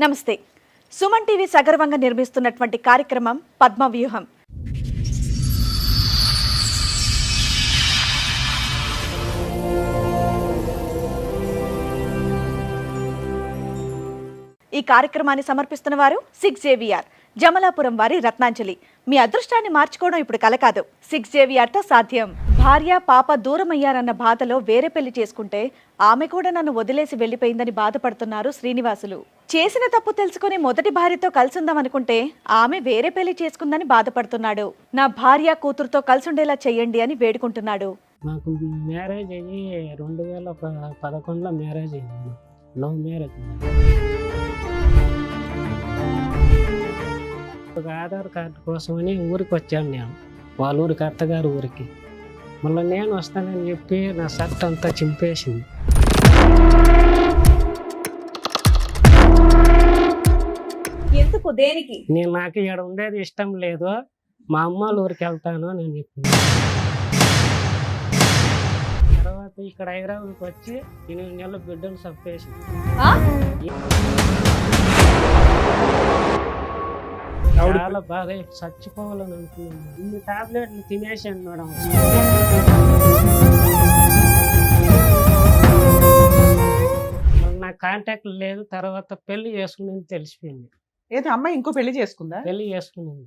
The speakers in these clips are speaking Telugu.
నమస్తే. సుమన్ టీవీ సగర్వంగా నిర్మిస్తున్నటువంటి కార్యక్రమం పద్మవ్యూహం. ఈ కార్యక్రమాన్ని సమర్పిస్తున్న వారు 6JVR జమలాపురం వారి రత్నాంజలి. మీ అదృష్టాన్ని మార్చుకోవడం ఇప్పుడు కల కాదు, 6JVRతో సాధ్యం. భార్య పాప దూరమయ్యారన్న బాధలో వేరే పెళ్లి చేసుకుంటే ఆమె కూడా నన్ను వదిలేసి వెళ్లిపోయిందని బాధపడుతున్నారు శ్రీనివాసులు. చేసిన తప్పు తెలుసుకుని మొదటి భార్యతో కలిసుందామనుకుంటే ఆమె వేరే పెళ్లి చేసుకుందని బాధపడుతున్నాడు. నా భార్య కూతురుతో కలిసుండేలా చెయ్యండి అని వేడుకుంటున్నాడు. నాకు మ్యారేజ్ అయ్యి 2011లో మ్యారేజ్ అయింది. Love marriage. ఒక ఆధార్ కార్డు కోసమని ఊరికి వచ్చాను నేను, వాళ్ళ ఊరికి, అత్తగారు ఊరికి. మళ్ళీ నేను వస్తానని చెప్పి నా షర్ట్ అంతా చింపేసింది. ఎందుకు, దేనికి? నాకు ఇక్కడ ఉండేది ఇష్టం లేదు, మా అమ్మ వాళ్ళ ఊరికి వెళ్తాను అని చెప్పింది. తర్వాత ఇక్కడ హైదరాబాద్కి వచ్చి 8 నెలల బిడ్డను చంపేసింది. చాలా బాగా చచ్చిపోవాలని అనుకున్నాను. ఇన్ని టాబ్లెట్లు తినేసాను మేడం. నా కాంటాక్ట్ లేదు. తర్వాత పెళ్లి చేసుకుని తెలిసిపోయింది. ఏదో అమ్మాయి ఇంకో పెళ్లి చేసుకుందా? పెళ్లి చేసుకున్నాను.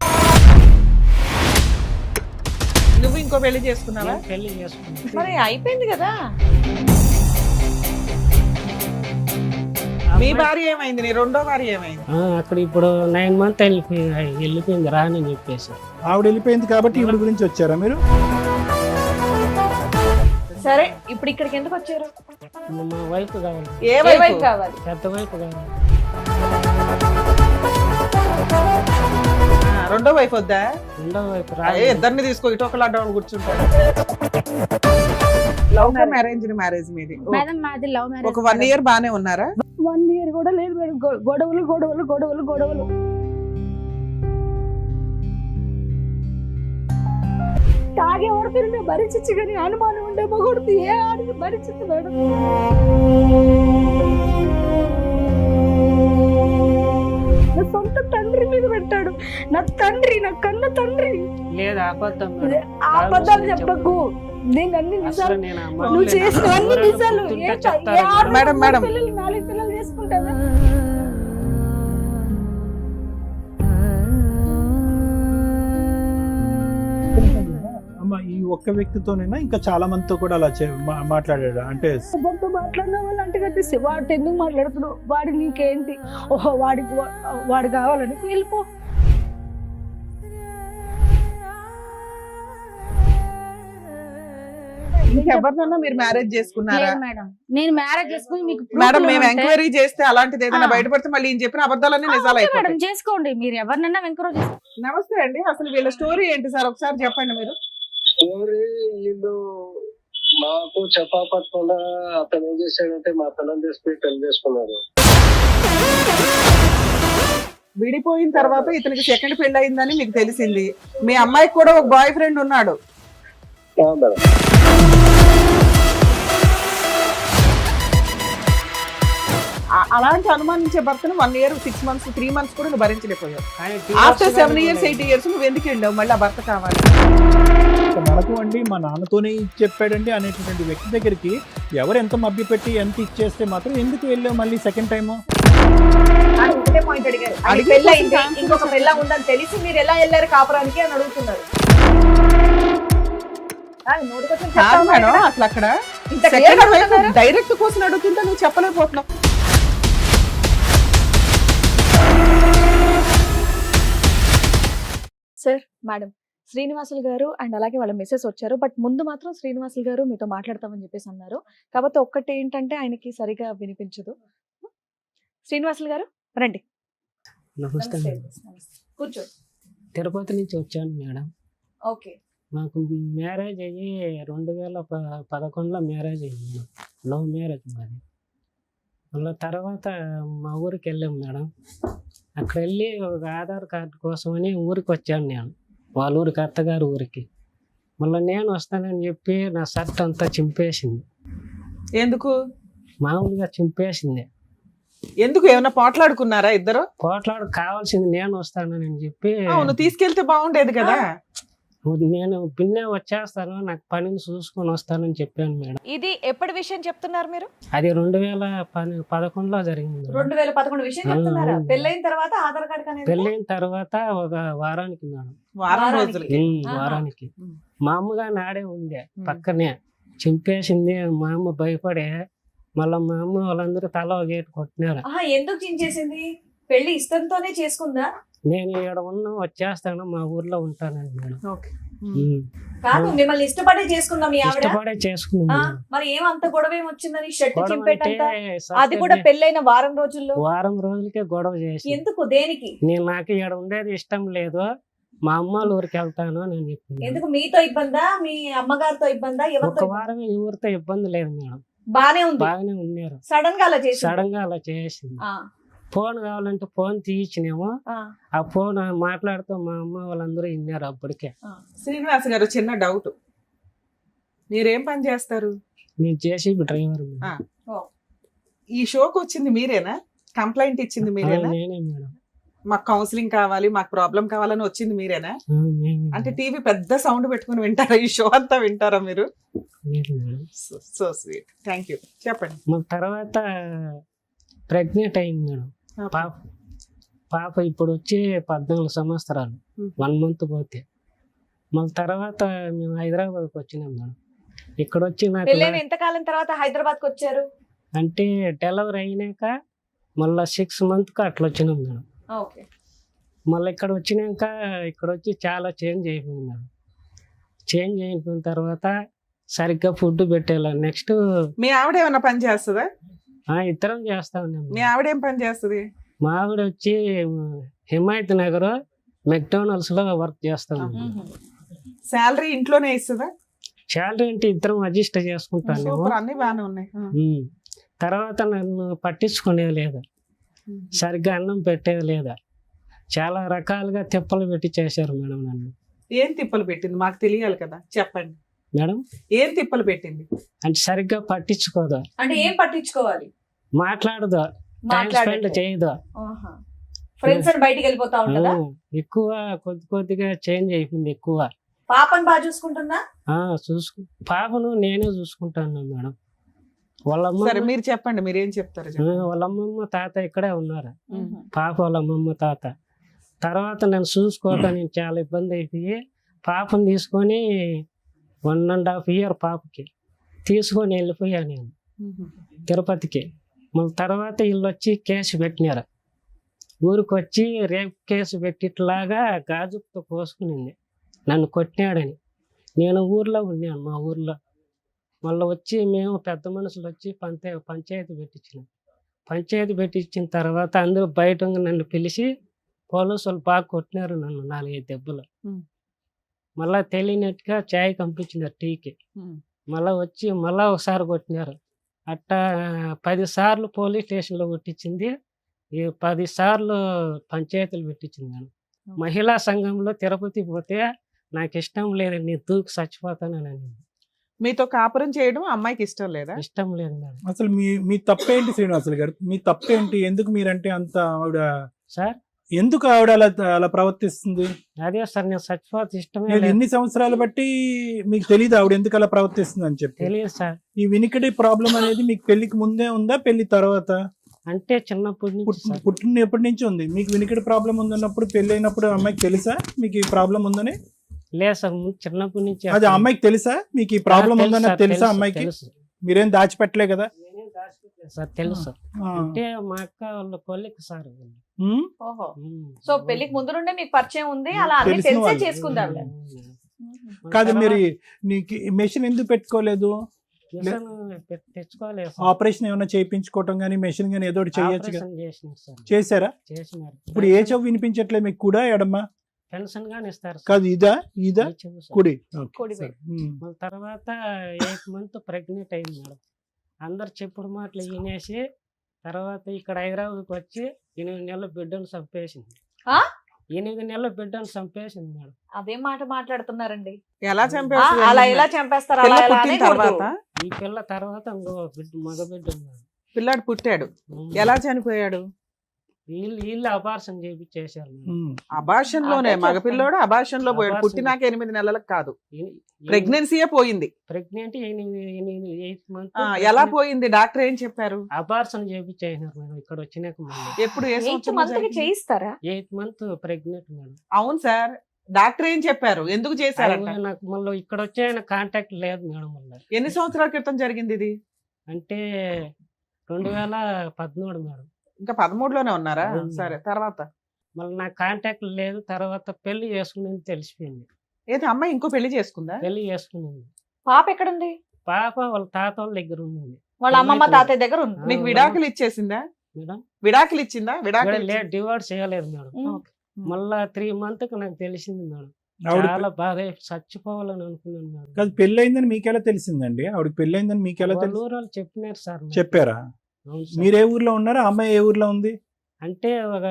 నువ్వు ఇంకో పెళ్లి చేసుకున్నావా? పెళ్లి చేసుకున్నాను. మరి అయిపోయింది కదా. మీ భార్య ఏమైంది? నీ రెండో భార్య ఏమైంది? అక్కడ ఇప్పుడు 9 months వెళ్ళిపోయింది రానని చెప్పేసి. ఆవిడ వెళ్ళిపోయింది కాబట్టి ఈవిడ గురించి వచ్చారా మీరు? సరే, ఇప్పుడు ఇక్కడికి ఎందుకు వచ్చారు? మా వైఫ్ కావాలి. ఏ వైపు కావాలి? పెద్ద వైఫ్ కావాలి. రెండో వైపు వద్దా? రెండో వైఫ్ ఇద్దరిని తీసుకో, ఇటు ఒకలా డౌన్ కూర్చుంటాడు. లవ్ మ్యారేజ్ మీది? ఒక 1 year బానే ఉన్నారా? 1 year కూడా లేదు మేడం. గొడవలు గొడవలు గొడవలు గొడవలు. తాగే ఓడిపోయిన భరించచ్చు కానీ అనుమానం ఉండే మగొడుతూ ఏ ఆడికి భరించచ్చు మేడం. నా సొంత తండ్రి మీద పెట్టాడు. నా తండ్రి, నా కన్న తండ్రి. లేదు, అబద్ధం. అబద్ధాలు చెప్పకు. నేను అన్ని నిజాలు, నువ్వు చేసిన అన్ని నిజాలు. మేడం 4 పిల్లలు చేసుకుంటావా? అమ్మ, ఈ ఒక్క వ్యక్తితోనైనా ఇంకా చాలా మందితో కూడా అలా మాట్లాడాడు అంటే? ఎవరితో మాట్లాడిన వాళ్ళు అంటే కట్టేసి వాడితో ఎందుకు మాట్లాడుతున్నావు? వాడి నీకేంటి? ఓహో, వాడు కావాలని వెళ్ళిపో. ఇంకెవరినన్నా మీరు మ్యారేజ్ చేసుకున్నారా? మేడం, నేను మ్యారేజ్ చేసుకుని మీకు మేడం మేము ఎంక్వైరీ చేస్తే అలాంటిది ఏదైనా బయటపడితే మళ్ళీ ఈయన చెప్పిన అబద్ధాలన్నీ నిజాలు అయిపోతాయి. మేడం చేసుకోండి, మీరు ఎవరినన్నా ఎంకరేజ్. నమస్తే అండి, అసలు వీళ్ళ స్టోరీ ఏంటి సార్ ఒకసారి చెప్పండి మీరు. స్టోరీ వీళ్ళు మాకు చెప్పకుండా అతను ఏం చేశాడంటే మా పిల్లలు చేసుకుని పెళ్లి చేసుకున్నారు. విడిపోయిన తర్వాత ఇతనికి సెకండ్ పెళ్లి అయిందని మీకు తెలిసింది. మీ అమ్మాయికి కూడా ఒక బాయ్ ఫ్రెండ్ ఉన్నాడు. అలాంటి అనుమానించే భర్తను 1 year 6 months 3 months కూడా నువ్వు భరించలేకపోయావు. ఆఫ్టర్ 7 years 8 years నువ్వు ఎందుకు వెళ్ళావు? మళ్ళీ ఆ భర్త కావాలి మనకు అండి, మా నాన్నతోనే చెప్పాడండి అనేటువంటి వ్యక్తి దగ్గరికి ఎవరు ఎంత మభ్య పెట్టి ఎంత ఇచ్చేస్తే మాత్రం ఎందుకు వెళ్ళావు మళ్ళీ సెకండ్ టైము? ఒకటే పాయింట్ అడిగారు. ఇంకొక పెళ్ళ ఉందని తెలిసి మీరు ఎలా వెళ్ళారు కాపురానికి అని అడుగుతున్నారు. మేడం అసలు అక్కడ డైరెక్ట్ కోసం అడుగుతుంటే నువ్వు చెప్పలేకపోతున్నావు. సార్, మేడం శ్రీనివాసులు గారు అండ్ అలాగే వాళ్ళ మెసేజ్ వచ్చారు. బట్ ముందు మాత్రం శ్రీనివాసులు గారు మీతో మాట్లాడతామని చెప్పేసి అన్నారు. కాబట్టి ఒక్కటి ఏంటంటే ఆయనకి సరిగా వినిపించదు. శ్రీనివాసులు గారు రండి. నమస్తే. కూర్చో. తిరుపతి నుంచి వచ్చాను మేడం. ఓకే. నాకు మ్యారేజ్ అయ్యి 2011లో మ్యారేజ్ అయింది. లవ్ మ్యారేజ్ మాది. మళ్ళీ తర్వాత మా ఊరికి వెళ్ళాం మేడం. అక్కడ వెళ్ళి ఒక ఆధార్ కార్డు కోసమని ఊరికి వచ్చాను నేను, వాళ్ళ ఊరికి, అత్తగారు ఊరికి. మళ్ళీ నేను వస్తానని చెప్పి నా షర్ట్ అంతా చింపేసింది. ఎందుకు? మామూలుగా చింపేసింది. ఎందుకు ఏమైనా పోట్లాడుకున్నారా ఇద్దరు? పోట్లాడు కావాల్సింది నేను వస్తానని చెప్పి అవును, తీసుకెళ్తే బాగుండేది కదా. నేను పిన్నే వచ్చేస్తాను, నాకు పనిని చూసుకొని వస్తానని చెప్పాను మేడం. ఇది ఎప్పటి విషయం చెప్తున్నారు మీరు? అది 2011లో జరిగింది మేడం. 2011 విషయం చెప్తున్నారా? అవును. పెళ్ళైన తర్వాత ఆధార్ కార్డు అనేది పెళ్ళైన తర్వాత ఒక వారానికి మేడం. వారం రోజులకి. వారానికి ఉమ్. మా అమ్మగా నాడే ఉంది పక్కనే, చింపేసింది. మా అమ్మ భయపడే మళ్ళీ మా అమ్మ వాళ్ళందరూ తల ఒక గేటు కొట్టినారు. ఎందుకు చించేసింది? పెళ్లి ఇష్టంతోనే చేసుకుందా? నేను ఇక్కడ వచ్చేస్తాను, మా ఊర్లో ఉంటానని మేడం. ఓకే. కాదు, మిమ్మల్ని ఇష్టపడే చేసుకుందా మీ ఆవిడ? ఇష్టపడే చేసుకున్నాను మేడం. మరి ఏమంత గొడవ ఏమొచ్చిందని షర్ట్ గొడవ చింపేటంత? అంటే అది కూడా పెళ్ళైన వారం రోజుల్లో? వారం రోజులకే గొడవ చేసి, ఎందుకు, దేనికి? నాకు ఇక్కడ ఉండేది ఇష్టం లేదు, మా అమ్మ వాళ్ళ ఊరికి వెళ్తాను అని చెప్పింది. ఎందుకు? మీతో ఇబ్బందా, మీ అమ్మగారితో ఇబ్బందా, ఒక ఎవరితో? వారం ఎవరితో ఇబ్బంది లేదు మేడం, బానే ఉంది. బాగానే ఉన్నారు. సడన్ గా అలా చేసి సడన్ గా అలా చేసింది. ఫోన్ కావాలంటే ఫోన్ తీయించినేమో, ఆ ఫోన్ మాట్లాడుతూ మా అమ్మ వాళ్ళందరూ విన్నారు అప్పటికే. శ్రీనివాస్ గారు, చిన్న డౌట్, మీరేం పని చేస్తారు? నేను జేసీబీ డ్రైవర్ మేడం. ఈ షోకి వచ్చింది మీరేనా? కంప్లైంట్ ఇచ్చింది మీరేనా? నేనే మేడం. మాకు కౌన్సిలింగ్ కావాలి, మాకు ప్రాబ్లం కావాలని వచ్చింది మీరేనా? నేనే అంటే టీవీ పెద్ద సౌండ్ పెట్టుకుని వింటారా? ఈ షో అంతా వింటారా మీరు? Madam. So sweet, thank you. చెప్పండి. మన తర్వాత ప్రెగ్నెంట్ అయింది మేడం. పాప ఇప్పుడు వచ్చి 14 సంవత్సరాలు, 1 month పోతే. మళ్ళీ తర్వాత మేము హైదరాబాద్కి వచ్చినాం మేడం. ఇక్కడ వచ్చి నాకు ఎంతకాలం తర్వాత హైదరాబాద్ కి వచ్చారు? అంటే డెలివరీ అయినాక మళ్ళీ 6 months అట్లా వచ్చినాం మేడం. మళ్ళీ ఇక్కడ వచ్చినాక ఇక్కడ వచ్చి చాలా చేంజ్ అయిపోయింది మేడం. చేంజ్ అయిపోయిన తర్వాత సరిగ్గా ఫుడ్ పెట్టేలా. నెక్స్ట్ మీ ఆవిడ ఏమైనా పని చేస్తుందా? ఇద్దరం చేస్తా ఉన్నాం. మీ ఆవిడ ఏం పని చేస్తుంది? మా ఆవిడ వచ్చి హిమాయత్ నగర్ మెక్డానల్డ్స్ లో వర్క్ చేస్తా ఉన్నాం. శాలరీ ఇంట్లోనే ఇస్తుందా? శాలరీ అంటే ఇద్దరం అడ్జస్ట్ చేసుకుంటాను. సూపర్, అన్ని బాగానే ఉన్నాయి. తర్వాత నన్ను పట్టించుకునేది లేదా, సరిగ్గా అన్నం పెట్టేది లేదా, చాలా రకాలుగా తిప్పలు పెట్టి చేశారు మేడం నన్ను. ఏం తిప్పలు పెట్టింది మాకు తెలియాలి కదా, చెప్పండి మేడం. ఏం తిప్పలు పెట్టింది? అంటే సరిగ్గా పట్టించుకోదా, అంటే ఏం పట్టించుకోవాలి, మాట్లాడదా, టైం స్పెండ్ చేయదా, ఫ్రెండ్స్ అని బయటికి వెళ్ళిపోతా ఉంటదా? ఎక్కువ కొద్దిగా చేంజ్ అయిపోయింది. ఎక్కువ పాపని బాగా చూసుకుంటుందా? పాపను నేనే చూసుకుంటాను మేడం. వాళ్ళ సరే మీరు చెప్పండి, మీరు ఏం చెప్తారు? వాళ్ళ అమ్మమ్మ తాత ఇక్కడే ఉన్నారు. పాప వాళ్ళ అమ్మమ్మ తాత. తర్వాత నన్ను చూసుకోవడానికి చాలా ఇబ్బంది అయిపోయి పాపను తీసుకొని 1.5 year పాపకి తీసుకొని వెళ్ళిపోయా నేను తిరుపతికి. మళ్ళీ తర్వాత వీళ్ళు వచ్చి కేసు పెట్టినారు. ఊరికి వచ్చి రేపు కేసు పెట్టిట్లాగా గాజుతో కోసుకునింది, నన్ను కొట్టినాడని. నేను ఊర్లో ఉన్నాను, మా ఊర్లో. మళ్ళీ వచ్చి మేము పెద్ద మనుషులు వచ్చి పంచాయతీ పెట్టించినాం. పంచాయతీ పెట్టించిన తర్వాత అందరూ బయట నన్ను పిలిచి పోలీసులు బాగా కొట్టినారు నన్ను 4-5 దెబ్బలు. మళ్ళీ తెలియనట్టుగా చాయ్ పంపించినారు టీకి. మళ్ళీ వచ్చి మళ్ళీ ఒకసారి కొట్టినారు. అట్టా 10 సార్లు పోలీస్ స్టేషన్లో కొట్టించింది, 10 సార్లు పంచాయతీలు పెట్టించింది నేను. మహిళా సంఘంలో తిరుపతి పోతే నాకు ఇష్టం లేదు, నేను దూకి చచ్చిపోతానని. మీతో కాపురం చేయడం అమ్మాయికి ఇష్టం లేదా? ఇష్టం లేదు మేడం. అసలు మీ తప్పేంటి శ్రీనివాసులు గారు? మీ తప్పేంటి? ఎందుకు మీరంటే అంత ఆవిడ సార్, ఎందుకు ఆవిడ అలా ప్రవర్తిస్తుంది? అదే సార్, నేను చచ్చిపోతే ఇష్టమే నేను లేదు. ఎన్ని సంవత్సరాలు బట్టి మీకు తెలియదు ఆవిడ ఎందుకు అలా ప్రవర్తిస్తుంది అని చెప్పి? తెలియదు సార్. ఈ వినికిడి ప్రాబ్లం అనేది మీకు పెళ్లికి ముందే ఉందా, పెళ్లి తర్వాత? అంటే చిన్నప్పటి నుంచి సార్. పుట్టినప్పటి నుంచి ఉంది. మీకు వినికిడి ప్రాబ్లం ఉందన్నప్పుడు పెళ్లి అయినప్పుడు అమ్మాయికి తెలుసా మీకు ఈ ప్రాబ్లం ఉందని? లేదు సార్, చిన్నప్పటి నుంచి. అది అమ్మాయికి తెలుసా మీకు ఈ ప్రాబ్లం ఉందని? తెలుసా అమ్మాయికి? మీరేం దాచిపెట్టలే కదా? సార్ తెలుసు. అంటే మా అక్క వాళ్ళ కొలిక్ సార్. సో పెళ్లికి ముందు నుండే మీకు పరిచయం ఉంది, అలా అన్ని తెలిసే చేసుకుందాం. కాదు, మీరు నీకు మెషిన్ ఎందుకు పెట్టుకోలేదు? తెచ్చుకోలేదు. ఆపరేషన్ ఏమైనా చేయించుకోవటం గానీ మెషిన్ గానీ ఏదో చేయొచ్చు కదా? చేశారా? చేసినారు. ఇప్పుడు ఏ చెవు వినిపించట్లేదు మీకు, కూడా ఎడమా? పెన్షన్ గానీ ఇస్తారు కాదు, ఇదా కుడి? మళ్ళీ తర్వాత 8 months ప్రెగ్నెంట్ అయింది మేడం. అందరు చెప్పుడు మాటలు వినేసి తర్వాత ఇక్కడ హైదరాబాద్కి వచ్చి 8 నెలల బిడ్డను చంపేసింది. 8 నెలల బిడ్డను చంపేసింది మేడం. అదే మాట మాట్లాడుతున్నారండి. ఎలా అలా ఎలా చంపేస్తారు? తర్వాత ఈ పిల్ల తర్వాత ఇంకో మగ బిడ్డ ఉన్నాడు. పిల్లాడు పుట్టాడు, ఎలా చనిపోయాడు? వీళ్ళు అపార్షన్ చేపించేశారు మేడం. అబార్షన్ లోనే అదే మగపిల్లోడు అబార్షన్ లో పోయాడు. అబార్షన్. పుట్టినాక 8 నెలలకు కాదు, ప్రెగ్నెన్సీయే పోయింది. ప్రెగ్నెంట్ 8 మంత్ ఎలా పోయింది? డాక్టర్ ఏం చెప్పారు? అపార్షన్ చేపించేసినారు మేడం. ఇక్కడ వచ్చినాక మళ్ళీ ఎప్పుడు ఏ 8 సంవత్సరంలో మంత్ కి జరిగింది? చేయిస్తారా? 8 మంత్ ప్రెగ్నెంట్ మేడం. అవును సార్, డాక్టర్ ఏం చెప్పారు? ఎందుకు చేశారంట? అది నాకు మళ్ళీ ఇక్కడ వచ్చే కాంటాక్ట్ లేదు మేడం. మళ్ళీ ఎన్ని సంవత్సరాల క్రితం జరిగింది ఇది? అంటే 2013 మేడం. ఇంకా 13లోనే ఉన్నారా? అవును. సరే, తర్వాత మళ్ళీ నాకు కాంటాక్ట్ లేదు. తర్వాత పెళ్లి చేసుకునేది తెలిసిపోయింది. ఏది అమ్మాయి ఇంకో పెళ్లి చేసుకుందా? పెళ్లి చేసుకునేది. పాప ఎక్కడుంది? పాప వాళ్ళ తాత వాళ్ళ దగ్గర ఉంది వాళ్ళ అమ్మమ్మ తాతయ్య దగ్గర ఉంది. మీకు విడాకులు ఇచ్చేసిందా? మేడం. విడాకులు ఇచ్చిందా? విడాకులు లేదు, డివోర్స్ చేయలేదు మేడం. ఉమ్. మళ్ళా 3 months నాకు తెలిసింది మేడం. ఆవిడ చాలా బాధ, చచ్చిపోవాలని అనుకున్నాను మేడం. కాదు, పెళ్లి అయిందని మీకెలా తెలిసిందండి? ఆవిడకి పెళ్లి అయిందని మీకెలా వాళ్ళ తెలుసు? ఊరు వాళ్ళు చెప్పినారు సార్ నాకు. చెప్పారా? అవును సార్. మీరు ఏ ఊర్లో ఉన్నారా? అమ్మాయి ఏ ఊర్లో ఉంది? అంటే ఒక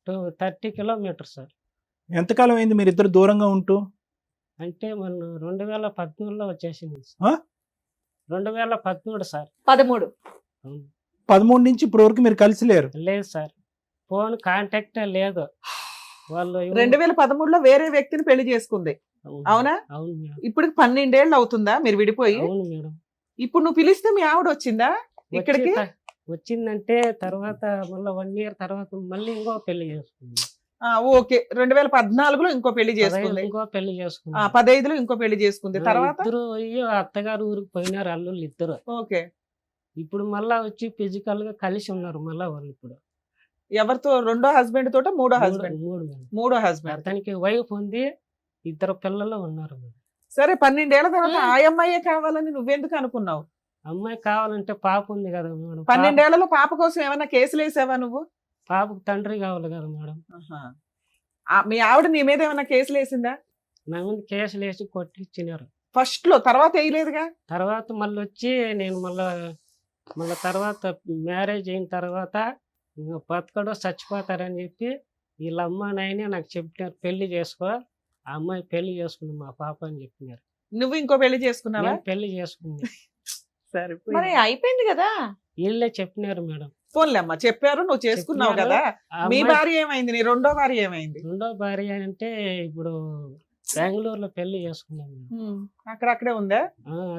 30 kilometers సార్. ఎంతకాలం అయింది మీరు ఇద్దరు దూరంగా ఉంటూ? అంటే మన 2013లో వచ్చేసింది ఆ? సార్. 2013 సార్. 13. అవును. 13 నుంచి ఇప్పుడు వరకు మీరు కలిసి లేరు? లేదు సార్, ఫోన్ కాంటాక్ట్ లేదు. వాళ్ళు 2013లో వేరే వ్యక్తిని పెళ్లి చేసుకుంది, అవునా? అవును మేడం. ఇప్పుడు 12 ఏళ్ళు అవుతుందా మీరు విడిపోయి? అవును మేడం. ఇప్పుడు నువ్వు పిలిస్తే మీ ఆవిడ వచ్చిందా ఇక్కడికి? వచ్చిందంటే తర్వాత మళ్ళీ 1 year తర్వాత మళ్ళీ ఇంకో పెళ్లి చేసుకుంది. ఓకే, 2014లో ఇంకో పెళ్లి చేసుకుంది. ఇంకో పెళ్లి చేసుకుంది. 15లో ఇంకో పెళ్లి చేసుకుంది. తర్వాత ఇద్దరు అయ్యో అత్తగారు ఊరికి పోయినారు అల్లుళ్ళు ఇద్దరు. ఓకే, ఇప్పుడు మళ్ళా వచ్చి ఫిజికల్ గా కలిసి ఉన్నారు మళ్ళా వాళ్ళు. ఇప్పుడు ఎవరితో? రెండో హస్బెండ్ తోట? మూడో హస్బెండ్? మూడు మేడం. మూడో హస్బెండ్. అతనికి వైఫ్ ఉంది, 2 పిల్లలు ఉన్నారు మేడం. సరే, 12 ఏళ్ల తర్వాత ఆ అమ్మాయే కావాలని నువ్వెందుకు అనుకున్నావు? అమ్మాయి కావాలంటే పాప ఉంది కదా మేడం. 12 ఏళ్లలో పాప కోసం ఏమైనా కేసులు వేసావా నువ్వు? పాపకు తండ్రి కావాలి కదా మేడం. మీ ఆవిడ నీ మీద ఏమైనా కేసులు వేసిందా? నా ముందు కేసులు వేసి కొట్టించినారు ఫస్ట్ లో, తర్వాత వేయలేదుగా? తర్వాత మళ్ళీ వచ్చి నేను మళ్ళీ తర్వాత మ్యారేజ్ అయిన తర్వాత ఇంకా బతకడో చచ్చిపోతారని చెప్పి వీళ్ళ అమ్మ నాయనే నాకు చెప్పినారు, పెళ్లి చేసుకో. ఆ అమ్మాయి పెళ్లి చేసుకుంది మా పాప అని చెప్పినారు. నువ్వు ఇంకో పెళ్లి చేసుకున్నావా? నేను పెళ్లి చేసుకుంది. సరే, మరి అయిపోయింది కదా. వీళ్ళే చెప్పినారు మేడం. పోన్లే అమ్మా, చెప్పారు, నువ్వు చేసుకున్నావు చెప్పినారు. కదా. ఆ మీ అమ్మాయి భార్య ఏమైంది? నీ రెండో భార్య ఏమైంది? రెండో భార్య అంటే ఇప్పుడు బెంగళూరులో పెళ్లి చేసుకున్నాను మేడం. అక్కడక్కడే ఉందా?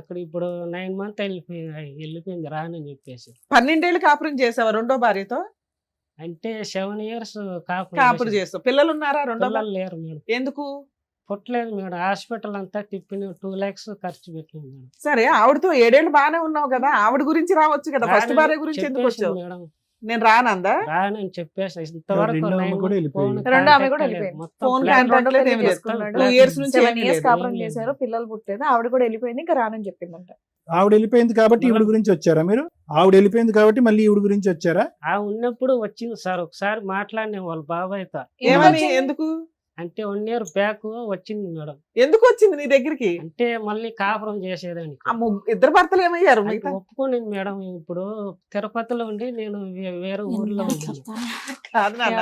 అక్కడ ఇప్పుడు 9 months వెళ్ళిపోయింది రానని చెప్పేసి. 12 ఏళ్ళు కాపురం చేసావా రెండో భార్యతో? అంటే 7 years కాపురం చేస్తావు. పిల్లలు ఉన్నారా రెండో భార్య? పిల్లలు లేరు మేడం. ఎందుకు? పుట్టలేదు మేడం. హాస్పిటల్ అంతా తిప్పిన 2 lakhs ఖర్చు పెట్టింది మేడం. సరే, ఆవిడతో 7 ఏళ్ళు బాగానే ఉన్నావు కదా, ఆవిడ గురించి రావచ్చు కదా. ఫస్ట్ భార్య గురించి ఎందుకు చెప్పేసింది వచ్చావు? మేడం. నేను రానందా? రానని చెప్పేసి ఇంతవరకు రెండో ఆమె 9 కూడా months వెళ్ళిపోయింది. phone రెండో ఆమె కూడా contact వెళ్ళిపోయింది. మొత్తం ఫోన్ flat కాంటాక్ట్ మొత్తం లేదు, ఏమీ లేదు. మొత్తం 2 years నుంచి 7 ఏమీ years లేదు. కాపురం ఏం లేదు. చేశారు, పిల్లలు పుట్టలేదు, ఆవిడ కూడా వెళ్ళిపోయింది, ఇంకా రానని చెప్పిందంట. ఆవిడ వెళ్ళిపోయింది కాబట్టి ఈవిడ గురించి వచ్చారా మీరు? ఆవిడ వెళ్ళిపోయింది కాబట్టి మళ్ళీ ఈవిడ గురించి వచ్చారా? ఉన్నప్పుడు వచ్చింది సార్, ఒకసారి మాట్లాడిన వాళ్ళ బాబాయ్తో. ఏమని? ఎందుకు? అంటే 1 year బ్యాక్ వచ్చింది మేడం. ఎందుకు వచ్చింది నీ దగ్గరికి? అంటే మళ్ళీ కాపురం చేసేదానికి. ఇద్దరు భర్తలు ఏమయ్యారు? అంటే మిగతా ఒప్పుకునింది మేడం. ఇప్పుడు తిరుపతిలో ఉండి నేను వేరే ఊర్లో ఉన్నాను. కాదు నాన్న,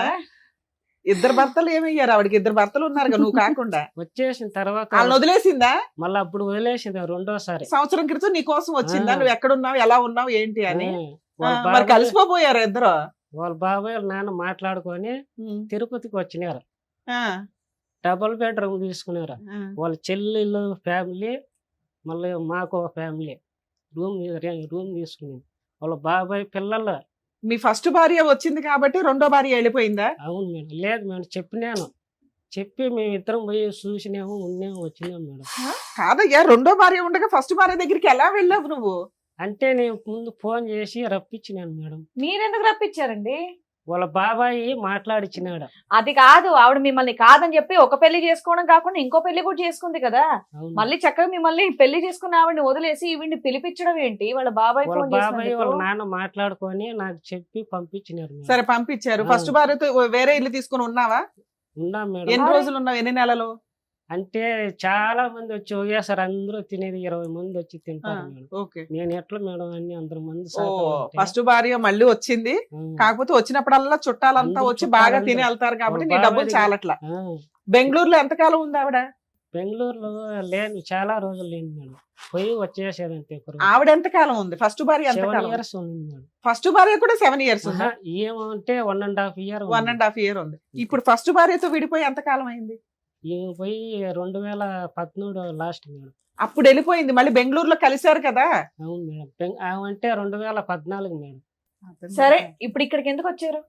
ఇద్దరు భర్తలు ఏమయ్యారు? ఆవిడకి 2 భర్తలు ఉన్నారు కదా, నువ్వు కాకుండా. వచ్చేసిన తర్వాత వాళ్ళని వదిలేసిందా? మళ్ళీ అప్పుడు వదిలేసింది రెండోసారి. సంవత్సరం క్రితం నీ కోసం వచ్చిందా? నువ్వు ఎక్కడున్నావు, ఎలా ఉన్నావు, ఏంటి అని? వాళ్ళ మరి బాబాయ్ కలిసిపోయారు ఇద్దరు? వాళ్ళ బాబాయ్ వాళ్ళ నాన్న మాట్లాడుకొని తిరుపతికి వచ్చినారు. ఆ, డబుల్ బెడ్రూమ్ తీసుకున్నారు. వాళ్ళ చెల్లెళ్ళు ఫ్యామిలీ, మళ్ళీ మాకు ఒక ఫ్యామిలీ రూమ్ తీసుకునేది. వాళ్ళ బాబాయ్ పిల్లలు. మీ ఫస్ట్ భార్య వచ్చింది కాబట్టి రెండో భార్య వెళ్ళిపోయిందా? అవును మేడం. లేదు మేడం, చెప్పినాను. చెప్పి మేము ఇద్దరం పోయి చూసినాము, ఉన్నాము, వచ్చినాము మేడం. కాదయ్యా, రెండో భార్య ఉండగా ఫస్ట్ భార్య దగ్గరికి ఎలా వెళ్ళావు నువ్వు? అంటే నేను ముందు ఫోన్ చేసి రప్పించినాను మేడం. మీరెందుకు రప్పించారండి? వాళ్ళ బాబాయ్ మాట్లాడిచ్చినాడు. అది కాదు, ఆవిడ మిమ్మల్ని కాదని చెప్పి ఒక పెళ్లి చేసుకోవడం కాకుండా ఇంకో పెళ్లి కూడా చేసుకుంది కదా. అవును. మళ్ళీ చక్కగా మిమ్మల్ని పెళ్లి చేసుకున్న ఆవిడని వదిలేసి ఈవిడ్ని పిలిపించడం ఏంటి? వాళ్ళ బాబాయ్ వాళ్ళ ఫోన్ బాబాయ్ వాళ్ళ చేసినందుకు. నాన్న మాట్లాడుకొని నాకు చెప్పి పంపించినారు మేడం. సరే, పంపించారు. ఆ. ఫస్ట్ భార్యతో వేరే ఇల్లు తీసుకుని ఉన్నావా? ఉన్నాం మేడం. ఎన్ని రోజులు ఉన్నావు? ఎన్ని నెలలు? అంటే చాలా మంది వచ్చి ఒకేసారి అందరూ తినేది 20 మంది వచ్చి తింటారు మేడం. ఓకే. నేను ఎట్లా మేడం అన్ని అందరు మంది ఓ, శాతం ఉంటే. ఫస్ట్ భార్య మళ్ళీ వచ్చింది, కాకపోతే వచ్చినప్పుడల్లా చుట్టాలంతా అందరూ వచ్చి బాగా చుట్టాలంతా. తిని వెళ్తారు కాబట్టి నీ వాళ్ళ డబ్బులు బాబాయ్ చాలట్లా. ఆ, బెంగళూరులో ఎంతకాలం ఉంది ఆవిడ? బెంగళూరులో లేను, చాలా రోజులు లేను మేడం. పోయి వచ్చేసేది అంతే. ఆవిడ ఎంత కాలం ఉంది? ఫస్ట్ భార్య ఎంత 7 కాలం? years ఉంది మేడం. ఫస్ట్ భార్య కూడా 7 years ఉంది. ఏమంటే 1.5 year 1.5 year ఉంది. ఇప్పుడు ఫస్ట్ భార్యతో విడిపోయి ఎంత కాలం అయింది? ఈమె పోయి 2013 లాస్ట్ మేడం. అప్పుడు వెళ్ళిపోయింది. మళ్ళీ బెంగళూరులో కలిశారు కదా? అవును మేడం. అంటే 2014 మేడం. సరే ఇప్పుడు ఇక్కడికి ఎందుకు వచ్చారు?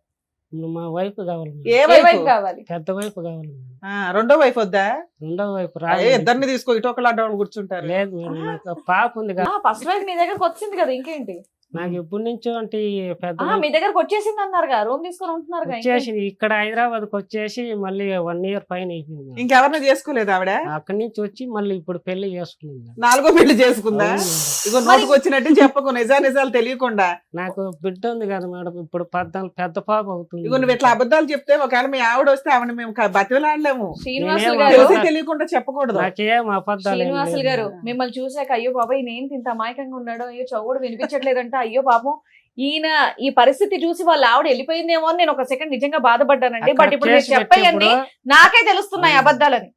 మా వైఫ్ కావాలి మేడం. ఏ ఏ వైపు? వైపు కావాలి? పెద్ద వైఫ్ కావాలి మేడం. రెండో వైపు వద్దా? రెండో వైపు ఇద్దరిని తీసుకో, ఇటు ఒకళ్ళు అడ్డ కూర్చుంటారు. లేదు మేడం, నాకు పాప ఉంది కదా. ఫస్ట్ వైఫ్ మీ దగ్గరకు వచ్చింది కదా, ఇంకేంటి? నాకు ఎప్పటి నుంచో అంటే ఈ పెద్ద మీ దగ్గరకు వచ్చేసింది అన్నారుగా, రూమ్ తీసుకొని ఉంటున్నారు వచ్చేసి ఇక్కడ హైదరాబాద్ కి వచ్చేసి మళ్ళీ 1 year పైన అయిపోయింది మేడం. ఇంకెవరిని చేసుకోలేదు ఆవిడ? అక్కడి నుంచి వచ్చి మళ్ళీ ఇప్పుడు పెళ్లి చేసుకుంది మేడం. 4వ పెళ్లి చేసుకుందా? అవును మేడం. ఇగో నోటుకు వచ్చినట్టు చెప్పకు, నిజాలు తెలియకుండా. నాకు బిడ్డ ఉంది కదా మేడం, ఇప్పుడు 14 పెద్ద పాప అవుతుంది. ఇగో నువ్వు ఇట్లా అబద్ధాలు చెప్తే ఒకవేళ మీ ఆవిడ వస్తే ఆవిడ మేము బతిలాడలేము. శ్రీనివాసులు నేనేం గారు, తెలిసి తెలియకుండా చెప్పకూడదు. నాకేం అబద్ధాలు ఏం శ్రీనివాసులు లేదు గారు మేడం. మిమ్మల్ని చూసాక అయ్యో బాబా ఈయన ఏంటి ఇంత అమాయకంగా ఉన్నాడు, అయ్యో చౌడు వినిపించట్లేదంట, అయ్యో పాపం ఈయన ఈ పరిస్థితి చూసి వాళ్ళ ఆవిడ వెళ్ళిపోయిందేమో అని నేను ఒక సెకండ్ నిజంగా బాధపడ్డానండి. బట్ ఇప్పుడు మీరు చెప్పేయండి, నాకే తెలుస్తున్నాయి అబద్ధాలని.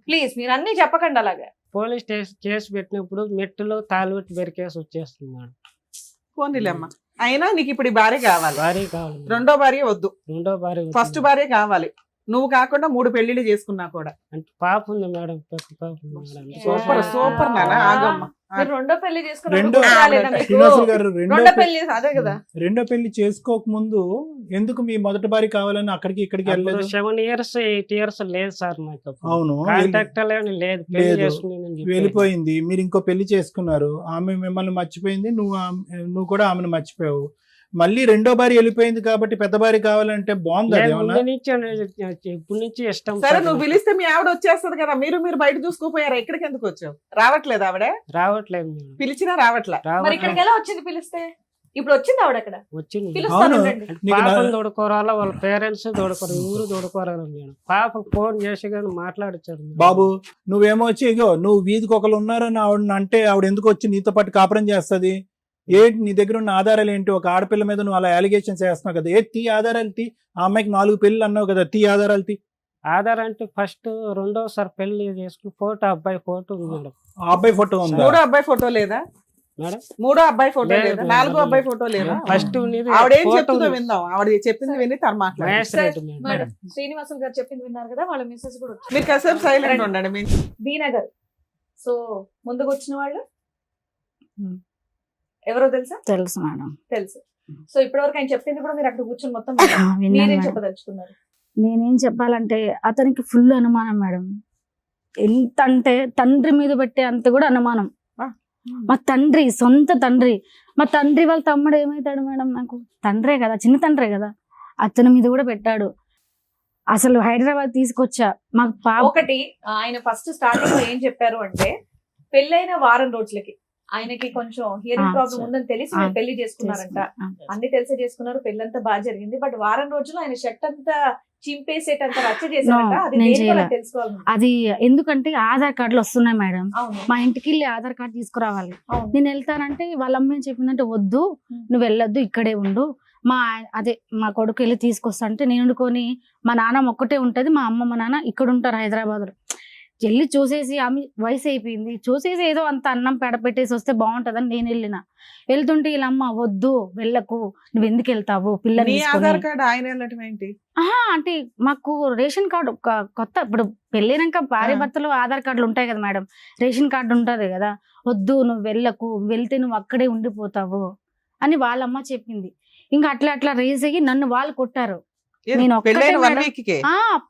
ప్లీజ్ మీరు అన్ని చెప్పకండి అలాగా. పోలీస్ స్టేషన్ కేసు పెట్టినప్పుడు మెట్టులో తాళుబెట్టి బెరికేసి వచ్చేస్తుంది మేడం. పోనీలేమ్మా. అయినా నీకు ఇప్పుడు ఈ భార్య కావాలి. భార్య కావాలి మేడం. రెండో భార్య వద్దు, రెండో భార్య వద్దు ఫస్ట్ మేడం. భార్య కావాలి. నువ్వు కాకుండా 3 పెళ్లిళ్ళు చేసుకున్నా కూడా. అంటే పాప ఉంది మేడం, పెద్ద పాప ఉంది మేడం. సూపర్ సూపర్ నాన్న, ఆగమ్మా. మీరు రెండో పెళ్లి రెండో చేసుకున్నారు శ్రీనివాసులు గారు రెండో పెళ్లి అదే కదా. రెండో పెళ్లి చేసుకోక ముందు ఎందుకు మీ మొదటి భార్య కావాలని అక్కడికి ఇక్కడికి వెళ్ళలేదు? 7 years 8 years లేదు సార్ నాకు. అవును, కాంటాక్ట్ లేదు, పెళ్లి లేదు. చేసుకుని వెళ్ళిపోయింది. మీరు ఇంకో పెళ్లి చేసుకున్నారు, ఆమె మిమ్మల్ని మర్చిపోయింది, నువ్వు కూడా ఆమెను మర్చిపోయావు. మళ్ళీ రెండో భార్య వెళ్ళిపోయింది కాబట్టి పెద్ద భార్య కావాలంటే బాగుంది. ఇప్పుడు నుంచి ఇష్టం. సరే నువ్వు పిలిస్తే మీ ఆవిడ వచ్చేస్తది కదా, మీరు బయట చూసుకోపోయారా? ఇక్కడికి ఎందుకు వచ్చావు? రావట్లేదు ఆవిడ? రావట్లేదు మేడం. పిలిచినా రావట్లే. మరి ఇక్కడికి ఎలా వచ్చింది పిలిస్తే? ఇప్పుడు వచ్చింది ఆవిడ అక్కడ వచ్చింది. పిలుస్తాను అవును. ఉండండి. పాపను తోడుకోరాలా, వాళ్ళ పేరెంట్స్ తోడుకోరు, ఊరు తోడుకోరాలి మేడం. పాపకు ఫోన్ చేసి కానీ మాట్లాడించారు మేడం. బాబు నువ్వేమో వచ్చి ఇగో నువ్వు వీధికి ఒకరు ఉన్నారని ఆవిడ అంటే ఆవిడ ఎందుకు వచ్చి నీతో పాటు కాపురం చేస్తుంది? ఏంటి నీ దగ్గర ఉన్న ఆధారాలు ఏంటి? ఒక ఆడపిల్ల మీద నువ్వు అలా అలిగేషన్స్ చేస్తున్నావు కదా, తీ ఆధారాలు తీ. ఆ అమ్మాయికి 4 పెళ్లి అన్నావు కదా, తీ ఆధారాలు తీ. ఆధార్ అంటే ఫస్ట్ రెండోసారి పెళ్లి చేసుకుని ఫోటో, అబ్బాయి ఫోటో ఉంది మేడం. ఆ అబ్బాయి ఫోటో ఉందా? 3వ అబ్బాయి ఫోటో లేదా మేడం? 3వ అబ్బాయి ఫోటో లేదు లేదా? మేడం. 4వ అబ్బాయి ఫోటో లేదా? ఫస్ట్ ఆవిడేం చెప్తుందో విందాం. ఆవిడ చెప్పింది విని తను మాట్లాడు. మేడం శ్రీనివాసులు గారు చెప్పింది విన్నారు కదా, వాళ్ళ మెసేజ్ కూడా వచ్చింది. మీరు కాసేపు సైలెంట్ ఉండండి. బి నగర్. సో ముందుకు వచ్చిన వాళ్ళు ఎవరో తెలుసా? తెలుసు మేడం. తెలుసు. సో ఇప్పటివరకు ఆయన చెప్పింది కూడా మీరు అక్కడ కూర్చొని మొత్తం విన్నాను మీరేం మేడం. చెప్పదలుచుకున్నారు? నేనేం చెప్పాలంటే అతనికి ఫుల్ అనుమానం మేడం. ఎంత అంటే తండ్రి మీద పెట్టే అంత కూడా అనుమానం. మా తండ్రి, సొంత తండ్రి, మా తండ్రి వాళ్ళ తమ్ముడు ఏమవుతాడు మేడం? నాకు తండ్రే కదా, చిన్న తండ్రే కదా, అతని మీద కూడా పెట్టాడు. అసలు హైదరాబాద్ తీసుకొచ్చా మాకు పాప. ఒకటి ఆయన ఫస్ట్ స్టార్టింగ్ లో ఏం చెప్పారు అంటే, పెళ్ళైన వారం రోజులకి ఆయనకి కొంచెం హియరింగ్ ప్రాబ్లం ఉందని తెలిసి మీరు పెళ్లి చేసుకున్నారంట. అన్ని తెలిసే చేసుకున్నారు, పెళ్ళంతా బాగా జరిగింది. బట్ వారం రోజులు ఆయన షర్ట్ అంతా చింపేసేటంత రచ్చ చేశారంట. అది నేను దేనివల్ల చేయలే. తెలుసుకోవాలి. అది ఎందుకంటే ఆధార్ కార్డులు వస్తున్నాయి మేడం, అవును మా ఇంటికి వెళ్ళి ఆధార్ కార్డు తీసుకురావాలి. అవును. నేను వెళ్తానంటే వాళ్ళ అమ్మ ఏం చెప్పిందంటే, వద్దు నువ్వు వెళ్ళొద్దు, ఇక్కడే ఉండు, మా కొడుకు వెళ్ళి తీసుకొస్తా అంటే, నేను వండుకొని మా నాన్న ఒక్కటే ఉంటది, మా అమ్మ మా నాన్న ఇక్కడ ఉంటారు హైదరాబాద్ లో. వెళ్ళి చూసేసి ఆమె వయసు అయిపోయింది, చూసేసి ఏదో అంత అన్నం పెడపెట్టేసి వస్తే బాగుంటదని నేను వెళ్ళిన. వెళ్తుంటే వీళ్ళమ్మ వద్దు వెళ్ళకు, నువ్వు ఎందుకు వెళ్తావు పిల్లల్ని నీ తీసుకొని. ఆధార్ కార్డు ఆయన వెళ్ళటం ఏంటి? అంటే మాకు రేషన్ కార్డు కొత్త, ఇప్పుడు పెళ్ళినాక భార్య భర్తలు ఆధార్ కార్డులు ఉంటాయి కదా మేడం, రేషన్ కార్డు ఉంటది కదా, వద్దు నువ్వు వెళ్ళకు, వెళ్తే నువ్వు అక్కడే ఉండిపోతావు అని వాళ్ళమ్మ చెప్పింది. ఇంకా అట్లా రేజ్ అయ్యి నన్ను వాళ్ళు కొట్టారు. నేను ఒక్కటే పెళ్ళైన 1 మేడం. వీక్ కే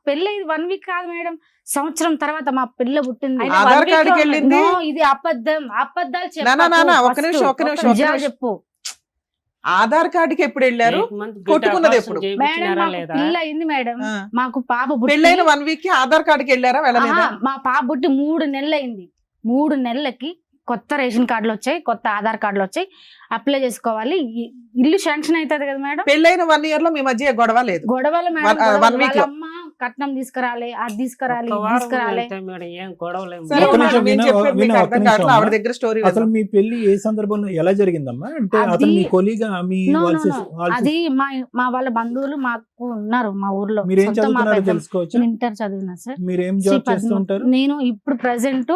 పెళ్ళి 1 వీక్ కాదు మేడం, సంవత్సరం తర్వాత మా పిల్ల పుట్టింది. ఆయన ఆధార్ 1 week కార్డుకి లో వెళ్ళింది. No, ఇది అబద్ధాలు నానా, ఒక్క నిమిషం. చెప్పు. ఆధార్ కార్డుకి ఎప్పుడు వెళ్ళారు? కొట్టుకున్నది ఎప్పుడు? మేడం మాకు పిల్ల అయింది మేడం, ఆ. మాకు పాప పుట్టి పెళ్ళైన 1 వీక్ కి ఆధార్ కార్డుకి వెళ్ళారా వెళ్ళలేదా? మా పాప పుట్టి 3 నెలలు అయింది. 3 నెలలకి కొత్త రేషన్ కార్డులు వచ్చాయి, కొత్త ఆధార్ కార్డులు వచ్చాయి, అప్లై చేసుకోవాలి, ఇల్లు శాంక్షన్ అవుతుంది కదా మేడం. పెళ్ళైన 1 year లో మీ మధ్య గొడవ లేదు? గొడవలు మేడం, 1 week లో. వాళ్ళ అమ్మ కట్నం తీసుకురాలి, అది తీసుకురాలి, ఇది తీసుకురాలి. ఏం గొడవలేము. సరే, ఒక్క నిమిషం, నేను చెప్పేది మీకు ఒక్క అర్థం నిమిషం కావట్లేదు. ఆవిడ అమ్మా. దగ్గర స్టోరీ అసలు మీ పెళ్లి ఏ సందర్భంలో ఎలా జరిగిందమ్మా? అంటే అది- అతను మీ కొలీగా, మీ No, వాళ్ళ no, సిస్- no. వాళ్ళ అది మా వాళ్ళ బంధువులు మాకు ఉన్నారు మా ఊర్లో. మీరేం సొంత మా చదువుతున్నారో పెద్దమ్మ. తెలుసుకోవచ్చు? నేను ఇంటర్ చదివినా సార్. మీరేం జాబ్ చేస్తూ ఉంటారు? నేను ఇప్పుడు ప్రెసెంట్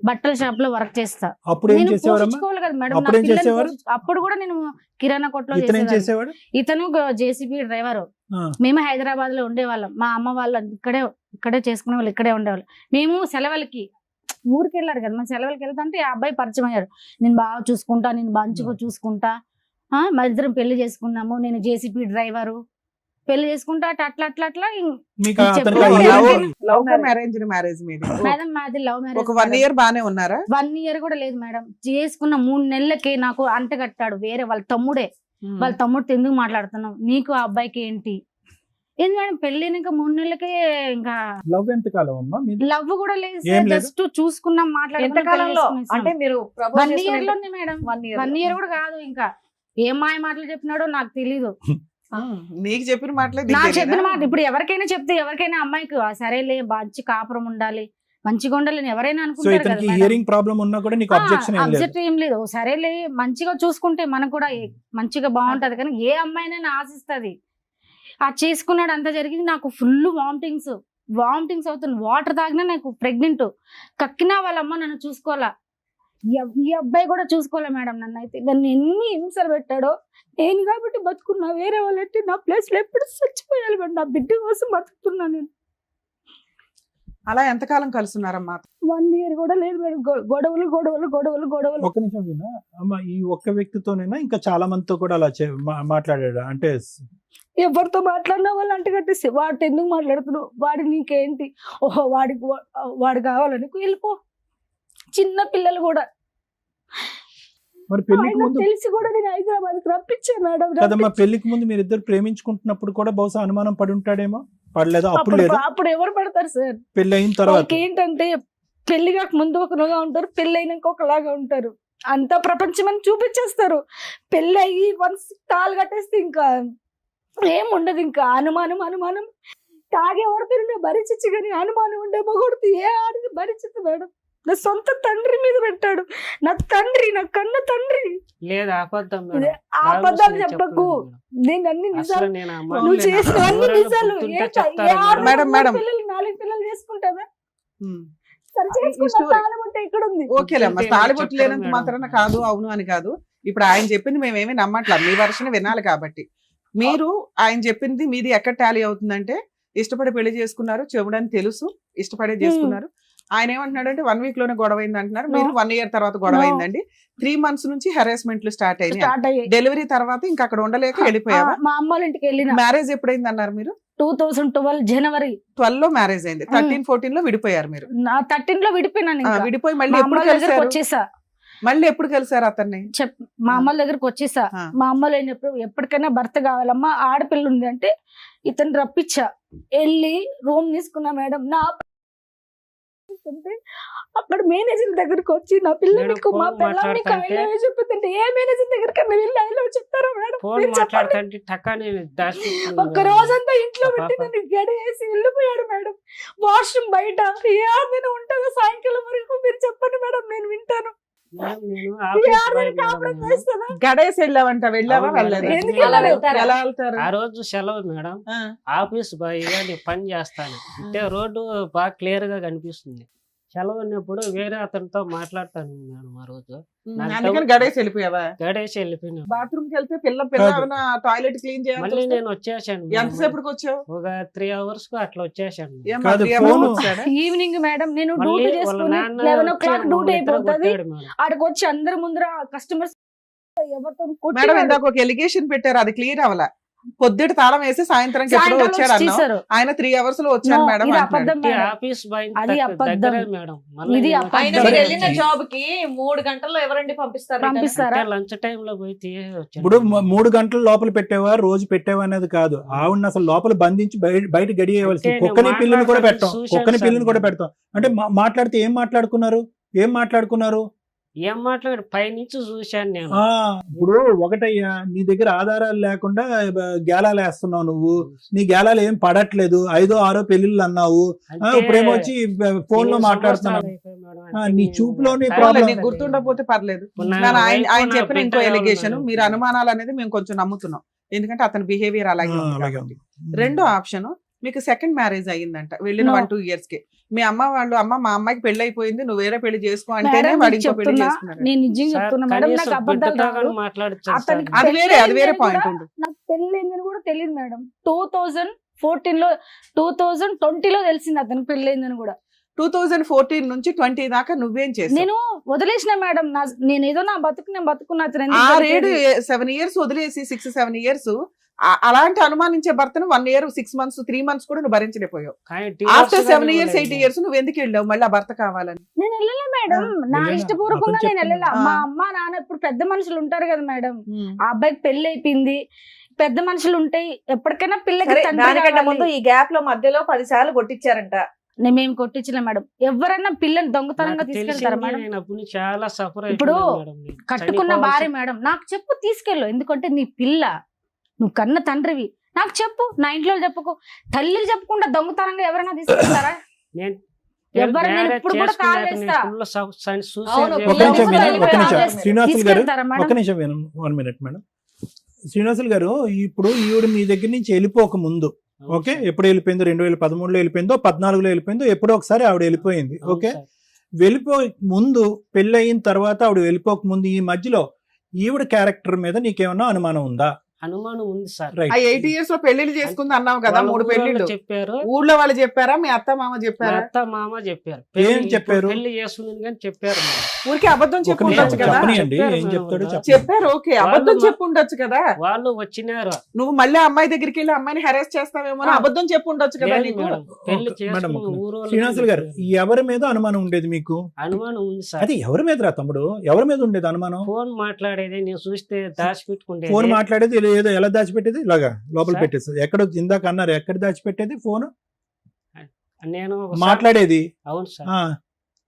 బట్టల షాప్ లో వర్క్ చేస్తా. అప్పుడు ఏం నేను చేసేవారమ్మా? పోషించుకోవాలి కదా మేడం, అప్పుడు నా ఏం పిల్లల్ని చేసేవారు? అప్పుడు కూడా నేను కిరాణా కొట్లో ఇతను ఏం చేసేదాన్ని. చేసేవాడు? ఇతను జేసీబీ డ్రైవర్. ఆ, మేము హైదరాబాద్ లో ఉండేవాళ్ళం. మా అమ్మ వాళ్ళు ఇక్కడే చేసుకునే వాళ్ళు, ఇక్కడే ఉండేవాళ్ళు. మేము సెలవులకి ఊరికి వెళ్ళారు కదా, మేము సెలవులకి వెళ్తుంటే ఆ అబ్బాయి పరిచయం అయ్యాడు. నేను బాగా చూసుకుంటా, నేను మంచిగా చూసుకుంటా, మా ఇద్దరం పెళ్లి చేసుకున్నాము, నేను జేసీబీ డ్రైవరు, పెళ్లి చేసుకుంటా అట్లా అట్లా అట్లా. మీకు అతనికి చెప్పు. ఆ లవ్- hearing- లవ్ మ్యారేజ్ మీది మేడం మాది లవ్ మ్యారేజ్. ఒక 1 year బానే ఉన్నారా? 1 year కూడా లేదు మేడం. చేసుకున్న 3 నెలలకి నాకు అంటగట్టాడు వేరే వాళ్ళ తమ్ముడే. వాళ్ళ తమ్ముడితో ఎందుకు మాట్లాడుతున్నావు, నీకు ఆ అబ్బాయికి ఏంటి ఏంది మేడం, పెళ్ళైనాక 3 నెలలకే ఇంకా లవ్ ఎంత కాలం అమ్మా మీది? లవ్ కూడా లేదు. ఏం లేదు? జస్ట్ చూసుకున్నాం, ఎంత కాలంలో అంటే మీరు 1 year లోనే మేడం. 1 year కూడా కాదు. ఇంకా ఏం మాయ మాటలు చెప్పినాడో నాకు తెలీదు. నీకు చెప్పిన మాటలే నాకు చెప్పిన మాట ఇప్పుడు ఎవరికైనా చెప్తే, ఎవరికైనా అమ్మాయికి సరేలే మంచి కాపురం ఉండాలి, మంచిగా ఉండాలి అని ఎవరైనా సో అనుకుంటారు కదా ఇతనికి మేడం. హియరింగ్ ప్రాబ్లం ఉన్నా కూడా నీకు అబ్జెక్షన్ ఏం లేదు? అబ్జెక్ట్ ఏం లేదు. సరేలే మంచిగా చూసుకుంటే మనకు కూడా మంచిగా బాగుంటది. కానీ ఏ అమ్మాయినైనా ఆశిస్తుంది. ఆ చేసుకున్నాడు, అంతా జరిగింది. నాకు ఫుల్ వామిటింగ్స్ అవుతుంది. వాటర్ తాగినా నాకు ప్రెగ్నెంట్. కక్కినా వాళ్ళ అమ్మ నన్ను చూసుకోవాలా, ఈ అబ్బాయి కూడా చూసుకోలే మేడం. నన్ను ఎన్ని హింసలు పెట్టాడో. నేను కాబట్టి బతుకున్నా, వేరే వాళ్ళంటే నా ప్లేస్ లో ఎప్పుడు చచ్చిపోయాలి మేడం. నా బిడ్డ కోసం బతుకుతున్నా నేను. అలా ఎంతకాలం కలుసున్నారమ్మా? 1 year కూడా లేదు మేడం. గొడవలు. ఒక్క నిమిషం వినా అమ్మ, ఈ ఒక్క వ్యక్తితోనైనా ఇంకా చాలా మందితో కూడా అలా మాట్లాడాడు అంటే? ఎవరితో మాట్లాడినా వాళ్ళు అంటే కట్టేసి, వాడితో ఎందుకు మాట్లాడుతున్నావు, వాడి నీకేంటి, ఓహో వాడు కావాలని వెళ్ళిపో. చిన్న పిల్లలు కూడా మరి పెళ్లికి ముందు తెలిసి కూడా నేను హైదరాబాద్ రప్పించాను మేడం. కదమ్మా, పెళ్లికి ముందు మీరు ఇద్దరు ప్రేమించుకుంటున్నప్పుడు కూడా బహుశా అనుమానం పడి ఉంటాడేమో. పడలేదా? అప్పుడు లేదు, అప్పుడు ఎవరు పడతారు సార్? పెళ్లి అయిన తర్వాత. వాళ్ళకి ఏంటంటే పెళ్లి కాక ముందు ఒకలాగా ఉంటారు, పెళ్లి అయినాక ఒకలాగా ఉంటారు. అంతా ప్రపంచం అని చూపించేస్తారు. పెళ్లి అయ్యి వన్స్ తాళి కట్టేస్తే ఇంకా ఏం ఉండదు. ఇంకా అనుమానం తాగే పడుతుంది భరించచ్చు, కానీ అనుమానం ఉండే మొగొడుతూ ఏ ఆడిని భరించదు మేడం. నా సొంత తండ్రి మీద పెట్టాడు. నా కన్న తండ్రి. లేదు అబద్ధం మేడం. ఆ అబద్ధాలు నేను చెప్పకు. చెప్పలేదు మేడం. నేను అన్ని అసలు నిజాలు, నేను ఆ నువ్వు మాట చేసిన అన్ని ఎవరైనా నిజాలు. గుర్తుంటే ఏ చెప్తారా ఆరు మేడం, మూడు మేడం. పిల్లలు 4 పిల్లలు చేసుకుంటావా? ఉమ్. సరే ఈ చేసుకుంటా, story- తాళబొట్టు ఎక్కడ ఉంది? ఓకేలేమ్మా, గుర్తుంటే తాళిబొట్టు చెప్తారు లేనంత మేడం. మాత్రాన కాదు అవును అని కాదు. ఇప్పుడు ఆయన చెప్పింది మేమేమి నమ్మట్లా, మీ వర్షన్ వినాలి కాబట్టి. మీరు ఆయన చెప్పింది మీది ఎక్కడ టాలీ అవుతుందంటే, ఇష్టపడి పెళ్లి చేసుకున్నారు, చెవుడని తెలుసు, ఇష్టపడే చేసుకున్నారు. ఆయన ఏమంటున్నాడంటే 1 week లోనే గొడవ అయింది అంటున్నారు. మీరు 1 year తర్వాత గొడవ అయిందండి. 3 months నుంచి హెరాస్మెంట్లు స్టార్ట్ అయినాయి. స్టార్ట్ అయ్యాయి. డెలివరీ తర్వాత ఇంకా అక్కడ ఉండలేక వెళ్ళిపోయావా? మా అమ్మ వాళ్ళ ఇంటికి వెళ్ళిన మ్యారేజ్ ఎప్పుడైంది అన్నారు మీరు? 2012 జనవరి 12 లో మ్యారేజ్ అయింది. 13-14 లో విడిపోయారు మీరు. నా 13 లో విడిపోయినాను. ఇంకా విడిపోయి మళ్ళీ మా ఎప్పుడు అమ్మ దగ్గరకు కలిసారు? వచ్చేసా. మళ్ళీ ఎప్పుడు కలిసారు అతన్ని? మా అమ్మ దగ్గరకు వచ్చేసా. ఆ. మా అమ్మ లేనప్పుడు ఎప్పటికైనా భర్త కావాలమ్మా, ఆడపిల్ల ఉంది అంటే ఇతను రప్పించా. వెళ్ళి రూమ్ తీసుకున్నా మేడం. నా అక్కడ మేనేజర్ దగ్గరకు వచ్చి నా పిల్ల మేడం, నీకు మా ఫోన్ పిల్ల నీకు మాట్లాడుతుంటే- I love you చెప్తుంటే ఏ మేనేజర్ దగ్గరికి వెళ్ళి I love you చెప్తారా మేడం? ఫోన్ మీరు చెప్పండి. మాట్లాడుతుంటే టకాని ఒక్క రోజంతా ఇంట్లో పాప. పెట్టి నన్ను గడేసి వెళ్ళిపోయాడు మేడం. వాష్రూమ్ బయట ఏ ఆడదైనా ఉంటుందో సాయంకాలం వరకు, మీరు చెప్పండి మేడం, నేను వింటాను. నేను ఏ ఆఫీస్ ఆడదాన్ని బాయ్ కాపురం మేడం. చేస్తుందా? గడేసి వెళ్ళావంట, వెళ్ళావా? అవును వెళ్ళలేదు. మేడం. ఎందుకు అలా వెళ్తారు? ఎలా వెళ్తారు? ఆ రోజు సెలవు మేడం. ఆ. ఆఫీస్ బాయ్ గా నేను పని చేస్తాను. అంటే రోడ్డు బాగా క్లియర్ గా కనిపిస్తుంది. సెలవు ఉన్నప్పుడు వేరే అతనితో మాట్లాడతాను మేడం. ఆ రోజు అందుకని గడేసి వెళ్ళిపోయావా? గడేసి వెళ్ళిపోయినా. బాత్రూమ్ కి వెళ్తే పిల్ల టాయిలెట్ క్లీన్ మళ్ళీ చేయాలి. నేను వచ్చేసాను మేడం. ఎంతసేపటికి వచ్చావు? ఒక 3 hours కు అట్లా వచ్చేసాను మేడం. ఏమ్మా, కాదు, 3 hours ఫోను. వచ్చాడా? ఈవినింగ్ మేడం నేను మళ్ళీ డ్యూటీ వాళ్ళ చేసుకుని నాన్న 11 వచ్చి o'clock డ్యూటీ మమ్మల్ని ఇద్దరు అయిపోతుంది. కొట్టాడు మేడం. ఆడికి వచ్చి అందరి ముందర కస్టమర్స్ ఎవరితో మేడం కొట్టినాడు. ఇందాక ఒక ఎలిగేషన్ పెట్టారు, అది క్లియర్ అవ్వాల. పొద్దుట తాళం వేసి సాయంత్రం ఎప్పుడో సాయంకాలం వచ్చాడు అన్నావు. వచ్చేసారు. ఆయన 3 hours లో వచ్చాను No, మేడం ఇది అంటున్నాడు. అబద్ధం ఈ మేడం. ఆఫీస్ బాయ్ అది అబద్ధం. దగ్గరే మేడం. మళ్ళీ ఇది నేను అబద్ధం. ఆయన వచ్చాను. మీరు వెళ్ళిన జాబ్ కి 3 గంటల్లో ఎవరండి పంపిస్తారు? పంపిస్తారా? అంటే లంచ్ టైం లో పోయి తీసేసి వచ్చాను. ఇప్పుడు 3 గంటల లోపల పెట్టావా, రోజు పెట్టావా అనేది కాదు. ఆవిడని అసలు లోపల బంధించి బయట గడియేయవలసి. అంటే కుక్కని నేను పిల్లని కూడా పెట్టాం, మాట్లాడుతూ కుక్కని చూశాను పిల్లని కూడా సార్. పెడతాం. అంటే మాట్లాడితే ఏం మాట్లాడుకున్నారు? ఏం మాట్లాడు పైనుంచి చూశాను నేను. ఇప్పుడు ఒకటయ్యా, నీ దగ్గర ఆధారాలు లేకుండా గేలాలు వేస్తున్నావు నువ్వు. నీ గేలాలు ఏం పడట్లేదు. 5-6 పెళ్లిళ్ళు అన్నావు. అంటే ఇప్పుడేమో వచ్చి ఫోన్ లో ఎన్ని మాట్లాడుతున్నావు. సంవత్సరాలు అయిపోయాయి మేడం. అంటే నీ నేను చూపులోనే చాలా ప్రాబ్లం. నీకు గుర్తుండకపోతే పర్లేదు. ఇప్పుడు నా కానీ వైఫ్ ఆయన నా చెప్పిన ఇంకో బిడ్డ ఎలిగేషన్, ఉన్నారు. మీరు అనుమానాలు అనేది మేము కొంచెం నమ్ముతున్నాం. ఎందుకంటే అతని బిహేవియర్ అలాగే ఉంది అలాగే కాబట్టి. ఉంది. రెండో ఆప్షన్, మీకు సెకండ్ మ్యారేజ్ అయ్యిందంట వెళ్ళిన No. 1-2 ఇయర్స్ కి. మీ అమ్మ వాళ్ళు మా అమ్మాయికి పెళ్లి అయిపోయింది, నువ్వు వేరే పెళ్లి చేసుకో అంటేనే మేడం, వాడు నీకు ఇంకో పెళ్లి చెప్తున్నా, చేసుకున్నాడు. నేను నిజంగా సార్, చెప్తున్నా మేడం, కనీసం నాకు అబద్ధాలు బిడ్డతో రావు. కానీ మాట్లాడచ్చు అతనికి అది వేరే పెళ్ళయిందని పాయింట్ కూడా ఉండు. నాకు పెళ్ళైందని కూడా తెలియదు మేడం. 2014లో 2020లో తెలిసింది అతనికి పెళ్ళైందని కూడా. 2014 నుంచి 20 దాకా నువ్వేం చేసావు? నేను వదిలేసిన మేడం, నేను ఏదో నా బతుకు నేను బతుకున్నా, అతను ఎందుకు 7 ఇయర్స్ వదిలేసి 6-7 ఇయర్స్ అలాంటి అనుమానించే భర్తను 1 year 6 months 3 months కూడా నువ్వు భరించలేకపోయావు. ఆఫ్టర్ 7 years 8 years నువ్వు ఎందుకు వెళ్ళావు మళ్ళీ ఆ భర్త కావాలని? నేను వెళ్ళలే మేడం, నా వెళ్ళినా? ఇష్టపూర్వకంగా అతను నేను వెళ్ళలే. చెప్తున్నా. మా అమ్మ నాన్న ఇప్పుడు పెద్ద మనుషులు ఉంటారు కదా మేడం, ఆ అబ్బాయికి పెళ్లి అయిపోయింది, పెద్ద మనుషులు ఉంటాయి, ఎప్పటికైనా పిల్లకి సరే, తండ్రి దానికంటే కావాలి. ముందు ఈ గ్యాప్ లో మధ్యలో 10 సార్లు కొట్టించారంట. మేము కొట్టించలే మేడం. ఎవరన్నా పిల్లలు దొంగతనంగా తీసుకెళ్తారా మేడం? నేను అప్పుడు చాలా సఫర్ ఇప్పుడు కట్టుకున్న భార్య మేడం, నాకు చెప్పు తీసుకెళ్ళు, ఎందుకంటే నీ పిల్ల, నువ్వు కన్న తండ్రివి, నాకు చెప్పు, నా ఇంట్లో చెప్పుకో. తల్లికి చెప్పకుండా దొంగతనంగా ఎవరైనా తీసుకెళ్తారా? ఎవరైనా ఇప్పుడు కూడా కాల్ చేస్తా. అవును, ఒక నిమిషం వినండి, ఒక నిమిషం తీసుకెళ్తారా శ్రీనివాసులు గారు, మేడం? ఒక నిమిషం వినండి, 1 minute మేడం. శ్రీనివాసులు గారు, ఇప్పుడు ఈవిడ మీ దగ్గర నుంచి వెళ్ళిపోక ముందు, ఓకే, ఎప్పుడు వెళ్ళిపోయిందో 2013లో వెళ్ళిపోయిందో 14లో వెళ్ళిపోయిందో ఎప్పుడో ఒకసారి ఆవిడ వెళ్ళిపోయింది. ఓకే, వెళ్ళిపోయే ముందు పెళ్లి అయిన తర్వాత ఆవిడ వెళ్ళిపోక ముందు ఈ మధ్యలో ఈవిడ క్యారెక్టర్ మీద నీకేమన్నా అనుమానం ఉందా? అనుమానం ఉంది సార్. రైట్. ఆ 8 years లో పెళ్లిళ్ళు చేసుకుంది అన్నావు కదా, వాళ్ళ 3 ఊరోళ్ళు పెళ్లిళ్ళు చెప్పారు, ఊళ్ళో వాళ్ళు చెప్పారా, మీ అత్త మామ మా చెప్పారా? అత్త మామ చెప్పారు. ఏం చెప్పారు? పెళ్లి చేస్తుంది కానీ చెప్పారు మేడం. ఊరికి అబద్ధం ఒక చెప్పు నిమిషం ఉండొచ్చు కదా. చెప్పనియండి, చెప్పారు ఏం మేడం చెప్తాడో వాళ్ళు. చెప్పండి. చెప్పారు, ఓకే, అబద్ధం వాళ్ళు చెప్పు ఉండొచ్చు కదా. వాళ్ళు వచ్చినారు. నువ్వు మళ్ళీ అమ్మాయి దగ్గరికి వెళ్ళి అమ్మాయిని హెరాస్ చేస్తావేమో అని అబద్ధం చెప్పు ఉండొచ్చు కదా లేదు నీకు. మేడం, పెళ్లి ఒక- మేడం, చేసుకున్న ఒక ఊరోళ్ళు శ్రీనివాసులు గారు, చెప్పారు. ఎవరి మీద అనుమానం ఉండేది మీకు? అనుమానం ఉంది సార్. అది ఎవరి మీద రా తమ్ముడు, ఎవరి మీద ఉండేది అనుమానం? ఫోన్ మాట్లాడేది నేను చూస్తే దాచిపెట్టుకుంటే ఫోన్ మాట్లాడేది ఏదో ఎలా దాచిపెట్టేది? ఇలాగా లోపల సార్? పెట్టేది. ఎక్కడ ఇందాక అన్నారు, ఎక్కడ దాచిపెట్టేది ఫోన్? నేను ఒకసారి- మాట్లాడేది. అవును సార్, ఆ,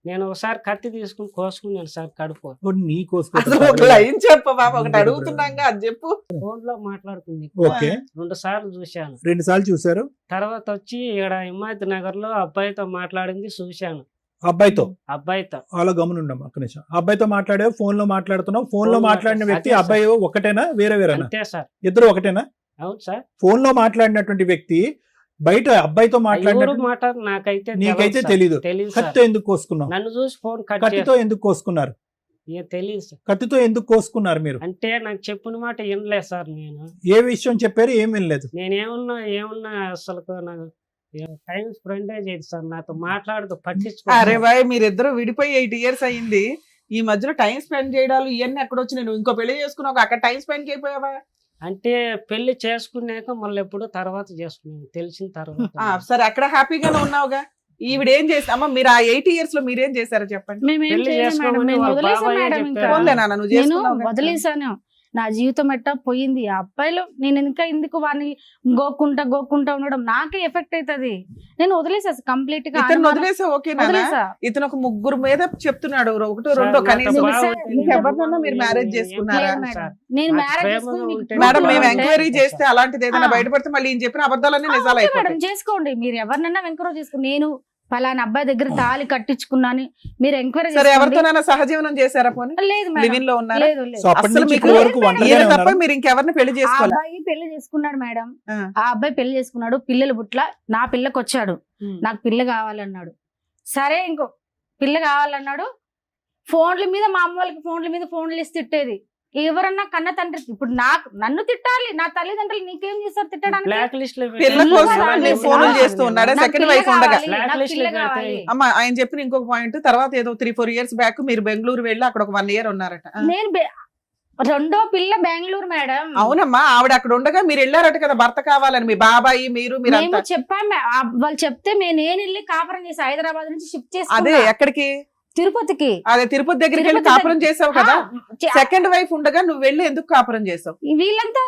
నేను ఒకసారి కత్తి తీసుకుని కోసుకున్నాను సార్ కడుపు. ఓ, నీ అసలు ఒక లైన్ చెప్పు బాబు, ఒకటి అడుగుతున్నాగా అది చెప్పు. ఫోన్ లో మాట్లాడుతుంది. ఓకే, 2 సార్లు చూశాను. 2 సార్లు చూసారు. తర్వాత వచ్చి ఇక్కడ హిమాయత్ నగర్ లో అబ్బాయితో మాట్లాడింది చూశాను. అబ్బాయితో అబ్బాయితో అలా గమనుండం ఒక్క నిమిషం. అబ్బాయితో మాట్లాడావు, ఫోన్ లో మాట్లాడుతున్నావు. ఫోన్ లో ఫోన్ మాట్లాడిన వ్యక్తి అదే సార్. అబ్బాయి ఒకటేనా, వేరే వేరేనా? అంతే సార్. ఇద్దరు ఒకటేనా? అవును సార్. ఫోన్ లో మాట్లాడినటువంటి వ్యక్తి బయట అబ్బాయితో ఎవరు మాట్లాడిన మాట నాకైతే నీకైతే తెలియదు తెలీదు. సార్. తెలీదు సార్. కత్తితో ఎందుకు కోసుకున్నావు? నన్ను చూసి ఫోన్ కట్ కత్తితో ఎందుకు కోసుకున్నారు? తెలియదు సార్. కత్తితో ఎందుకు కోసుకున్నారు మీరు? అంటే నాకు చెప్పిన మాట వినలేదు సార్. నేను ఏ విషయం చెప్పారు, ఏం వినలేదు? ఏమున్నా అసలు నాకు టైం స్పెండ్ చేయదు సార్, నాతో మాట్లాడుతూ అరే పట్టించుకో. బాయ్, మీరిద్దరు విడిపోయి 8 years అయింది. ఈ మధ్యలో టైం స్పెండ్ చేయడాలు ఇవన్నీ ఎక్కడ వచ్చి నువ్వు ఇంకో పెళ్లి చేసుకున్నావు, అక్కడ టైం స్పెండ్ చేయపోయావా? అంటే పెళ్లి చేసుకున్నాక మళ్ళీ ఎప్పుడు తర్వాత చేసుకున్నాను తెలిసిన తర్వాత. సరే, అక్కడ హ్యాపీగానే ఉన్నావుగా. ఈవిడ ఏం చేసి అమ్మ, మీరు ఆ 8 years లో మీరేం చేశారో చెప్పండి. మేమేం పెళ్లి చేయలేదు మేడం, చేసుకోమని మేము వాళ్ళ వదిలేసాం బాబాయే మేడం. ఇంకా చెప్పారు. పోన్లే నాన్న, నువ్వు నేను చేసుకున్నావు కదా. వదిలేసాను. నా జీవితం ఎట్టా పోయింది. ఆ అబ్బాయిలో నేను ఇంకా ఎందుకు వాడిని గోక్కుంటా ఉండడం నాకే ఎఫెక్ట్ అవుతుంది. నేను వదిలేసా కంప్లీట్ గా. ఇతను వదిలేసా, ఓకే నాన్న. వదిలేసా. ఇతను ఒక 3 మీద చెప్తున్నాడు, 1 సార్, 2 నాతో కనీసం. బాగా సార్, ఉంటుంది. ఇంకెవరినన్నా మీరు మ్యారేజ్ చేసుకున్నారా? లేదు మేడం, నేను నాకు మ్యారేజ్ ప్రేమగా చేసుకుని మీకు ఉంటే proof మేడం, మేము కావాలంటే- ఎంక్వైరీ చేస్తే అలాంటిది ఏదైనా ఆ. బయటపడితే మళ్ళీ ఈయన చెప్పిన అబద్ధాలన్నీ నిజాలు ఓకే మేడం, అయిపోతాయి. చేసుకోండి. మీరు ఎవరినైనా ఎంక్వైరీ చేసుకుని, నేను పలానా అబ్బాయి దగ్గర తాళి కట్టించుకున్నాను మీరు ఎంక్వైరీ సరే, చేసుకోండి. ఎవరితోనైనా సహజీవనం చేశారా పోనీ? లేదు మేడం, లివింగ్ లో ఉన్నారా? లేదు లేదు. సో అప్పటి అసలు నుంచి మీకు ఇప్పటి వరకు ఈయన ఒంటరిగానే ఈయన తప్ప ఉన్నారా? మీరు ఇంకెవరిని పెళ్లి ఆ చేసుకోవాలి? అబ్బాయి పెళ్లి చేసుకున్నాడు మేడం. ఆ. ఆ అబ్బాయి పెళ్లి చేసుకున్నాడు, పిల్లలు పుట్ల, నా పిల్లకి వచ్చాడు, నాకు పిల్ల కావాలన్నాడు. సరే, ఇంకో పిల్ల కావాలన్నాడు. ఫోన్ల మీద మా అమ్మ వాళ్ళకి ఫోన్లు ఇసి తిట్టేది. ఎవరన్నా కన్న తండ్రి ఇప్పుడు నన్ను తిట్టాలి, నా తల్లిదండ్రులు నీకేం చేస్తారు తిట్టడానికి? బ్లాక్ లిస్ట్ లో పిల్ల పెళ్లి కోసం కావాలి. అన్ని ఫోన్లు చేస్తూ ఉన్నాడా? నాకు సెకండ్ పిల్ల వైఫ్ ఉండగా. కావాలి, నాకు Blacklist పిల్ల లో పెడితే- కావాలి. అమ్మ, ఆయన చెప్పిన ఇంకొక పాయింట్, తర్వాత ఏదో 3-4 years బ్యాక్ మీరు బెంగళూరు వెళ్ళి అక్కడ ఒక 1 year ఉన్నారట. నేను రెండో పిల్ల బెంగళూరు మేడం. అవునమ్మా, ఆవిడ అక్కడ ఉండగా మీరు వెళ్ళారట కదా భర్త కావాలని, మీ బాబాయి మీరు మేము మీరంతా. చెప్పాము, వాళ్ళు చెప్తే నేను వెళ్ళి కాపురం చేసి హైదరాబాద్ నుంచి షిఫ్ట్ అదే చేసి ఎక్కడికి? తిరుపతికి. అదే తిరుపతి దగ్గరికి వెళ్ళి తిరుపతి కాపురం చేసావు కదా. చే- సెకండ్ వైఫ్ ఉండగా నువ్వు వెళ్ళి ఎందుకు కాపురం చేసావు? వీళ్ళంతా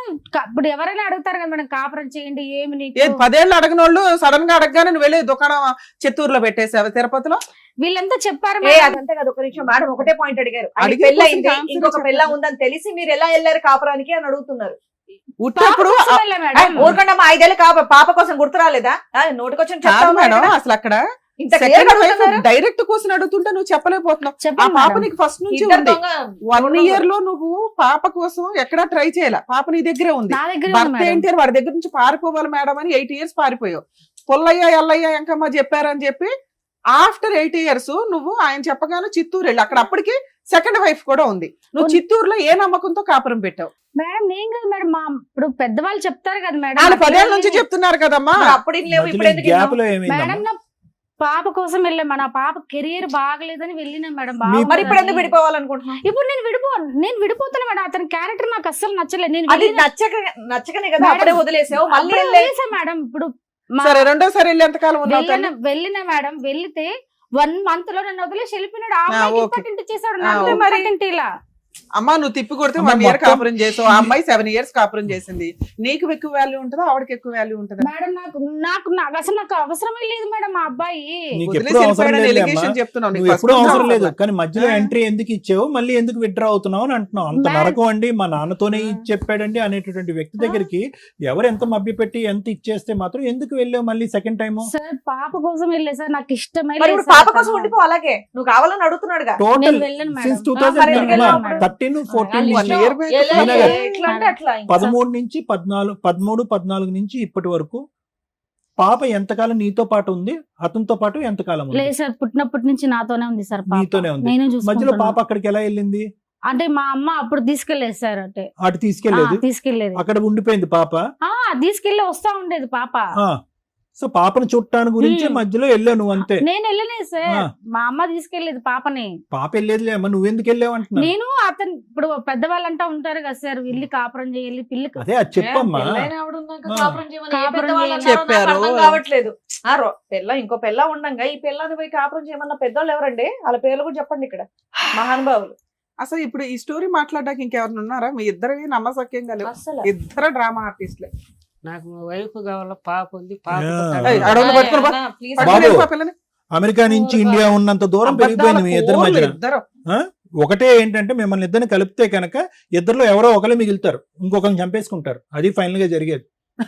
ఇప్పుడు ఎవరైనా అడుగుతారు కదా మేడం, కాపురం చేయండి ఏమి నీకు. ఏది 10 ఏళ్ళు అడగనోళ్ళు సడన్ గా అడగగానే నువ్వు వెళ్ళి దుకాణం చిత్తూరులో పెట్టేసావు తిరుపతిలో. వీళ్ళంతా చెప్పారు ఏ మేడం. అదంతే కదా, ఒక నిమిషం మేడం, ఒకటే పాయింట్ అడిగారు. ఆయన అడిగిన పెళ్ళి question కి అయింది, answer ఇంకొక చెప్పండి. పెళ్ళ ఉందని తెలిసి మీరు ఎలా వెళ్ళారు కాపురానికి అని అడుగుతున్నారు. ఉట్టప్పుడు పాప కోసం వెళ్ళా మేడం. ఊరుకుండా మా 5 ఏళ్ళు పాప కోసం గుర్తు రాలేదా? నోటికొచ్చిన కాదు చెప్తావు మేడం, మేడం. అసలు అక్కడ ఇంత clear సెకండ్ గా వైఫ్ అడుగుతున్నారు. డైరెక్ట్ క్వశ్చన్ అడుగుతుంటే నువ్వు చెప్పలేకపోతున్నావు. ఆ చెప్పండి పాప మేడం. నీకు ఫస్ట్ నుంచి ఇద్దరు ఉంది. దొంగ 1 year లో నువ్వు పాప కోసం ఎక్కడా ట్రై చేయాల, పాప నీ దగ్గరే ఉంది. నా దగ్గర ఉంది భర్త మేడం. ఏంటి అని వాడి దగ్గర నుంచి పారిపోవాలి మేడం అని 8 years పారిపోయావు. పుల్లయ్య ఎల్లయ్య ఎంకమ్మ చెప్పారని చెప్పి ఆఫ్టర్ 8 years నువ్వు ఆయన చెప్పగానే చిత్తూరు వెళ్ళి అక్కడ అప్పటికి సెకండ్ వైఫ్ కూడా ఉంది. నువ్వు చిత్తూరులో ఏ నమ్మకంతో కాపురం పెట్టావు? మేడం నేను కదా మేడం, మా ఇప్పుడు పెద్దవాళ్ళు చెప్తారు కదా మేడం, వాళ్ళు 10 ఏళ్ళ నుంచి చెప్తున్నారు కదమ్మా. మరి అప్పుడు ఇన్ని లేవు, ఇప్పుడు ఎందుకు గ్యాప్ లో మేడం ఏమైందమ్మా? నా పాప కోసం వెళ్ళాం, మన పాప కెరియర్ బాగలేదని వెళ్ళినా మేడం. మరి ఇప్పుడు ఎందుకు విడిపోవాలనుకుంటున్నావు? ఇప్పుడు నేను విడిపోతాను మేడం. అతని క్యారెక్టర్ నాకు అస్సలు నచ్చలేదు. నేను అది వెళ్ళిన- నచ్చకనే కదా మేడం, అప్పుడే వదిలేసావు. మళ్ళీ అప్పుడే వెళ్ళే- వదిలేసా మేడం. ఇప్పుడు మా- సరే రెండోసారి వెళ్ళి ఎంతకాలం ఉన్నావు తల్లి? వెళ్ళిన మేడం, వెళ్తే 1 month లో నన్ను వదిలేసి వెళ్ళిపోయినాడు. ఆ ఆ, అమ్మాయికి ఓకే. ఇంపార్టెంట్ చేశాడు, ఆ, నాకు ఓకే. ఇంపార్టెంట్ ఇలా. అమ్మా నువ్వు తిప్పి కొడితే అమ్మ, 1 year మొత్తం- కాపురం చేసావు, ఆ అమ్మాయి 7 years కాపురం చేసింది. నీకు ఎక్కువ వాల్యూ ఉంటుందా ఆవిడకి ఎక్కువ వాల్యూ ఉంటుందా? మేడం నాకు నాకు నాకు అసలు నాకు అవసరమే లేదు మేడం మా అబ్బాయి. నీకు వదిలేసి ఎప్పుడు అవసరం వెళ్ళిపోయాడని లేదు allegation చెప్తున్నావు. నీకు నువ్వు first ఎప్పుడు నుంచి అవసరం లేదు, అవసరం కానీ మధ్యలో ఆ. ఎంట్రీ ఎందుకు ఇచ్చావు, మళ్ళీ ఎందుకు విత్డ్రా అవుతున్నావు అని అంటున్నావు. అంత మేడం. నరకం అండి, మా నాన్నతోనే ఇది చెప్పాడండి అనేటటువంటి వ్యక్తి దగ్గరికి ఎవరు ఎంత మభ్య పెట్టి ఎంత ఇచ్చేస్తే మాత్రం ఎందుకు వెళ్ళావు మళ్ళీ సెకండ్ టైం? సార్ పాప కోసం వెళ్ళే సార్, నాకు ఇష్టమే మరి లేదు ఇప్పుడు సార్ పాప కోసం అతను. ఉండిపో, అలాగే నువ్వు కావాలని అడుగుతున్నాడుగా. టోటల్ నేను వెళ్ళను మేడం. సిన్స్ మరి ఎందుకు వెళ్ళావు అప్పుడు? 2013 14 1 నుంచి year back. ఎట్లా అంటే అట్లా ఇంకా. 13 నుంచి 14 నుంచి ఇప్పటి వరకు పాప ఎంతకాలం నీతో పాటు ఉంది, అతనితో పాటు ఎంతకాలం ఉంది? లేదు సార్, పుట్టినప్పటి నుంచి నాతోనే ఉంది సార్ పాప. నీతోనే ఉంది. నేను మధ్యలో చూసుకుంటున్నాను. పాప అక్కడికి ఎలా వెళ్ళింది? అంటే మా అమ్మ అప్పుడు తీసుకెళ్లేదు సార్. అంటే అటు తీసుకెళ్లేదు, తీసుకెళ్లేదు. అక్కడ ఉండిపోయింది పాప. తీసుకెళ్లి వస్తా ఉండేది పాప. ఆ సో పాపను చూడటానికి గురించి హ్మ్. మధ్యలో వెళ్ళావు నువ్వు అంతే. నేను వెళ్ళలేదు సార్, ఆ. మా అమ్మ తీసుకెళ్లేదు పాపని. పాప వెళ్ళేదిలే అమ్మ, నువ్వెందుకు వెళ్ళావు అంటున్నా. నేను అతను ఇప్పుడు పెద్దవాళ్ళు అంటా ఉంటారు కదా సార్, వెళ్ళి కాపురం చేయాలి పిల్లకి. అదే అది చెప్పమ్మా. పెళ్ళైన ఆవిడ ఉన్నాక ఆ. కాపురం చేయమని ఏ కాపురం పెద్దవాళ్ళు చేయమని అన్నారో నాకు చెప్పారు. అర్థం కావట్లేదు. ఇంకో పెళ్ళ ఉండంగా ఈ పిల్లని పోయి కాపురం చేయమన్న పెద్దోళ్ళు ఎవరండి? వాళ్ళ పేర్లు కూడా చెప్పండి ఇక్కడ, మహానుభావులు. అసలు ఇప్పుడు ఈ స్టోరీ మాట్లాడడానికి ఇంకెవరు ఉన్నారా? మీ ఇద్దరు నమ్మసక్యంగా లేవు, అసలు ఇద్దరు డ్రామా ఆర్టిస్ట్లే. నాకు వైఫ్ కావాల, పాప ఉంది, పాప యా. పుట్టాలి. ఏయ్, అడవులు పట్టుకొని పో. ప్లీజ్ బాబు. పట్టుకొని వెళ్ళిపో పిల్లని. అమెరికా నుంచి ఇండియా ఉన్నంత దూరం పెరిగిపోయింది మీ ఇద్దరి అబద్ధాల మధ్యన. కోళ్ళు ఇద్దరు. ఒకటే ఏంటంటే మిమ్మల్ని ఇద్దరిని కలిపితే కనుక ఇద్దరిలో ఎవరో ఒకరు మిగులుతారు, ఇంకొకరిని చంపేసుకుంటారు. అది ఫైనల్ గా జరిగేది.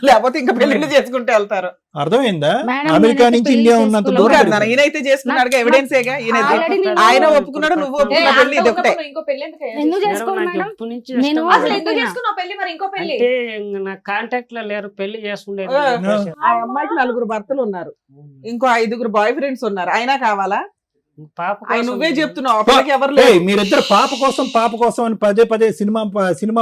లేకపోతే ఇంకా పెళ్లిళ్ళు చేసుకుంటే వెళ్తారు. అర్థమైందా? మేడం, అమెరికా నేనైతే నుంచి పెళ్లి ఇండియా ఉన్నంత చేసుకోలేదు. దూరం కాదు పెరిగిపోయింది. నాన్న, ఈయనైతే చేసుకున్నాడుగా, ఎవిడెన్సేగా. ఈయన Already నేను- ఆయన ఒప్పుకున్నాడు, నువ్వు ఒప్పుకున్న పెళ్లి ఇది ఒకటే. ఇంకో పెళ్లి ఎందుకు అయ్యా? ఎందుకు మేడం, చేసుకోను నాకు మేడం? ఎప్పటి నుంచి నేను ఇష్టం అసలు లేదు. ఎందుకు చేసుకున్నావు పెళ్లి? మరి ఇంకో పెళ్లి అంటే ఇంక నా కాంటాక్ట్ లో లేరు, పెళ్లి చేసుకునేది. ఆ. ఉద్దేశం. ఆ అమ్మాయికి 4 భర్తలు ఉన్నారు, ఇంకో 5 బాయ్ ఫ్రెండ్స్ ఉన్నారు. అయినా కావాలా? పాప ఆయన కోసం నువ్వే చెప్తున్నావు, ఆ పిల్లకి ఎవరు ఏయ్, లేరు. మీరిద్దరు పాప కోసం అని పదే సినిమా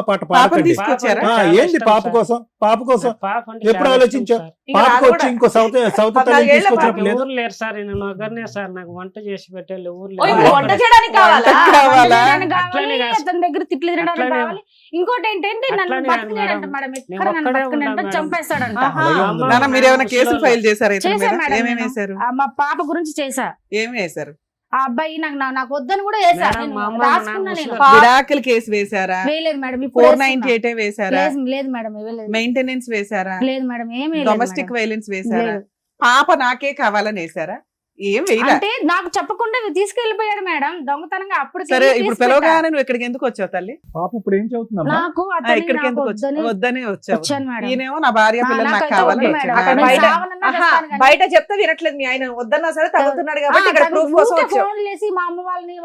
పాట పాపని పాడకండి. తీసుకొచ్చారా? పాప ఆ, చాలా ఏంది ఇష్టం పాప సార్. కోసం పాప అంటే ఎప్పుడు చాలా ఆలోచించావు? ఇష్టం సార్. ఇక పాపకు నాది వచ్చి కూడా ఇంకో సౌత్ తల్లి 14 ఏళ్ల తీసుకొచ్చినప్పుడు లేదు. ఊరు లేరు సార్, నేను ఒకరినే సార్, నాకు వంట చేసి పెట్టాలి. ఊరు ఓ, లేరు. ఇప్పుడు వంట చేయడానికి కావాలా? వంటకు కావాలా? తినడానికి అట్లనే కావాలి, కాదు. అతని దగ్గర తిట్లు తినడానికి అట్లనే. కావాలి. ఇంకోటి ఏంటంటే నన్ను అట్లనే బతకలేడంట మేడం. మేడం, నేను ఎక్కడ నన్ను ఒక్కడే బతకనంట, ఉన్నా మేడం. చంపేస్తాడంట. ఆహా. అలాగే ఉంది. నాన్న మీరు ఏమైనా కేసులు ఫైల్ చేశారా ఇతని చేశా మీద? మేడం ఏమేమి నేను. వేశారు? మా పాప గురించి చేశా. ఏమి వేశారు? ఆ అబ్బాయి నాకు వద్దని కూడా వేసా. మేడం, నేను మా అమ్మ, రాసుకున్నా నాన్న నేను. ముసలి- విడాకుల కేసు వేశారా? వేయలేదు మేడం, ఇప్పుడు వేస్తున్నా. 498 వేశారా? లేదు మేడం, వేయలేదు. మెయింటెనెన్స్ వేశారా? లేదు మేడం, ఏమీ డొమెస్టిక్ వైలెన్స్ వేశారా? లేదు. పాప నాకే కావాలని వేశారా? ఏం వేయరా? అంటే నాకు చెప్పకుండా తీసుకెళ్లిపోయాడు మేడం దొంగతనంగా. అప్పుడు సరే ఇప్పుడు పిలవగానే నువ్వు ఇక్కడికి ఎందుకు వచ్చావు తల్లి? పాప ఇప్పుడు ఏం చదువుతుందమ్మా? నాకు ఆ, అతన్ని ఇక్కడికి నాకు ఎందుకు వద్దని వచ్చావు? వద్దని వచ్చావు. వచ్చాను మేడం. ఈయనేమో నా భార్య పిల్లలు నాకు నాకైతే కావాలని వద్దు వచ్చాడు. మేడం. అక్కడ నేను బయట- సావనన్నా ఆహా, చేస్తాను కానీ. బయట చెప్తే వినట్లేదు మీ ఆయన, వద్దన్నా సరే తగ్గుతున్నాడు కాబట్టి ఇక్కడ తను ప్రూఫ్ కోసం ఊరికే వచ్చావు. ఫోన్లు చేసి మా అమ్మ వాళ్ళని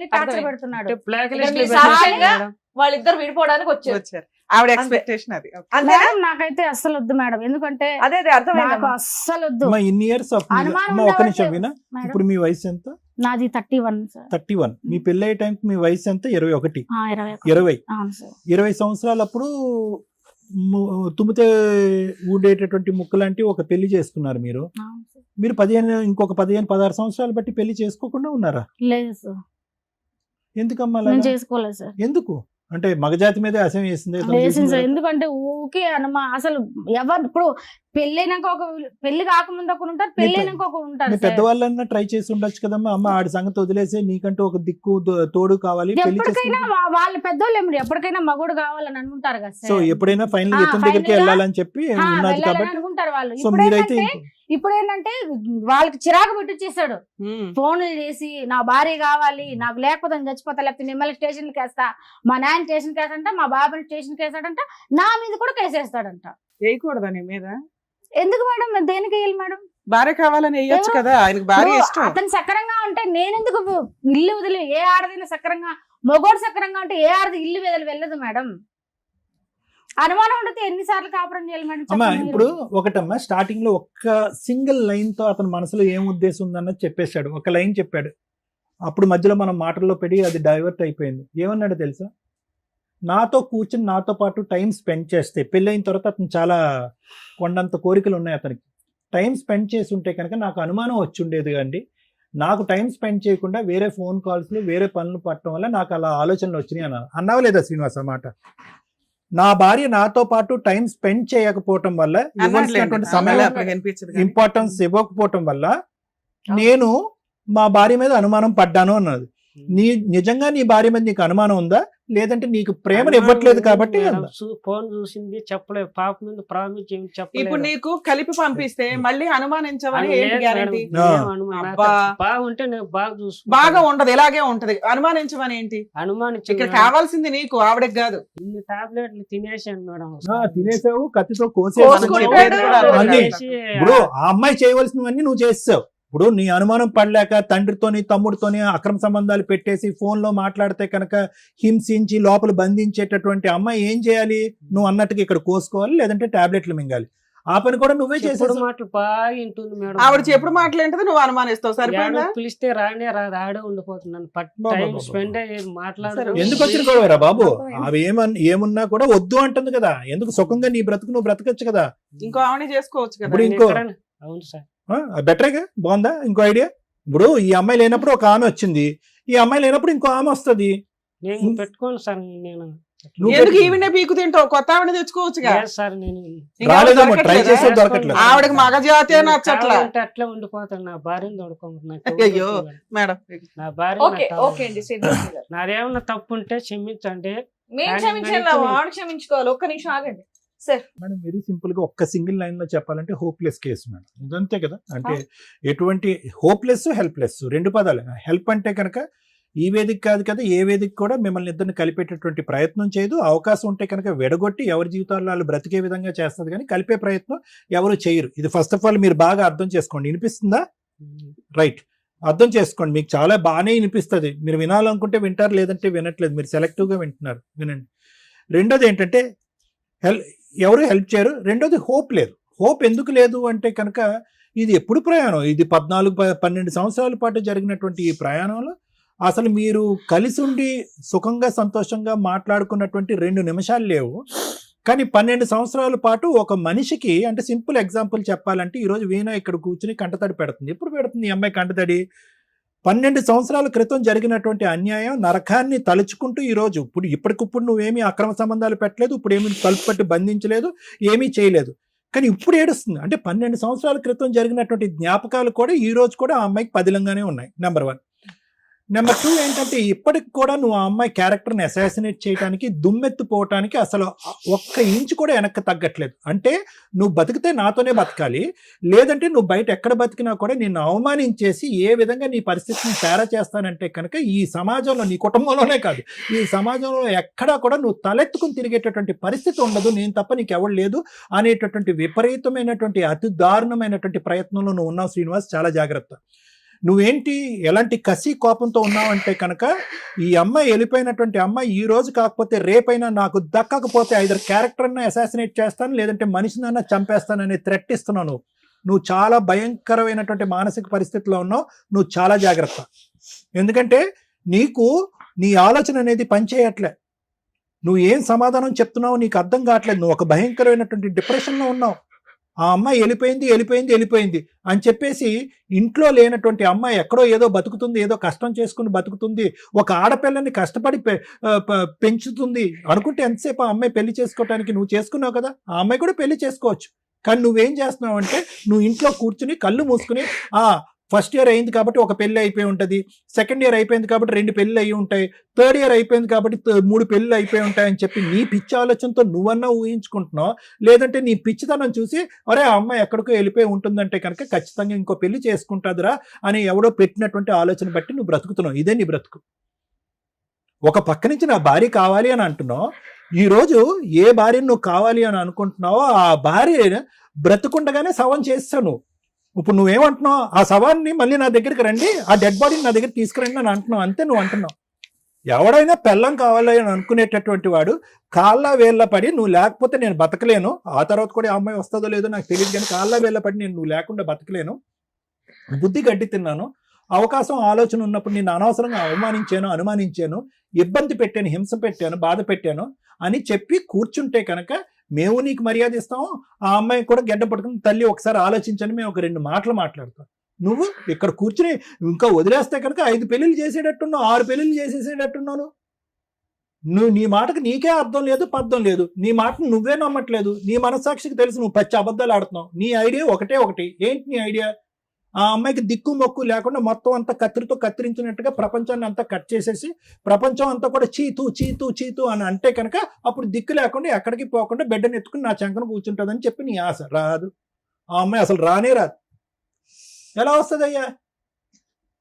టార్చర్ అర్థమైంది. పెడుతున్నాడు. అంటే బ్లాక్ ఇక్కడ లిస్ట్ మీ లో పెట్టారు సాక్ష్యంగా మేడం. వాళ్ళిద్దరు విడిపోవడానికి వచ్చారు. వచ్చారు. ఆవిడ ఎక్స్పెక్టేషన్ అది. అంతేనా? మేడం నాకైతే అస్సలు వద్దు మేడం, ఎందుకంటే అదే నాకు అర్థమైంది. అస్సలు వద్దు అమ్మా, ఇన్ని ఇయర్స్ అనుమానం అమ్మా ఒక్క నిమిషం ఉండవట్లేదు. వినా. మేడం, ఇప్పుడు మీ వయసు ఎంత? నాది 31 సార్. 31. మీ పెళ్ళి అయ్యే టైంకి మీ వయసు ఎంత? 21. 21. 20 అవును సార్. 20 సంవత్సరాలప్పుడు తుమ్మితే ఊడేటటువంటి ముక్క లాంటి ఒక పెళ్లి చేసుకున్నారు మీరు. అవును సార్. మీరు ఇంకొక 15-16 సంవత్సరాలు బట్టి పెళ్లి చేసుకోకుండా ఉన్నారా? లేదు సార్, ఎందుకమ్మా నేను అలాగా? చేసుకోలేదు సార్. ఎందుకు అంటే మగజాతి మీదే అసహ్యం వేసింది వేసింది సార్. ఎందుకంటే ఊకే అసలు ఎవరు ఇప్పుడు పెళ్ళైనాక పెళ్లి కాకముందు ఒకరు ఉంటారు, పెళ్ళైనాక ఒకరు ఉంటారు సార్. పెద్దవాళ్ళన్నా ట్రై చేసి ఉండొచ్చు కదమ్మా. అమ్మ ఆడి సంగతి వదిలేసి నీకంటూ ఒక దిక్కు తోడు కావాలి, పెళ్లి ఎప్పటికైనా చేసుకుంటే. వాళ్ళ పెద్దోళ్ళు ఏమిటి ఎప్పటికైనా మగోడు కావాలని అనుకుంటారు కదా సో సార్. ఎప్పుడైనా ఫైనల్ ఇతని final దగ్గరికి గా, వెళ్ళాలని చెప్పి ఉన్నది వెళ్ళాలని కాబట్టి. అనుకుంటారు వాళ్ళు. సో మీరైతే ఇప్పుడు ఏంటంటే వాళ్ళకి చిరాకు పెట్టించేసాడు. ఫోన్లు చేసి నా భార్య కావాలి, నాకు లేకపోతే నేను చచ్చిపోతా, లేకపోతే నిమ్మల్ని స్టేషన్కి వేస్తా, మా నాయన స్టేషన్కి వేస్తాడంట, మా బాబాని స్టేషన్కి వేస్తాడంట, నా మీద కూడా కేసేస్తాడంట. వేయకూడదా నీ మీద? ఎందుకు మేడం, నేను దేనికి వేయాలి మేడం? భార్య కావాలని వేయొచ్చు కదా, ఆయనకు భార్య ఇప్పుడు ఇష్టం. అతను సక్రంగా ఉంటే నేనెందుకు ఇల్లు వదిలి, ఏ ఆడదైనా సక్రంగా, మగోడు సక్రంగా ఉంటే ఏ ఆడది ఇల్లు వదిలి వెళ్ళదు మేడం. అనుమానం ఉండితే ఎన్నిసార్లు కాపురం చేయాలి మేడం అమ్మా చెప్పండి ఇప్పుడు మీరు. ఒకటమ్మా స్టార్టింగ్ లో ఒక్క సింగిల్ లైన్ తో అతని మనసులో ఏం ఉద్దేశం ఉందన్నది చెప్పేశాడు, ఒక లైన్ చెప్పాడు. అప్పుడు మధ్యలో మనం మాటల్లో పెట్టి అది డైవర్ట్ అయిపోయింది. ఏమన్నాడు తెలుసా? నాతో కూర్చుని నాతో పాటు టైం స్పెండ్ చేస్తే, పెళ్ళైన తర్వాత అతను చాలా కొండంత కోరికలు ఉన్నాయి అతనికి, టైం స్పెండ్ చేసి ఉంటే కనుక నాకు అనుమానం వచ్చి ఉండేది అండి. నాకు టైం స్పెండ్ చేయకుండా వేరే ఫోన్ కాల్స్లు వేరే పనులు పట్టడం వల్ల నాకు అలా ఆలోచనలు వచ్చినాయి అన్నాను. అన్నావా లేదా శ్రీనివాస్ అన్నమాట? నా భార్య నాతో పాటు టైం స్పెండ్ చేయకపోవటం వల్ల, ఇవ్వాల్సినటువంటి సమయం ఇంపార్టెన్స్ ఇవ్వకపోవటం వల్ల నేను మా భార్య మీద అనుమానం పడ్డాను అన్నది. నిజంగా నీ భార్య మీద నీకు అనుమానం ఉందా, లేదంటే నీకు ప్రేమను ఇవ్వట్లేదు కాబట్టి? ఫోన్ చూసింది చెప్పలేదు, పాప మీద ప్రామిస్ చెప్పలేదు. ఇప్పుడు నీకు కలిపి పంపిస్తే మళ్ళీ అనుమానించవని ఏంటి గ్యారెంటీ? బాగుంటే నేను బాగా చూసు బాగా ఉండదు, ఇలాగే ఉంటది. అనుమానించమని ఏంటి? అనుమానించి ఇక్కడ కావాల్సింది నీకు, ఆవిడకి కాదు. ఇన్ని టాబ్లెట్లు తినేసాను మేడం. తినేసావు, కత్తితో కోసుకుంటాడు. ఇప్పుడు ఆ అమ్మాయి చేయవలసినవన్నీ నువ్వు చేసావు. ఇప్పుడు నీ అనుమానం పడలేక తండ్రితోని తమ్ముడితోని అక్రమ సంబంధాలు పెట్టేసి ఫోన్ లో మాట్లాడితే కనుక హింసించి లోపల బంధించేటటువంటి అమ్మాయి ఏం చేయాలి? నువ్వు అన్నట్టుగా ఇక్కడ కోసుకోవాలి, లేదంటే టాబ్లెట్లు మింగాలి. ఆ పని కూడా నువ్వే చేసేది. మాటలు బాగా వింటుంది మేడం. ఆవిడ చెప్పుడు మాటలేంటది, నువ్వు అనుమానిస్తావు. సరిపోయిందా? పిలిస్తే రానే రాదు, ఆడే ఉండిపోతున్నాను. టైం స్పెండ్ అయ్యేది మాట్లాడదు. ఎందుకు వచ్చిన గొడవరా బాబు? అవి ఏమున్నా కూడా వద్దు అంటుంది కదా. ఎందుకు సుఖంగా నీ బ్రతుకు నువ్వు బ్రతకచ్చు కదా. ఇంకో ఆవిడ చేసుకోవచ్చు కదా. ఇప్పుడు ఇంకో అవును సార్, బెటరేగా, బాగుందా? ఇంకో ఐడియా. ఇప్పుడు ఈ అమ్మాయి లేనప్పుడు ఒక ఆమె వచ్చింది, ఈ అమ్మాయి లేనప్పుడు ఇంకో ఆమె వస్తుంది. నేను పెట్టుకోను సార్. నేను ఎందుకు ఈవిడే పీకు తింటావు? కొత్త ఆవిడ తెచ్చుకోవచ్చుగా సార్. నేను రాలేదేమో, ట్రై చేసే దొరకట్లేదు. ఆవిడకి మగ జాతి నచ్చట్లా. అట్లా ఉండిపోతాను. నా భార్యను తోడుకోమంటున్నా. అయ్యో మేడం, నా భార్య అండి. నాదేమన్నా తప్పు ఉంటే క్షమించండి. మేము క్షమించాలి, వాడు క్షమించుకోవాలి. ఒక్క నిమిషం ఆగండి సార్. మేడం వెరీ సింపుల్ గా ఒక్క సింగిల్ లైన్ లో చెప్పాలంటే హోప్లెస్ కేసు మేడం. ఇదంతే కదా. అంటే ఎటువంటి హోప్లెస్ హెల్ప్లెస్ రెండు పదాలు. హెల్ప్ అంటే కనుక ఈ వేదిక కాదు కదా, ఏ వేదిక కూడా మిమ్మల్ని ఇద్దరిని కలిపేటటువంటి ప్రయత్నం చేయదు. అవకాశం ఉంటే కనుక విడగొట్టి ఎవరి జీవితాల్లో వాళ్ళు బ్రతికే విధంగా చేస్తుంది, కానీ కలిపే ప్రయత్నం ఎవరు చేయరు. ఇది ఫస్ట్ ఆఫ్ ఆల్ మీరు బాగా అర్థం చేసుకోండి. వినిపిస్తుందా? రైట్, అర్థం చేసుకోండి. మీకు చాలా బాగానే వినిపిస్తుంది. మీరు వినాలనుకుంటే వింటారు, లేదంటే వినట్లేదు. మీరు సెలెక్టివ్గా వింటున్నారు, వినండి. రెండోది ఏంటంటే ఎవరు హెల్ప్ చేయరు. రెండోది హోప్ లేదు. హోప్ ఎందుకు లేదు అంటే కనుక ఇది ఎప్పుడు ప్రయాణం, ఇది 14-12 సంవత్సరాల పాటు జరిగినటువంటి ఈ ప్రయాణంలో అసలు మీరు కలిసి ఉండి సుఖంగా సంతోషంగా మాట్లాడుకున్నటువంటి 2 నిమిషాలు లేవు. కానీ 12 సంవత్సరాల పాటు ఒక మనిషికి, అంటే సింపుల్ ఎగ్జాంపుల్ చెప్పాలంటే ఈరోజు వీణ ఇక్కడ కూర్చుని కంటతడి పెడుతుంది. ఎప్పుడు పెడుతుంది ఈ అమ్మాయి కంటతడి? 12 సంవత్సరాల క్రితం జరిగినటువంటి అన్యాయం నరకాన్ని తలుచుకుంటూ ఈరోజు ఇప్పటికిప్పుడు నువ్వేమీ అక్రమ సంబంధాలు పెట్టలేదు, ఇప్పుడు ఏమీ తలుపు పట్టి బంధించలేదు, ఏమీ చేయలేదు, కానీ ఇప్పుడు ఏడుస్తుంది. అంటే 12 సంవత్సరాల క్రితం జరిగినటువంటి జ్ఞాపకాలు కూడా ఈ రోజు కూడా ఆ అమ్మాయికి పదిలంగానే ఉన్నాయి. నెంబర్ 1. నెంబర్ 2 ఏంటంటే ఇప్పటికి కూడా నువ్వు ఆ అమ్మాయి క్యారెక్టర్ని అసాసినేట్ చేయడానికి, దుమ్మెత్తిపోవటానికి అసలు ఒక్క ఇంచు కూడా వెనక్కి తగ్గట్లేదు. అంటే నువ్వు బతికితే నాతోనే బతకాలి, లేదంటే నువ్వు బయట ఎక్కడ బతికినా కూడా నిన్ను అవమానించేసి ఏ విధంగా నీ పరిస్థితిని తేడా చేస్తానంటే కనుక ఈ సమాజంలో, నీ కుటుంబంలోనే కాదు, ఈ సమాజంలో ఎక్కడా కూడా నువ్వు తలెత్తుకుని తిరిగేటటువంటి పరిస్థితి ఉండదు, నేను తప్ప నీకు ఎవరు లేదు అనేటటువంటి విపరీతమైనటువంటి అతి దారుణమైనటువంటి ప్రయత్నంలో నువ్వు ఉన్నావు శ్రీనివాస్. చాలా జాగ్రత్త. నువ్వేంటి ఎలాంటి కసి కోపంతో ఉన్నావంటే కనుక ఈ అమ్మాయి వెళ్ళిపోయినటువంటి అమ్మాయి ఈ రోజు కాకపోతే రేపైనా నాకు దక్కకపోతే ఐదర్ క్యారెక్టర్ని అసాసినేట్ చేస్తాను, లేదంటే మనిషినన్నా చంపేస్తాననే థ్రెట్ ఇస్తున్నావు. నువ్వు చాలా భయంకరమైనటువంటి మానసిక పరిస్థితిలో ఉన్నావు. నువ్వు చాలా జాగ్రత్త. ఎందుకంటే నీకు నీ ఆలోచన అనేది పనిచేయట్లే. నువ్వు ఏం సమాధానం చెప్తున్నావు నీకు అర్థం కావట్లేదు. నువ్వు ఒక భయంకరమైనటువంటి డిప్రెషన్లో ఉన్నావు. ఆ అమ్మాయి వెళ్ళిపోయింది అని చెప్పేసి ఇంట్లో లేనటువంటి అమ్మాయి ఎక్కడో ఏదో బతుకుతుంది, ఏదో కష్టం చేసుకుని బతుకుతుంది, ఒక ఆడపిల్లని కష్టపడి పెంచుతుంది అనుకుంటే ఎంతసేపు ఆ అమ్మాయి పెళ్లి చేసుకోవటానికి నువ్వు చేసుకున్నావు కదా, ఆ అమ్మాయి కూడా పెళ్లి చేసుకోవచ్చు. కానీ నువ్వేం చేస్తున్నావు అంటే నువ్వు ఇంట్లో కూర్చుని కళ్ళు మూసుకుని ఫస్ట్ ఇయర్ అయింది కాబట్టి ఒక పెళ్లి అయిపోయి ఉంటుంది, సెకండ్ ఇయర్ అయిపోయింది కాబట్టి 2 పెళ్లి అయ్యి ఉంటాయి, థర్డ్ ఇయర్ అయిపోయింది కాబట్టి 3 పెళ్లి అయిపోయి ఉంటాయని చెప్పి నీ పిచ్చి ఆలోచనతో నువ్వన్నా ఊహించుకుంటున్నావు. లేదంటే నీ పిచ్చితనం చూసి అరే ఆ అమ్మాయి ఎక్కడికో వెళ్ళిపోయి ఉంటుందంటే కనుక ఖచ్చితంగా ఇంకో పెళ్లి చేసుకుంటుందిరా అని ఎవడో పెట్టినటువంటి ఆలోచన బట్టి నువ్వు బ్రతుకుతున్నావు. ఇదే నీ బ్రతుకు. ఒక పక్క నుంచి నా భార్య కావాలి అని అంటున్నావు. ఈరోజు ఏ భార్యను నువ్వు కావాలి అని అనుకుంటున్నావో ఆ భార్య బ్రతుకుండగానే శవం చేస్తావు నువ్వు. ఇప్పుడు నువ్వేమంటున్నావు? ఆ శవాన్ని మళ్ళీ నా దగ్గరికి రండి, ఆ డెడ్ బాడీని నా దగ్గర తీసుకురండి అని అంటున్నావు. అంతే నువ్వు అంటున్నావు. ఎవడైనా పెళ్ళం కావాలి అని అనుకునేటటువంటి వాడు కాళ్ళ వేళ్ళ పడి నువ్వు లేకపోతే నేను బతకలేను, ఆ తర్వాత కూడా ఆ అమ్మాయి వస్తుందో లేదో నాకు తెలియదు, కానీ కాళ్ళ వేళ్ళ పడి నువ్వు లేకుండా బతకలేను, బుద్ధి గడ్డి తిన్నాను, అవకాశం ఆలోచన ఉన్నప్పుడు నేను అనవసరంగా అవమానించాను, అనుమానించాను, ఇబ్బంది పెట్టాను, హింస పెట్టాను, బాధ పెట్టాను అని చెప్పి కూర్చుంటే కనుక మేము నీకు మర్యాద ఇస్తాము, ఆ అమ్మాయి కూడా గడ్డ పట్టుకుని తల్లి ఒకసారి ఆలోచించని మేము ఒక 2 మాటలు మాట్లాడతాం. నువ్వు ఇక్కడ కూర్చుని ఇంకా వదిలేస్తే కనుక 5 పెళ్ళిళ్ళు చేసేటట్టున్నావు, 6 పెళ్ళిళ్ళు చేసేసేటట్టున్నాను. నువ్వు నీ మాటకు నీకే అర్థం లేదు, పర్థం లేదు, నీ మాటను నువ్వే నమ్మట్లేదు, నీ మనస్సాక్షికి తెలుసు నువ్వు పచ్చి అబద్ధాలు ఆడుతున్నావు. నీ ఐడియా ఒకటి. ఏంటి నీ ఐడియా? ఆ అమ్మాయికి దిక్కు మొక్కు లేకుండా మొత్తం అంతా కత్తిరితో కత్తిరించినట్టుగా ప్రపంచాన్ని అంతా కట్ చేసేసి ప్రపంచం అంతా కూడా చీతూ చీతూ చీతూ అని అంటే కనుక అప్పుడు దిక్కు లేకుండా ఎక్కడికి పోకుండా బిడ్డను ఎత్తుకుని నా చంకన కూర్చుంటుందని చెప్పి నీ ఆశ. రాదు, ఆ అమ్మాయి అసలు రానే రాదు. ఎలా వస్తుందయ్యా?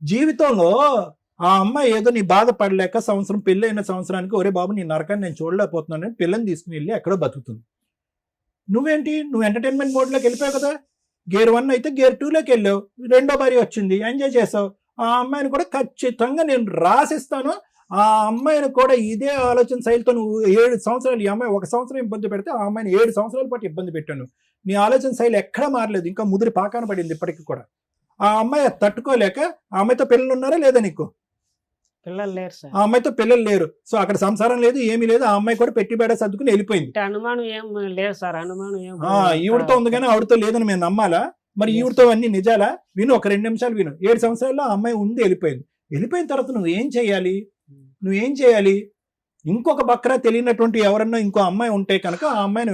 జీవితంలో ఆ అమ్మాయి ఏదో నీ బాధపడలేక సంవత్సరం పెళ్ళి అయిన సంవత్సరానికి ఒరే బాబు నీ నరకాన్ని నేను చూడలేకపోతున్నాను పిల్లని తీసుకుని వెళ్ళి ఎక్కడో బతుకుతుంది. నువ్వేంటి, నువ్వు ఎంటర్టైన్మెంట్ మోడ్లోకి వెళ్ళిపోయావు కదా, గేర్ 1 అయితే గేర్ 2లోకి వెళ్ళావు, 2వ భార్య వచ్చింది, ఎంజాయ్ చేసావు. ఆ అమ్మాయిని కూడా ఖచ్చితంగా నేను రాసిస్తాను, ఆ అమ్మాయిని కూడా ఇదే ఆలోచన శైలితో నువ్వు 7 సంవత్సరాలు, ఈ అమ్మాయి 1 సంవత్సరం ఇబ్బంది పెడితే ఆ అమ్మాయిని 7 సంవత్సరాల పాటు ఇబ్బంది పెట్టాను. నీ ఆలోచన శైలి ఎక్కడా మారలేదు, ఇంకా ముదిరి పాకాన పడింది ఇప్పటికి కూడా. ఆ అమ్మాయి తట్టుకోలేక ఆ అమ్మాయితో పిల్లలు ఉన్నారా లేదా నీకు? పిల్లలు లేరు సార్. ఆ అమ్మాయితో పిల్లలు లేరు, సో అక్కడ సంసారం లేదు, ఏమీ లేదు, ఆ అమ్మాయి కూడా పెట్టి బేడ సర్దుకుని వెళ్ళిపోయింది. అనుమానం ఏం లేదు సార్, అనుమానం ఏం ఈవిడతో ఉంది కానీ ఆవిడతో లేదని మేము నమ్మాలా? మరి ఈవిడతో అన్ని నిజాలా? విను, ఒక 2 నిమిషాలు విను. 7 సంవత్సరాల్లో ఆ అమ్మాయి ఉంది, వెళ్ళిపోయిన తర్వాత నువ్వేం చేయాలి? ఇంకొక బక్రా తెలియనటువంటి ఎవరన్నా ఇంకో అమ్మాయి ఉంటే కనుక ఆ అమ్మాయిని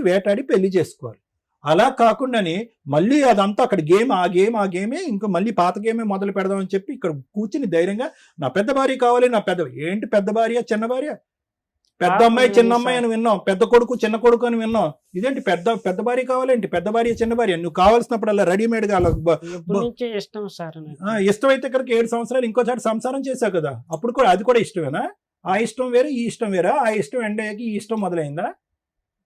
వేటాడి పెళ్లి చేసుకోవాలి. అలా కాకుండానే మళ్ళీ అదంతా అక్కడ ఆ గేమే ఇంకా మళ్ళీ పాత గేమే మొదలు పెడదామని చెప్పి ఇక్కడ కూర్చుని ధైర్యంగా నా పెద్ద భార్య కావాలి, నా ఏంటి పెద్ద భార్య చిన్న భార్య? పెద్ద అమ్మాయి చిన్న అమ్మాయి అని విన్నాం, పెద్ద కొడుకు చిన్న కొడుకు అని విన్నాం, ఇదేంటి పెద్ద భార్య కావాలేంటి? పెద్ద భార్య చిన్న భార్య నువ్వు కావాల్సినప్పుడల్లా రెడీమేడ్ గా ఇష్టం సార్. ఇష్టమైతే కనుక 7 సంవత్సరాలు ఇంకోసారి సంసారం చేశావు కదా, అప్పుడు కూడా అది కూడా ఇష్టమేనా? ఆ ఇష్టం వేరే ఈ ఇష్టం వేరా? ఆ ఇష్టం ఎండయ్యాకి ఈ ఇష్టం మొదలైందా?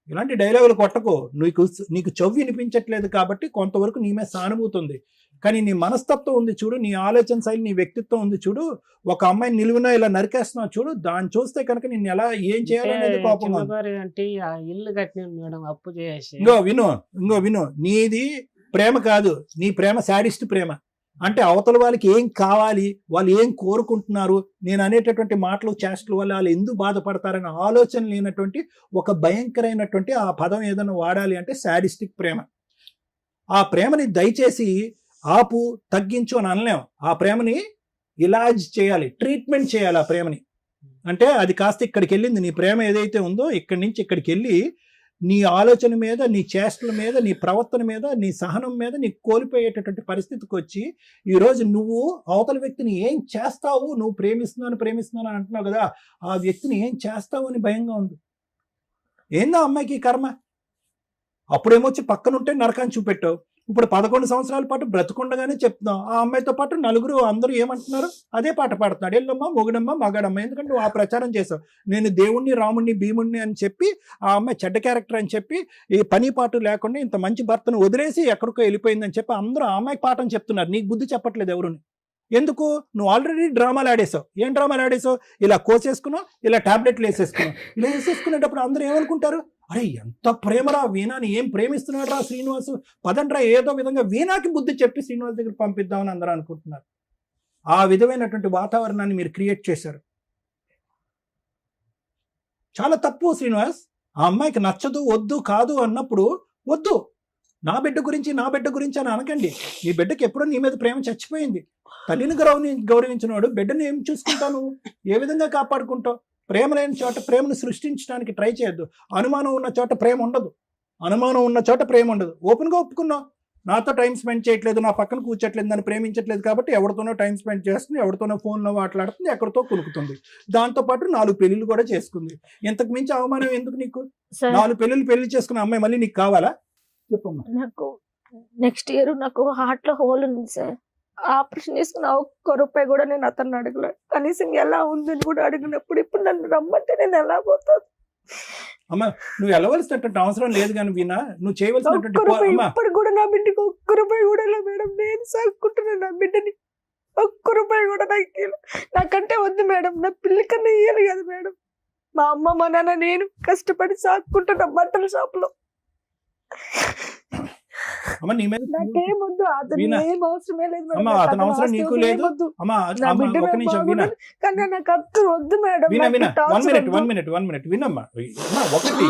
ఇలాంటి డైలాగులు కొట్టకు. నీకు చెవి వినిపించట్లేదు కాబట్టి కొంతవరకు నీ మీద సానుభూతి ఉంది, కానీ నీ మనస్తత్వం ఉంది చూడు, నీ ఆలోచన శైలి, నీ వ్యక్తిత్వం ఉంది చూడు. ఒక అమ్మాయిని నిలువునా ఇలా నరికేస్తున్నావు చూడు, దాన్ని చూస్తే కనుక నిన్ను ఎలా ఏం చేయాలనేది కోపం. అంటే ఇల్లు కట్టిన మేడం అప్పు చేసి. ఇంకో విను, నీది ప్రేమ కాదు, నీ ప్రేమ శాడిస్ట్ ప్రేమ. అంటే అవతల వాళ్ళకి ఏం కావాలి, వాళ్ళు ఏం కోరుకుంటున్నారు, నేను అనేటటువంటి మాటలు చేష్టల వల్ల వాళ్ళు ఎందుకు బాధపడతారనే ఆలోచన లేనటువంటి ఒక భయంకరమైనటువంటి ఆ పదం ఏదైనా వాడాలి అంటే శాడిస్టిక్ ప్రేమ. ఆ ప్రేమని దయచేసి ఆపు, తగ్గించు అని అనలేం. ఆ ప్రేమని ఇలాజ్ చేయాలి, ట్రీట్మెంట్ చేయాలి ఆ ప్రేమని. అంటే అది కాస్త ఇక్కడికి వెళ్ళింది, నీ ప్రేమ ఏదైతే ఉందో ఇక్కడి నుంచి ఇక్కడికి వెళ్ళి నీ ఆలోచన మీద, నీ చేష్టల మీద, నీ ప్రవర్తన మీద, నీ సహనం మీద నీ కోల్పోయేటటువంటి పరిస్థితికి వచ్చి ఈరోజు నువ్వు అవతల వ్యక్తిని ఏం చేస్తావు, నువ్వు ప్రేమిస్తున్నాను అంటున్నావు కదా, ఆ వ్యక్తిని ఏం చేస్తావు అని భయంగా ఉంది. ఏందో అమ్మాయికి కర్మ. అప్పుడేమొచ్చి పక్కనుంటే నరకాన్ని చూపెట్టావు, ఇప్పుడు 11 సంవత్సరాల పాటు బ్రతుకుండగానే చెప్తున్నావు. ఆ అమ్మాయితో పాటు నలుగురు అందరూ ఏమంటున్నారు, అదే పాట పాడుతున్నాడు, ఎల్లమ్మ మొగుడమ్మ మగాడమ్మ. ఎందుకంటే నువ్వు ఆ ప్రచారం చేసావు, నేను దేవుణ్ణి రాముణ్ణి భీముణ్ణి అని చెప్పి ఆ అమ్మాయి చెడ్డ క్యారెక్టర్ అని చెప్పి ఈ పని పాటు లేకుండా ఇంత మంచి భర్తను వదిలేసి ఎక్కడికో వెళ్ళిపోయిందని చెప్పి అందరూ ఆ అమ్మాయికి పాఠం చెప్తున్నారు. నీకు బుద్ధి చెప్పట్లేదు ఎవరుని. ఎందుకు? నువ్వు ఆల్రెడీ డ్రామాలు ఆడేసావు. ఏం డ్రామాలు ఆడేసావు? ఇలా కోసేసుకున్నావు, ఇలా టాబ్లెట్లు వేసేసుకున్నావు. ఇలా వేసేసుకునేటప్పుడు అందరూ ఏమనుకుంటారు, అరే ఎంత ప్రేమరా వీణాని, ఏం ప్రేమిస్తున్నాడు రా శ్రీనివాసు, పదండ్రా ఏదో విధంగా వీణాకి బుద్ధి చెప్పి శ్రీనివాస్ దగ్గర పంపిద్దామని అందరూ అనుకుంటున్నారు. ఆ విధమైనటువంటి వాతావరణాన్ని మీరు క్రియేట్ చేశారు. చాలా తప్పు శ్రీనివాస్. ఆ అమ్మాయికి నచ్చదు, వద్దు, కాదు అన్నప్పుడు వద్దు. నా బిడ్డ గురించి అని అనకండి. నీ బిడ్డకి ఎప్పుడో నీ మీద ప్రేమ చచ్చిపోయింది. తల్లిని గౌరవించినవాడు బిడ్డను ఏం చూసుకుంటావు, ఏ విధంగా కాపాడుకుంటావు? ప్రేమ లేని చోట ప్రేమను సృష్టించడానికి ట్రై చేయొద్దు. అనుమానం ఉన్న చోట ప్రేమ ఉండదు. ఓపెన్గా ఒప్పుకున్నావు, నాతో టైం స్పెండ్ చేయట్లేదు, నా పక్కన కూర్చోట్లేదు, నన్ను ప్రేమించట్లేదు కాబట్టి ఎవరితోనో టైం స్పెండ్ చేస్తుంది, ఎవరితోనో ఫోన్లో మాట్లాడుతుంది, ఎక్కడితో కులుకుతుంది. దాంతోపాటు 4 పెళ్ళిళ్ళు కూడా చేసుకుంది. ఇంతకు మించి అవమానం ఎందుకు నీకు? 4 పెళ్లి చేసుకున్న అమ్మాయి మళ్ళీ నీకు కావాలా? చెప్పమ్మా. నాకు నెక్స్ట్ ఇయర్ నాకు హార్ట్ లో హోల్ ఉంది సార్. ఆపరేషన్ చేసుకున్న ₹1 కూడా నేను అతన్ని అడగలేదు. కనీసం ఎలా ఉందని కూడా అడిగినప్పుడు ఇప్పుడు నన్ను రమ్మంటే నేను ఎలా పోతాను? అమ్మా, నువ్వు వెళ్ళవలసినటువంటి అవసరం లేదు కానీ వీణా, నువ్వు చేయవలసినటువంటి ఇప్పుడు కూడా నా బిడ్డకి ₹1 కూడా ఇలా మేడం. నేను సాగుకుంటున్నాను నా బిడ్డని. ఒక్క రూపాయి కూడా నాకు ఇయ్యలే. నాకంటే వద్దు మేడం, నా పిల్లకన్నా ఇయ్యాలి కదా మేడం. మా అమ్మ మా నాన్న నేను కష్టపడి సాక్కుంటున్నా బట్టల షాప్ లో. అమ్మ నీ మీద నాకేమొద్దు, అతను వీణా, ఏం అవసరమే లేదు మేడం. అమ్మ నాకు అతని అవసరం ఆస్తి నీకు వద్దు, లేదు. ఏమొద్దు. అమ్మ నా అమ్మ బిడ్డ ఒక నాకు నిమిషం వినా బాగుండాలి, కానీ నాకు అత్తు వద్దు మేడం. వినా నాకు వినా టార్చర్ వన్ వద్దు. మినిట్ వినమ్మా. అమ్మా, ఒకటి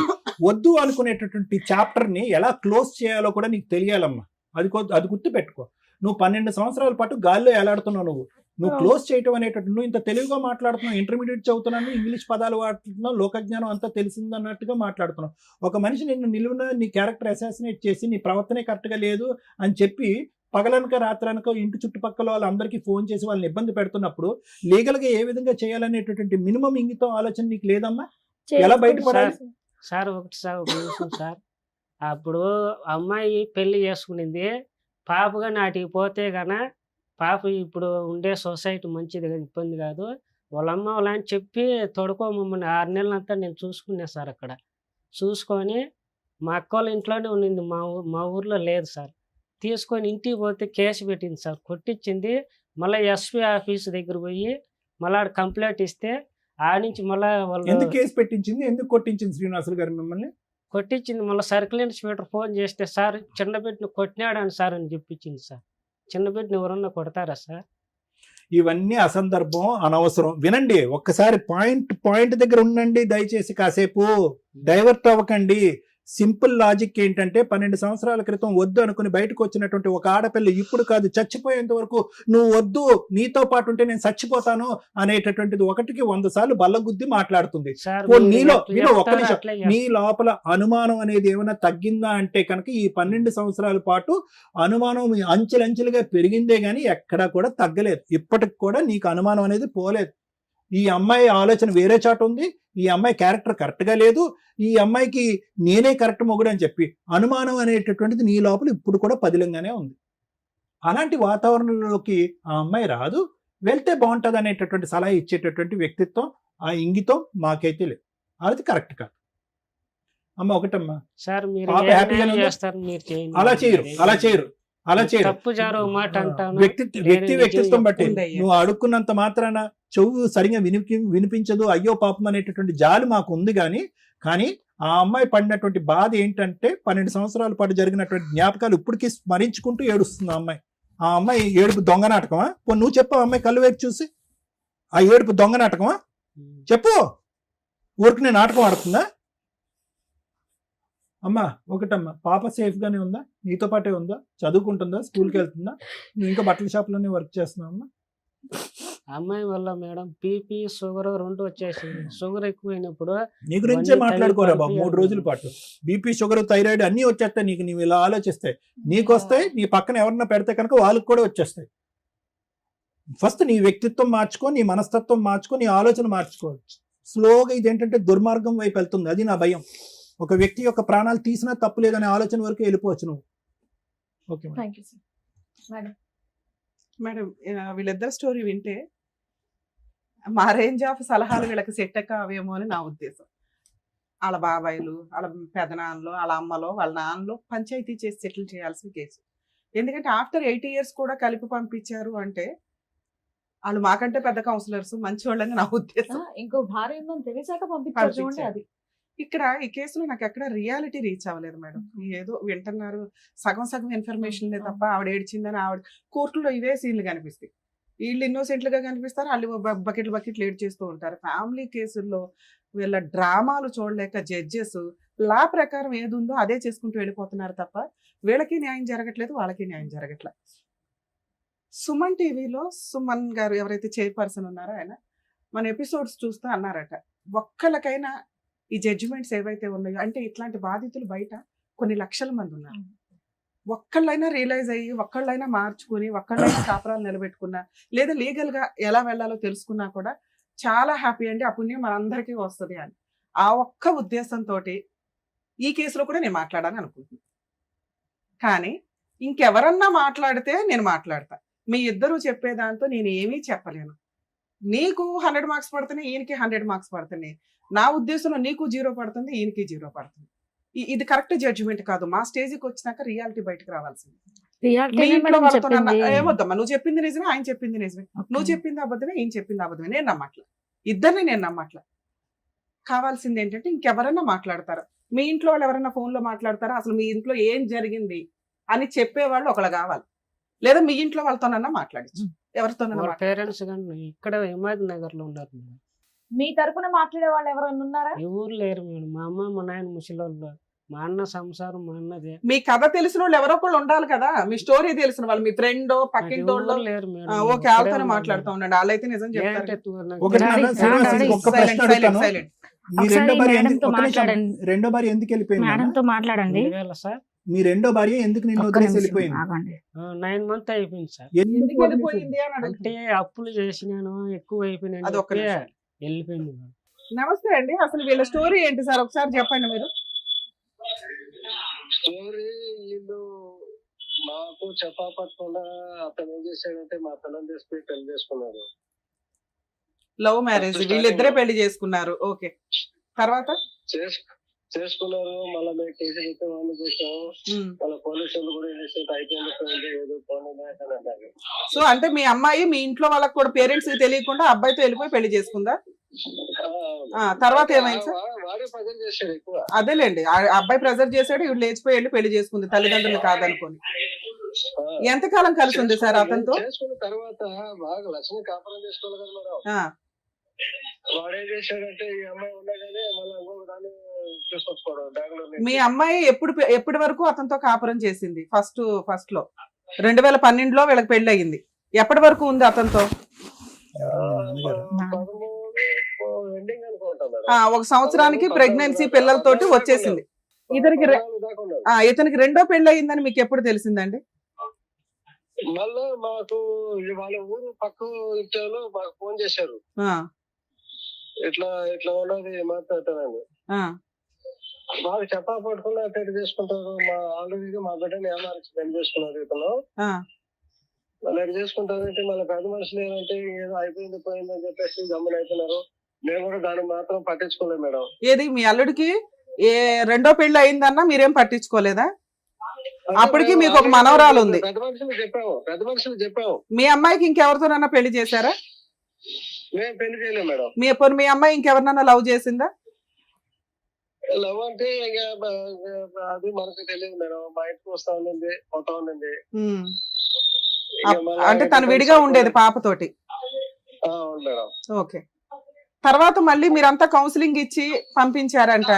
వద్దు అనుకునేటటువంటి చాప్టర్ ని ఎలా క్లోజ్ చేయాలో కూడా నీకు తెలియాలమ్మా. అది గుర్తు పెట్టుకో. నువ్వు 12 సంవత్సరాల పాటు గాల్లో ఎలాడుతున్నావు. నువ్వు క్లోజ్ చేయటం అనేటట్టు నువ్వు ఇంత తెలివిగా మాట్లాడుతున్నావు. ఇంటర్మీడియట్ చదువుతున్నాను, ఇంగ్లీష్ పదాలు వాడుతున్నావు, లోకజ్ఞానం అంతా తెలిసిందన్నట్టుగా మాట్లాడుతున్నావు. ఒక మనిషి నిన్ను నిలువున నీ క్యారెక్టర్ అసాసినేట్ చేసి నీ ప్రవర్తనే కరెక్ట్గా లేదు అని చెప్పి పగలనక రాత్రనక ఇంటి చుట్టుపక్కల వాళ్ళందరికీ ఫోన్ చేసి వాళ్ళని ఇబ్బంది పెడుతున్నప్పుడు లీగల్గా ఏ విధంగా చేయాలనేటటువంటి మినిమం ఇంగితం ఆలోచన నీకు లేదమ్మా? ఎలా బయటపడాలి? సార్ ఒక నిమిషం సార్. అప్పుడు అమ్మాయి పెళ్లి చేసుకునింది, పాపగా నాటికి పోతే గన పాప ఇప్పుడు ఉండే సొసైటీ మంచిది కాదు, ఇబ్బంది కాదు. వాళ్ళ అమ్మ వాళ్ళ అని చెప్పి తొడుకోమమ్మని 6 నెలలంతా నేను చూసుకున్నా సార్. అక్కడ చూసుకొని మా అక్క వాళ్ళ ఇంట్లోనే ఉండింది, మా ఊర్లో లేదు సార్. తీసుకొని ఇంటికి పోతే కేసు పెట్టింది సార్, కొట్టించింది. మళ్ళీ ఎస్పీ ఆఫీస్ దగ్గర పోయి మళ్ళీ ఆడ కంప్లైంట్ ఇస్తే ఆ నుంచి మళ్ళీ వాళ్ళు ఎందుకు కేసు పెట్టించింది, ఎందుకు కొట్టించింది శ్రీనివాసులు గారు మిమ్మల్ని? కొట్టించింది. మళ్ళీ సర్కిల్ ఇన్స్పెక్టర్ ఫోన్ చేస్తే సార్ చిన్న బిడ్డను కొట్టినాడని సార్ అని చెప్పించింది సార్. చిన్న బిడ్డను ఎవరన్నా కొడతారా సార్? ఇవన్నీ అసందర్భం, అనవసరం. వినండి, ఒక్కసారి పాయింట్ దగ్గర ఉండండి దయచేసి. కాసేపు డైవర్ట్ అవ్వకండి. సింపుల్ లాజిక్ ఏంటంటే 12 సంవత్సరాల క్రితం వద్దు అనుకుని బయటకు వచ్చినటువంటి ఒక ఆడపిల్ల ఇప్పుడు కాదు చచ్చిపోయేంత వరకు నువ్వు వద్దు, నీతో పాటు ఉంటే నేను చచ్చిపోతాను అనేటటువంటిది 1కి 100 సార్లు బల్లగుద్ది మాట్లాడుతుంది. నీలో ఒక్క నిమిషం, నీ లోపల అనుమానం అనేది ఏమైనా తగ్గిందా అంటే కనుక ఈ 12 సంవత్సరాల పాటు అనుమానం అంచెలంచెలుగా పెరిగిందే గానీ ఎక్కడా కూడా తగ్గలేదు. ఇప్పటికి కూడా నీకు అనుమానం అనేది పోలేదు. ఈ అమ్మాయి ఆలోచన వేరే చాటు ఉంది, ఈ అమ్మాయి క్యారెక్టర్ కరెక్ట్గా లేదు, ఈ అమ్మాయికి నేనే కరెక్ట్ మొగుడు అని చెప్పి అనుమానం అనేటటువంటిది నీ లోపల ఇప్పుడు కూడా పదిలంగానే ఉంది. అలాంటి వాతావరణంలోకి ఆ అమ్మాయి రాదు, వెళ్తే బాగుంటుంది అనేటటువంటి సలహా ఇచ్చేటటువంటి వ్యక్తిత్వం, ఆ ఇంగితం మాకైతే లేదు. అది కరెక్ట్ కాదు. అమ్మ ఒకటమ్మా, సార్ మీరు పాప హ్యాపీగా చేస్తారు, మీరు చేయండి. అలా చేయరు. తప్పు జారు మాట అంటాను. వ్యక్తి వ్యక్తిత్వం బట్టి నువ్వు అడుక్కున్నంత మాత్రాన చెవు సరిగా వినిపించదు, అయ్యో పాపం అనేటటువంటి జాలి మాకు ఉంది. కానీ ఆ అమ్మాయి పడినటువంటి బాధ ఏంటంటే 12 సంవత్సరాల పాటు జరిగినటువంటి జ్ఞాపకాలు ఇప్పటికీ స్మరించుకుంటూ ఏడుస్తుంది ఆ అమ్మాయి. ఆ అమ్మాయి ఏడుపు దొంగ నాటకమా? నువ్వు చెప్పు, ఆ అమ్మాయి కళ్ళు వైపు చూసి ఆ ఏడుపు దొంగ నాటకమా చెప్పు. ఊరికి నేను నాటకం ఆడుతుందా? అమ్మా ఒకటమ్మా, పాప సేఫ్ గానే ఉందా? నీతో పాటే ఉందా? చదువుకుంటుందా? స్కూల్కి వెళ్తుందా? నువ్వు ఇంకా బట్టల షాప్లోనే వర్క్ చేస్తున్నావు అమ్మా? అమ్మాయి వల్ల మేడం బీపీ షుగర్ 2 వచ్చేసింది. షుగర్ ఎక్కువైనప్పుడు నీ గురించే మాట్లాడుకోరా బాబు 3 రోజుల పాటు. బీపీ షుగర్ థైరాయిడ్ అన్నీ వచ్చేస్తాయి నీకు. నీవు ఇలా ఆలోచిస్తాయి, నీకు వస్తాయి, నీ పక్కన ఎవరన్నా పెడితే కనుక వాళ్ళకి కూడా వచ్చేస్తాయి. ఫస్ట్ నీ వ్యక్తిత్వం మార్చుకో, నీ మనస్తత్వం మార్చుకో, నీ ఆలోచన మార్చుకోవచ్చు. స్లోగా ఇదేంటంటే దుర్మార్గం వైపు వెళ్తుంది. అది నా భయం. ఒక వ్యక్తి యొక్క ప్రాణాలు తీసినా తప్పు లేదనే ఆలోచన వరకు వెళ్ళిపోవచ్చు నువ్వు. ఓకే మేడం, వీళ్ళిద్దరు స్టోరీ వింటే మా రేంజ్ ఆఫ్ సలహాలు వీళ్ళకి సెట్ కావేమో అని నా ఉద్దేశం. వాళ్ళ బాబాయిలు, వాళ్ళ పెదనాన్నలు, వాళ్ళ అమ్మలో, వాళ్ళ నాన్నలో పంచాయతీ చేసి సెటిల్ చేయాల్సిన కేసు. ఎందుకంటే ఆఫ్టర్ 8 years కూడా కలిపి పంపించారు అంటే వాళ్ళు మాకంటే పెద్ద కౌన్సిలర్స్, మంచి వాళ్ళని నా ఉద్దేశం. ఇంకో భార్య ఉందని తెలిసాక పంపించారు. అది ఇక్కడ ఈ కేసులో నాకు ఎక్కడ రియాలిటీ రీచ్ అవ్వలేదు మేడం. ఏదో వింటున్నారు, సగం ఇన్ఫర్మేషన్ తప్ప ఆవిడ ఏడ్చిందని ఆవిడ కోర్టులో ఇవే సీన్లు కనిపిస్తాయి. వీళ్ళు ఇన్నోసెంట్లుగా కనిపిస్తారు, వాళ్ళు బకెట్లు ఏడ్ చేస్తూ ఉంటారు. ఫ్యామిలీ కేసుల్లో వీళ్ళ డ్రామాలు చూడలేక జడ్జెస్ లా ప్రకారం ఏది ఉందో అదే చేసుకుంటూ వెళ్ళిపోతున్నారు తప్ప వీళ్ళకి న్యాయం జరగట్లేదు, వాళ్ళకి న్యాయం జరగట్లేదు. సుమన్ టీవీలో సుమన్ గారు ఎవరైతే చైర్పర్సన్ ఉన్నారో ఆయన మన ఎపిసోడ్స్ చూస్తూ అన్నారట, ఒక్కళ్ళకైనా ఈ జడ్జిమెంట్స్ ఏవైతే ఉన్నాయో, అంటే ఇట్లాంటి బాధితులు బయట కొన్ని లక్షల మంది ఉన్నారు, ఒక్కళ్ళైనా రియలైజ్ అయ్యి ఒక్కళ్ళైనా మార్చుకుని ఒక్కళ్ళైనా కాపురాలు నిలబెట్టుకున్నా లేదా లీగల్గా ఎలా వెళ్ళాలో తెలుసుకున్నా కూడా చాలా హ్యాపీ అండి. ఆ పుణ్యం మనందరికీ వస్తుంది అని ఆ ఒక్క ఉద్దేశంతో ఈ కేసులో కూడా నేను మాట్లాడాలని అనుకుంటున్నాను. కానీ ఇంకెవరన్నా మాట్లాడితే నేను మాట్లాడతా. మీ ఇద్దరు చెప్పేదాంతో నేను ఏమీ చెప్పలేను. నీకు 100 మార్క్స్ పడుతున్నాయి, ఈయనకి 100 మార్క్స్ పడుతున్నాయి. నా ఉద్దేశంలో నీకు 0 పడుతుంది, ఈయనకి 0 పడుతుంది. ఇది కరెక్ట్ జడ్జిమెంట్ కాదు. మా స్టేజ్కి వచ్చినాక రియాలిటీ బయటకు రావాల్సింది. రియాలిటీ మీ ఇంట్లో మేడం వాళ్ళతో చెప్పింది. ఏమొద్దమ్మా, నువ్వు చెప్పింది నిజమే, ఆయన చెప్పింది నిజమే, నువ్వు చెప్పింది అబద్ధమే, ఈయన చెప్పింది అబద్ధమే. నేను నమ్మట్లా, ఇద్దరిని నేను నమ్మట్లా. కావాల్సింది ఏంటంటే ఇంకెవరన్నా మాట్లాడతారా, మీ ఇంట్లో వాళ్ళు ఎవరైనా ఫోన్ లో మాట్లాడతారా, అసలు మీ ఇంట్లో ఏం జరిగింది అని చెప్పేవాళ్ళు ఒకళ్ళు కావాలి, లేదా మీ ఇంట్లో వాళ్ళతోనన్నా మాట్లాడచ్చు, ఎవరితోనన్నా వాళ్ళ పేరెంట్స్ కానీ ఇక్కడ హిమాయత్ నగర్ లో ఉన్నారు మేడం. మీ తరపున మాట్లాడే వాళ్ళు ఎవరైనా ఉన్నారా? ఎవరు లేరు మేడం. మా అమ్మ మా నాయన ముసలోళ్ళు, మా అన్న సంసారం మా అన్నదే. మీ కథ తెలిసిన వాళ్ళు ఎవరో ఒకళ్ళు ఉండాలి కదా, మీ స్టోరీ తెలిసిన వాళ్ళు, మీ ఫ్రెండ్ పక్కింటోళ్ళు. ఎవరు లేరు మేడం. ఓకే, వాళ్ళతోనే మాట్లాడుతూ ఉండండి, వాళ్ళైతే నిజం చెప్తారు. ఏంటి నాకు ఒకటి డాడీ, నాన్న, శ్రీనివాస్, డాడీ, ఒక్క ప్రశ్న Silent, అడుగుతాను. silent. మీ ఒకసారి రెండో భార్య మేడంతో ఒక్క నిమిషం. మాట్లాడండి. రెండో భార్య ఎందుకు వెళ్ళిపోయింది నాన్న? మేడంతో మాట్లాడండి. 2000 సార్. మీ రెండో భార్య ఎందుకు నిన్ను ఒక్క వదిలేసి నిమిషం వెళ్ళిపోయింది? ఆగండి. 9 months అయిపోయింది సార్. ఎందుకు వెళ్ళిపోయింది అని అడుగుతున్నా. అంటే అప్పులు చేసినాను, ఎక్కువ అయిపోయినాను, అది ఒక్క నిమిషం. వెళ్ళిపోయింది మేడం. నమస్తే అండి, అసలు వీళ్ళ స్టోరీ ఏంటి సార్, ఒకసారి చెప్పండి మీరు. స్టోరీ వీళ్ళు మాకు చెప్పకుండా అతను ఏం చేశాడంటే మా పిల్లలు తీసుకుని పెళ్లి చేసుకున్నారు. లవ్ మ్యారేజ్, వీళ్ళిద్దరే పెళ్లి చేసుకున్నారు. ఓకే, తర్వాత చేసుకున్నారు. మళ్ళీ మేము కేసు పెట్టి వాళ్ళు చేసాము. వాళ్ళ పోలీసులు కూడా అయిపోయింది ఏదో పోనీ అంటారు. సో అంటే మీ అమ్మాయి మీ ఇంట్లో వాళ్ళకి కూడా పేరెంట్స్ కి తెలియకుండా అబ్బాయితో వెళ్ళిపోయి పెళ్లి చేసుకుందా? తర్వాత ఏమైంది సార్? వాడే ప్రజలు చేశాడు ఎక్కువ. అదేలేండి, ఆ అబ్బాయి ప్రెజర్ చేశాడు, ఇవి లేచిపోయి వెళ్ళి పెళ్లి చేసుకుంది తల్లిదండ్రులు కాదనుకోని. ఎంతకాలం కలిసి ఉంది సార్ అతనితో? చేసుకున్న తర్వాత బాగా లక్ష్మి కాపురం చేసుకోవాలి కదా మేడం. వాడేం చేశాడంటే ఈ అమ్మాయి ఉండగానే మళ్ళీ ఇంకొక దాన్ని తీసుకొచ్చుకోవడం బెంగళూరు. మీ అమ్మాయి ఎప్పటి వరకు అతనితో కాపురం చేసింది? ఫస్ట్ లో 2012లో వీళ్ళకి పెళ్లి అయ్యింది. ఎప్పటి వరకు ఉంది అతనితో? ఎండింగ్ అనుకుంటా మేడం. 1 సంవత్సరానికి ప్రెగ్నెన్సీ పిల్లలతోటి వచ్చేసింది. ఇతనికి రెండో పెళ్లి అయ్యిందని మీకు ఎప్పుడు తెలిసిందండి? మళ్ళా మాకు వాళ్ళ ఊరు పక్క ఇంట్లో మాకు ఫోన్ చేశారు, ఇట్లా ఇట్లా ఉన్నది మాట్లాడతానని. మాకు చెప్పా పట్టుకున్నా పెళ్లి చేసుకుంటారు. మా ఆల్రెడీ మా బిడ్డని ఏమార్చి పెళ్లి చేసుకున్నారు ఇతను. మళ్ళీ ఎక్కడ చేసుకుంటారంటే మళ్ళీ పెద్ద మనుషులు ఏంటంటే ఏదో అయిపోయింది పోయిందని చెప్పేసి గమ్మున అవుతున్నారు. మేము కూడా దాన్ని మాత్రం పట్టించుకోలేదు మేడం. ఏది మీ అల్లుడికి రెండో పెళ్లి అయిందన్నా మీరేం పట్టించుకోలేదా? అప్పటికి మీకు ఒక మనవరాలు ఉంది. పెద్ద మనుషులు చెప్పాము. మీ అమ్మాయికి ఇంకెవరితోనన్నా పెళ్లి చేశారా? మేము పెళ్లి చేయలేము మేడం. మీ అమ్మాయి ఇంకెవరినన్నా లవ్ చేసిందా? లవ్ అంటే ఇంకా అది మనకు తెలియదు మేడం. మా ఇంటికి వస్తా ఉండింది, పోతా ఉండింది. అంటే తను విడిగా ఉండేది పాపతోటి. అవును మేడం. ఓకే, తర్వాత మళ్ళీ మీరంతా కౌన్సిలింగ్ ఇచ్చి పంపించారంట,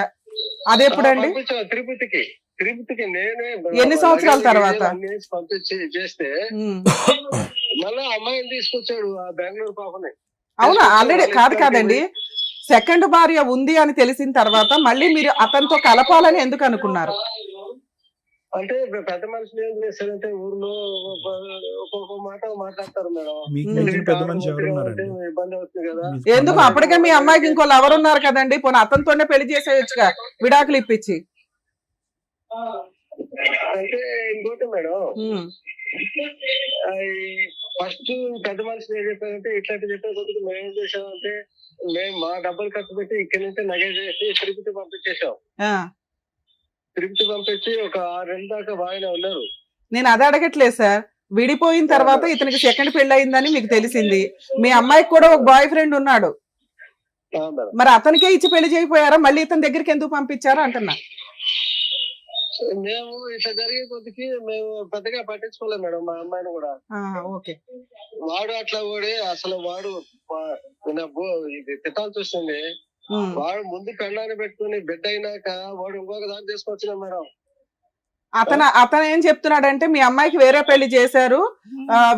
అదెప్పుడండి? తిరుపతికి నేనే ఎన్ని సంవత్సరాల తర్వాత పంపించి చేస్తే మళ్ళీ అమ్మాయిని తీసుకొచ్చాడు ఆ బెంగళూరు పాపని. అవునా? ఆల్రెడీ కాదండి, సెకండ్ భార్య ఉంది అని తెలిసిన తర్వాత మళ్ళీ మీరు అతనితో కలపాలని ఎందుకు అనుకున్నారు? అంటే పెద్ద మనుషులు ఏం చేస్తారంటే ఊర్లో ఒక్కొక్క మాట మాట్లాడతారు మేడం. ఇబ్బంది అవుతుంది కదా. ఎందుకు? అప్పటికే మీ అమ్మాయికి ఇంకో లవర్ ఉన్నారు కదండి, పోనీ అతనితోనే పెళ్లి చేసేయచ్చుగా, విడాకులు ఇప్పించి. అంటే ఇంకోటి మేడం, ఫస్ట్ పెద్ద మనుషులు ఏం చెప్పారంటే ఇట్లాంటి చెప్పే కొద్దిగా మేము ఏం చేసామంటే మేము మా డబ్బులు ఖర్చు పెట్టి ఇక్కడి నుంచి నగ చేసి తిరుపతి పంపించేసాం. తిరుపతి పంపించి ఒక 6 నెలల దాకా బాగానే ఉన్నారు. నేను అది అడగట్లేదు సార్, విడిపోయిన తర్వాత ఇతనికి సెకండ్ పెళ్లి అయిందని మీకు తెలిసింది, మీ అమ్మాయికి కూడా ఒక బాయ్ ఫ్రెండ్ ఉన్నాడు, మరి అతనికే ఇచ్చి పెళ్లి చేయకపోయారా? మళ్ళీ ఇతని దగ్గరికి ఎందుకు పంపించారు అంటున్నా. మేము ఇట్లా జరిగే కొద్దికి మేము పెద్దగా పట్టించుకోలేము మేడం మా అమ్మాయిని కూడా. ఓకే, వాడు అట్లా ఓడి అసలు వాడు ఇది తిట్టాల్సి వస్తుంది. వాడు ముందు పెళ్ళాన్ని పెట్టుకుని బిడ్డ అయినాక వాడు ఇంకొక దాన్ని తీసుకొచ్చినా మేడం. అతను ఏం చెప్తున్నాడంటే మీ అమ్మాయికి వేరే పెళ్లి చేశారు,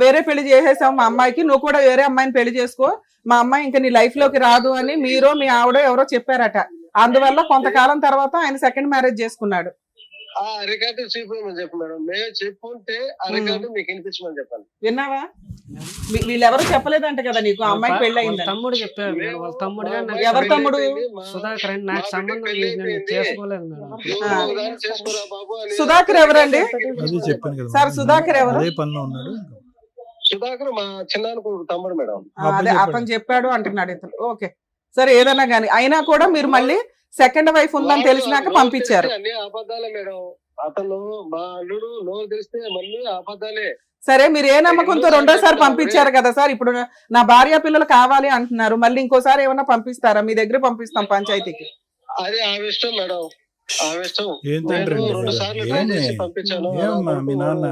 వేరే పెళ్లి చేసేసాం మా అమ్మాయికి, నువ్వు కూడా వేరే అమ్మాయిని పెళ్లి చేసుకో, మా అమ్మాయి ఇంకా నీ లైఫ్ లోకి రాదు అని మీరు మీ ఆవిడ ఎవరో చెప్పారట. అందువల్ల కొంతకాలం తర్వాత ఆయన సెకండ్ మ్యారేజ్ చేసుకున్నాడు. ఆ రికార్డు చూపించమని చెప్పు మేడం. మేము చెప్పుంటే ఆ రికార్డు మీకు వినిపించమని చెప్పాను. విన్నావా? వీళ్ళెవరు చెప్పలేదంట కదా నీకు అమ్మాయికి పెళ్లి అయింది? తమ్ముడు చెప్పారు. వాళ్ళ తమ్ముడు. ఎవరు తమ్ముడు? సుధాకర్ అండి. నాకు సంబంధం చేసుకోలేదు మేడం. సుధాకర్ ఎవరండి సార్? సుధాకర్ ఎవరు? సుధాకర్ మా చిన్నాన్న తమ్ముడు మేడం. అదే అతను చెప్పాడు అంటున్నాడు ఇతను. ఓకే సరే, ఏదన్నా గానీ అయినా కూడా మీరు మళ్ళీ సెకండ్ వైఫ్ ఉందని తెలిసినాక పంపించారు. అన్ని అబద్ధాలే మేడం. అతను మా అల్లుడు నోరు తెరిస్తే మళ్ళీ అబద్ధాలే. సరే, మీరు ఏ నమ్మకంతో రెండోసారి పంపించారు కదా సార్, ఇప్పుడు నా భార్య పిల్లలు కావాలి అంటున్నారు, మళ్ళీ ఇంకోసారి ఏమన్నా పంపిస్తారా? మీ దగ్గర పంపిస్తాం పంచాయతీకి. అదే ఆమె ఇష్టం మేడం, ఆమె ఇష్టం. ఏం తండ్రి నేను అండి 2 ఇది? సార్లు ట్రై ఏమి? చేసి పంపించాను. ఏమమ్మా మీ నాన్న?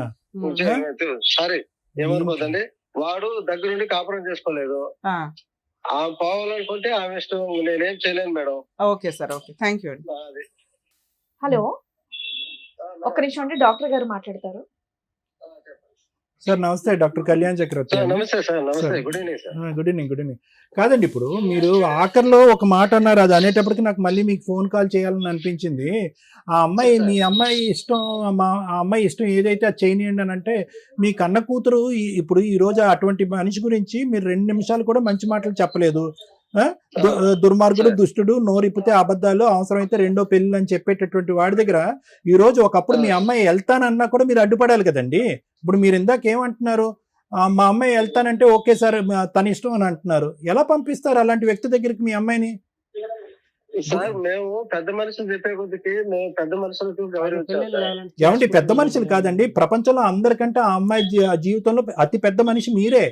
సారీ ఏమనుకోదండి, వాడు దగ్గరుండి కాపురం చేసుకోలేదు. ఆ, ఆమె పోవాలనుకుంటే ఆమె ఇష్టం, నేనేం చేయలేను madam. Okay sir, okay, thank you అండి. అది. హలో, ఒక్క నిమిషం అండి, డాక్టర్ గారు మాట్లాడతారు. సార్ నమస్తే, డాక్టర్ కళ్యాణ్ చక్రవర్తి సార్ అండి. నమస్తే సార్, నమస్తే, sir. Good evening sir. Good evening, good evening. కాదండి, ఇప్పుడు మీరు ఆఖరిలో ఒక మాట అన్నారు, అది అనేటప్పటికి నాకు మళ్ళీ మీకు ఫోన్ కాల్ చేయాలని అనిపించింది. ఆ అమ్మాయి, మీ అమ్మాయి ఇష్టం, ఆ అమ్మాయి ఇష్టం ఏదైతే అది చేయనియండి అని అంటే, మీ కన్న కూతురు ఇప్పుడు ఈ రోజు అటువంటి మనిషి గురించి మీరు 2 నిమిషాలు కూడా మంచి మాటలు చెప్పలేదు. దుర్మార్గుడు, దుష్టుడు, నోరిప్పితే అబద్ధాలు, అవసరమైతే 2వ పెళ్లి అని చెప్పేటటువంటి వాడి దగ్గర ఈ రోజు ఒకప్పుడు మీ అమ్మాయి వెళ్తానన్నా కూడా మీరు అడ్డుపడాలి కదండి. ఇప్పుడు మీరు ఇందాక ఏమంటున్నారు, మా అమ్మాయి వెళ్తానంటే ఓకే సార్ తన ఇష్టం అని అంటున్నారు. ఎలా పంపిస్తారు అలాంటి వ్యక్తి దగ్గరికి మీ అమ్మాయిని? సార్ మేము పెద్ద మనుషులు చెప్పే కొద్దికి మేము పెద్ద మనుషులకు గౌరవించాం సార్. ఏమంటే పెద్ద మనుషులు కాదండి, ప్రపంచంలో అందరికంటే ఆ అమ్మాయి జీవితంలో అతి పెద్ద మనిషి మీరే.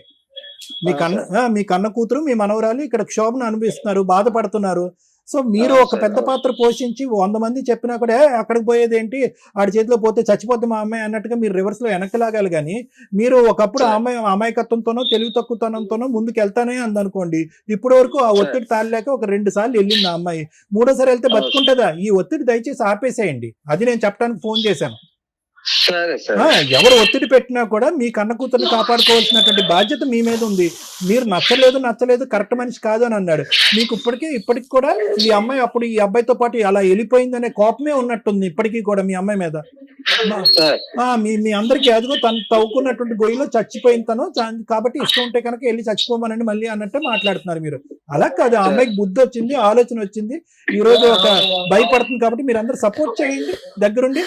మీ కన్న కూతురు, మీ మనవరాలు ఇక్కడ క్షోభను అనుభవిస్తున్నారు, బాధపడుతున్నారు. సో మీరు ఒక పెద్ద పాత్ర పోషించి 100 మంది చెప్పినా కూడా అక్కడికి పోయేది ఏంటి, ఆడి చేతిలో పోతే చచ్చిపోద్ది మా అమ్మాయి అన్నట్టుగా మీరు రివర్స్ లో వెనక్కి లాగాలి. కానీ మీరు ఒకప్పుడు ఆ అమ్మాయి అమాయకత్వంతోనో తెలివి తక్కువతనంతోనో ముందుకు వెళ్తానే అందనుకోండి, ఇప్పటి వరకు ఆ ఒత్తిడి తాళలేక ఒక 2 సార్లు వెళ్ళింది ఆ అమ్మాయి, 3వ సారి వెళ్తే బతుకుంటుందా? ఈ ఒత్తిడి దయచేసి ఆపేసేయండి, అది నేను చెప్పడానికి ఫోన్ చేశాను. సరే సార్. ఎవరు ఒత్తిడి పెట్టినా కూడా మీ కన్న కూతుర్ని కాపాడుకోవాల్సినటువంటి బాధ్యత మీ మీద ఉంది. మీరు నచ్చలేదు కరెక్ట్ మనిషి కాదు అని అన్నాడు. మీకు ఇప్పటికి కూడా ఈ అమ్మాయి అప్పుడు ఈ అబ్బాయితో పాటు అలా వెళ్ళిపోయిందనే కోపమే ఉన్నట్టుంది ఇప్పటికీ కూడా మీ అమ్మాయి మీద. మీ అందరికీ అదిగో తను తవ్వుకున్నటువంటి గొయ్యిలో చచ్చిపోయిన తను, కాబట్టి ఇష్టం ఉంటే కనుక వెళ్ళి చచ్చిపోమనండి మళ్ళీ అన్నట్టే మాట్లాడుతున్నారు మీరు. అలా కాదు, ఆ అమ్మాయికి బుద్ధి వచ్చింది, ఆలోచన వచ్చింది, ఈ రోజు ఒక భయపడుతుంది. కాబట్టి మీరు అందరూ సపోర్ట్ చేయండి దగ్గరుండి.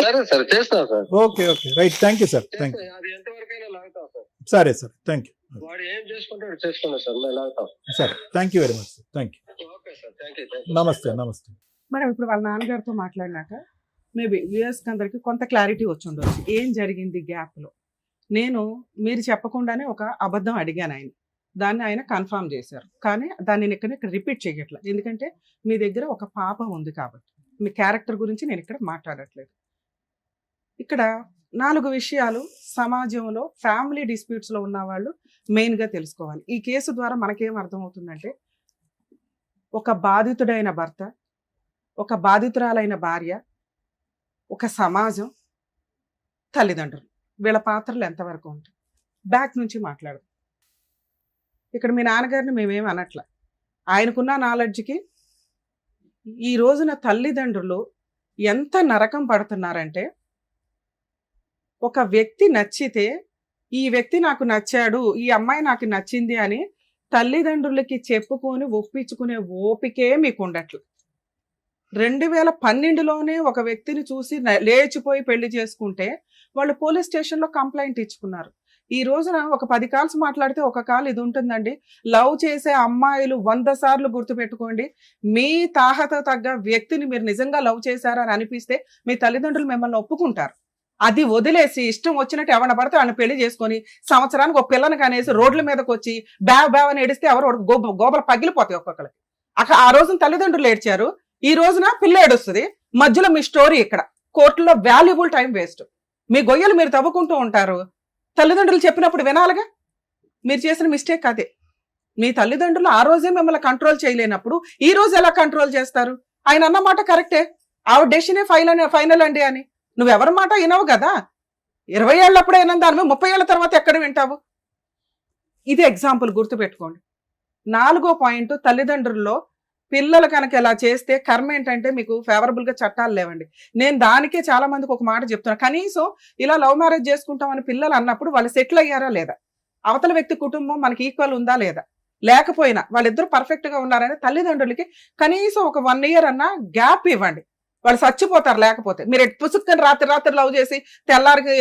సరే సార్, చేస్తాం sir. Okay, right, thank you sir, thank you. అది ఎంతవరకైనా లాగుతాం సార్. సరే సార్, థ్యాంక్ యూ. వాడు ఏం చేసుకుంటాడు చేసుకున్నా సార్, మేము లాగుతాం. సరే, thank you very much sir, thank you. Okay sir, thank you. నమస్తే. మేడం, ఇప్పుడు వాళ్ళ నాన్నగారితో మాట్లాడినాక మేబీ వ్యూయర్స్కి అందరికి కొంత క్లారిటీ వచ్చి ఉండొచ్చు ఏం జరిగింది గ్యాప్లో. మీరు చెప్పకుండానే ఒక అబద్ధం అడిగాను ఆయన, దాన్ని ఆయన కన్ఫర్మ్ చేశారు. కానీ దాన్ని నేను ఇక్కడ రిపీట్ చేయట్లేదు, ఎందుకంటే మీ దగ్గర ఒక పాప ఉంది కాబట్టి. మీ క్యారెక్టర్ గురించి నేను ఇక్కడ మాట్లాడట్లేదు. ఇక్కడ 4 విషయాలు సమాజంలో ఫ్యామిలీ డిస్ప్యూట్స్లో ఉన్న వాళ్ళు మెయిన్గా తెలుసుకోవాలి. ఈ కేసు ద్వారా మనకేం అర్థమవుతుందంటే, ఒక బాధితుడైన భర్త, ఒక బాధితురాలైన భార్య, ఒక సమాజం, తల్లిదండ్రులు, వీళ్ళ పాత్రలు ఎంతవరకు ఉంటాయి. బ్యాక్ నుంచి మాట్లాడదు. ఇక్కడ మీ నాన్నగారిని మేమేం అనట్ల, ఆయనకున్న నాలెడ్జ్కి ఈ రోజున తల్లిదండ్రులు ఎంత నరకం పడుతున్నారంటే, ఒక వ్యక్తి నచ్చితే ఈ వ్యక్తి నాకు నచ్చాడు, ఈ అమ్మాయి నాకు నచ్చింది అని తల్లిదండ్రులకి చెప్పుకొని ఒప్పించుకునే ఓపికే మీకు ఉండట్లేదు. 2012లోనే ఒక వ్యక్తిని చూసి లేచిపోయి పెళ్లి చేసుకుంటే వాళ్ళు పోలీస్ స్టేషన్లో కంప్లైంట్ ఇచ్చుకున్నారు. ఈ రోజున ఒక 10 కాల్స్ మాట్లాడితే ఒక కాల్ ఇది ఉంటుందండి. లవ్ చేసే అమ్మాయిలు 100 సార్లు గుర్తుపెట్టుకోండి, మీ తాహత తగ్గ వ్యక్తిని మీరు నిజంగా లవ్ చేశారని అనిపిస్తే మీ తల్లిదండ్రులు మిమ్మల్ని ఒప్పుకుంటారు. అది వదిలేసి ఇష్టం వచ్చినట్టు ఎవరిన పడితే వాళ్ళని పెళ్లి చేసుకొని సంవత్సరానికి ఒక పిల్లని కనేసి రోడ్ల మీదకి వచ్చి బ్యావ్ అని ఏడిస్తే ఎవరు గోబలు పగిలిపోతాయి ఒక్కొక్కరికి. అక్కడ ఆ రోజున తల్లిదండ్రులు ఏడ్చారు, ఈ రోజున పిల్ల ఏడుస్తుంది. మధ్యలో మీ స్టోరీ ఇక్కడ కోర్టులో వాల్యుబుల్ టైం వేస్ట్. మీ గొయ్యలు మీరు తవ్వుకుంటూ ఉంటారు, తల్లిదండ్రులు చెప్పినప్పుడు వినాలిగా. మీరు చేసిన మిస్టేక్ అదే. మీ తల్లిదండ్రులు ఆ రోజే మిమ్మల్ని కంట్రోల్ చేయలేనప్పుడు ఈ రోజు ఎలా కంట్రోల్ చేస్తారు? ఆయన అన్నమాట కరెక్టే, ఆవిడ డెసిషనే ఫైనల్ అండి అని. నువ్వెవరి మాట వినవు కదా. 20 ఏళ్ళప్పుడే వినని దాని 30 ఏళ్ళ తర్వాత ఎక్కడ వింటావు? ఇది ఎగ్జాంపుల్ గుర్తుపెట్టుకోండి. 4వ పాయింట్, తల్లిదండ్రుల్లో పిల్లలు కనుక ఇలా చేస్తే కర్మ ఏంటంటే మీకు ఫేవరబుల్గా చట్టాలు లేవండి. నేను దానికే చాలా మందికి ఒక మాట చెప్తున్నా, కనీసం ఇలా లవ్ మ్యారేజ్ చేసుకుంటామని పిల్లలు అన్నప్పుడు వాళ్ళు సెటిల్ అయ్యారా లేదా, అవతల వ్యక్తి కుటుంబం మనకి ఈక్వల్ ఉందా లేదా, లేకపోయినా వాళ్ళిద్దరూ పర్ఫెక్ట్గా ఉన్నారని తల్లిదండ్రులకి కనీసం ఒక 1 year అన్నా గ్యాప్ ఇవ్వండి. వాళ్ళు చచ్చిపోతారు లేకపోతే. మీరు పుసుక్కని రాత్రి లవ్ చేసి తెల్లారికి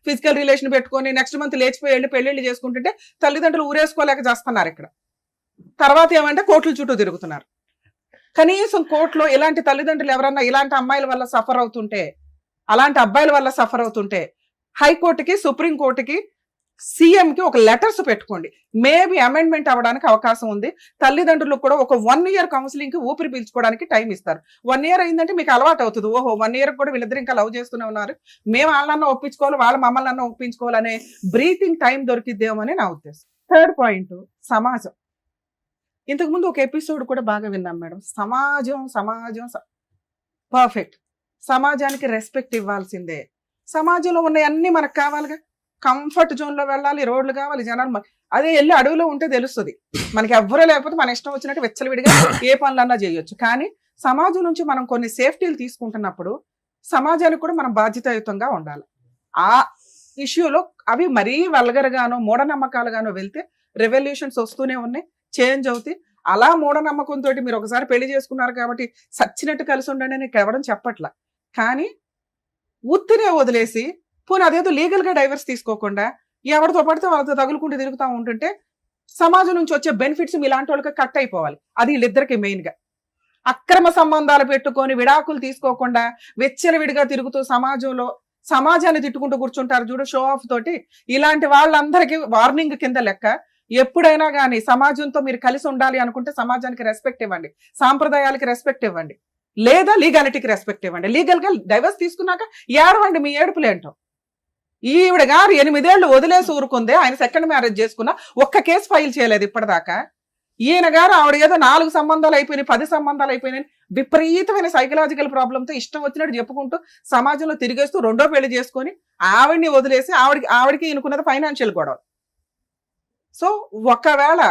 ఫిజికల్ రిలేషన్ పెట్టుకొని నెక్స్ట్ మంత్ లేచిపోయి వెళ్ళి పెళ్ళిళ్ళు చేసుకుంటుంటే తల్లిదండ్రులు ఊరేసుకోలేక చేస్తున్నారు. ఇక్కడ తర్వాత ఏమంటే కోర్టుల చుట్టూ తిరుగుతున్నారు. కనీసం కోర్టులో ఇలాంటి తల్లిదండ్రులు ఎవరన్నా ఇలాంటి అమ్మాయిల వల్ల సఫర్ అవుతుంటే అలాంటి అబ్బాయిల వల్ల సఫర్ అవుతుంటే హైకోర్టుకి సుప్రీంకోర్టుకి సీఎంకి ఒక లెటర్స్ పెట్టుకోండి. మేబీ అమెండ్మెంట్ అవ్వడానికి అవకాశం ఉంది. తల్లిదండ్రులకు కూడా ఒక 1 year కౌన్సిలింగ్ కి ఊపిరి పీల్చుకోవడానికి టైం ఇస్తారు. 1 year అయిందంటే మీకు అలవాటు అవుతుంది. ఓహో 1 year కూడా వీళ్ళిద్దరు ఇంకా లవ్ చేస్తూనే ఉన్నారు, మేము వాళ్ళన్నా ఒప్పించుకోవాలి, వాళ్ళ మమ్మల్ని ఒప్పించుకోవాలనే బ్రీతింగ్ టైం దొరికిద్దేమో అని నా ఉద్దేశం. థర్డ్ పాయింట్, సమాజం. ఇంతకుముందు ఒక ఎపిసోడ్ కూడా బాగా విన్నాం మేడం. సమాజం పర్ఫెక్ట్. సమాజానికి రెస్పెక్ట్ ఇవ్వాల్సిందే. సమాజంలో ఉన్న అన్ని మనకు కావాలిగా. కంఫర్ట్ జోన్ లో వెళ్ళాలి, రోడ్లు కావాలి, జనాలు. అదే వెళ్ళి అడవిలో ఉంటే తెలుస్తుంది మనకి. ఎవ్వరూ లేకపోతే మన ఇష్టం వచ్చినట్టు వెచ్చలవిడిగా ఏ పనులన్నా చేయొచ్చు. కానీ సమాజం నుంచి మనం కొన్ని సేఫ్టీలు తీసుకుంటున్నప్పుడు సమాజానికి కూడా మనం బాధ్యతాయుతంగా ఉండాలి. ఆ ఇష్యూలో అవి మరీ వల్గరగానో మూఢనమ్మకాలుగానో వెళ్తే రెవల్యూషన్స్ వస్తూనే ఉన్నాయి, చేంజ్ అవుతాయి. అలా మూఢనమ్మకంతో మీరు ఒకసారి పెళ్లి చేసుకున్నారు కాబట్టి సచ్చినట్టు కలిసి ఉండండి అని ఎవడం చెప్పట్లా. కానీ ఉత్తినే వదిలేసి పోనీ అదేదో లీగల్ గా డైవర్స్ తీసుకోకుండా ఎవరితో పడితే వాళ్ళతో తగులుకుంటూ తిరుగుతూ ఉంటుంటే సమాజం నుంచి వచ్చే బెనిఫిట్స్ మీలాంటి వాళ్ళకి కట్ అయిపోవాలి. అది వీళ్ళిద్దరికి మెయిన్ గా. అక్రమ సంబంధాలు పెట్టుకొని విడాకులు తీసుకోకుండా వెచ్చలవిడిగా తిరుగుతూ సమాజాన్ని తిట్టుకుంటూ కూర్చుంటారు చూడు, షో ఆఫ్ తోటి. ఇలాంటి వాళ్ళందరికీ వార్నింగ్ కింద లెక్క. ఎప్పుడైనా కానీ సమాజంతో మీరు కలిసి ఉండాలి అనుకుంటే సమాజానికి రెస్పెక్ట్ ఇవ్వండి, సాంప్రదాయాలకి రెస్పెక్ట్ ఇవ్వండి, లేదా లీగాలిటీకి రెస్పెక్ట్ ఇవ్వండి. లీగల్ గా డైవర్స్ తీసుకున్నాక ఏడవండి మీ ఏడుపులేంటో. ఈవిడ గారు 8 ఏళ్ళు వదిలేసి ఊరుకుందే, ఆయన సెకండ్ మ్యారేజ్ చేసుకున్నా ఒక్క కేసు ఫైల్ చేయలేదు ఇప్పటిదాకా. ఈయన గారు ఆవిడ ఏదో 4 సంబంధాలు అయిపోయినాయి, 10 సంబంధాలు అయిపోయినాయి, విపరీతమైన సైకలాజికల్ ప్రాబ్లంతో ఇష్టం వచ్చినట్టు చెప్పుకుంటూ సమాజంలో తిరిగేస్తూ 2వ పెళ్లి చేసుకొని ఆవిడ్ని వదిలేసి ఆవిడకి ఈయనకున్నది ఫైనాన్షియల్ గొడవ. సో ఒకవేళ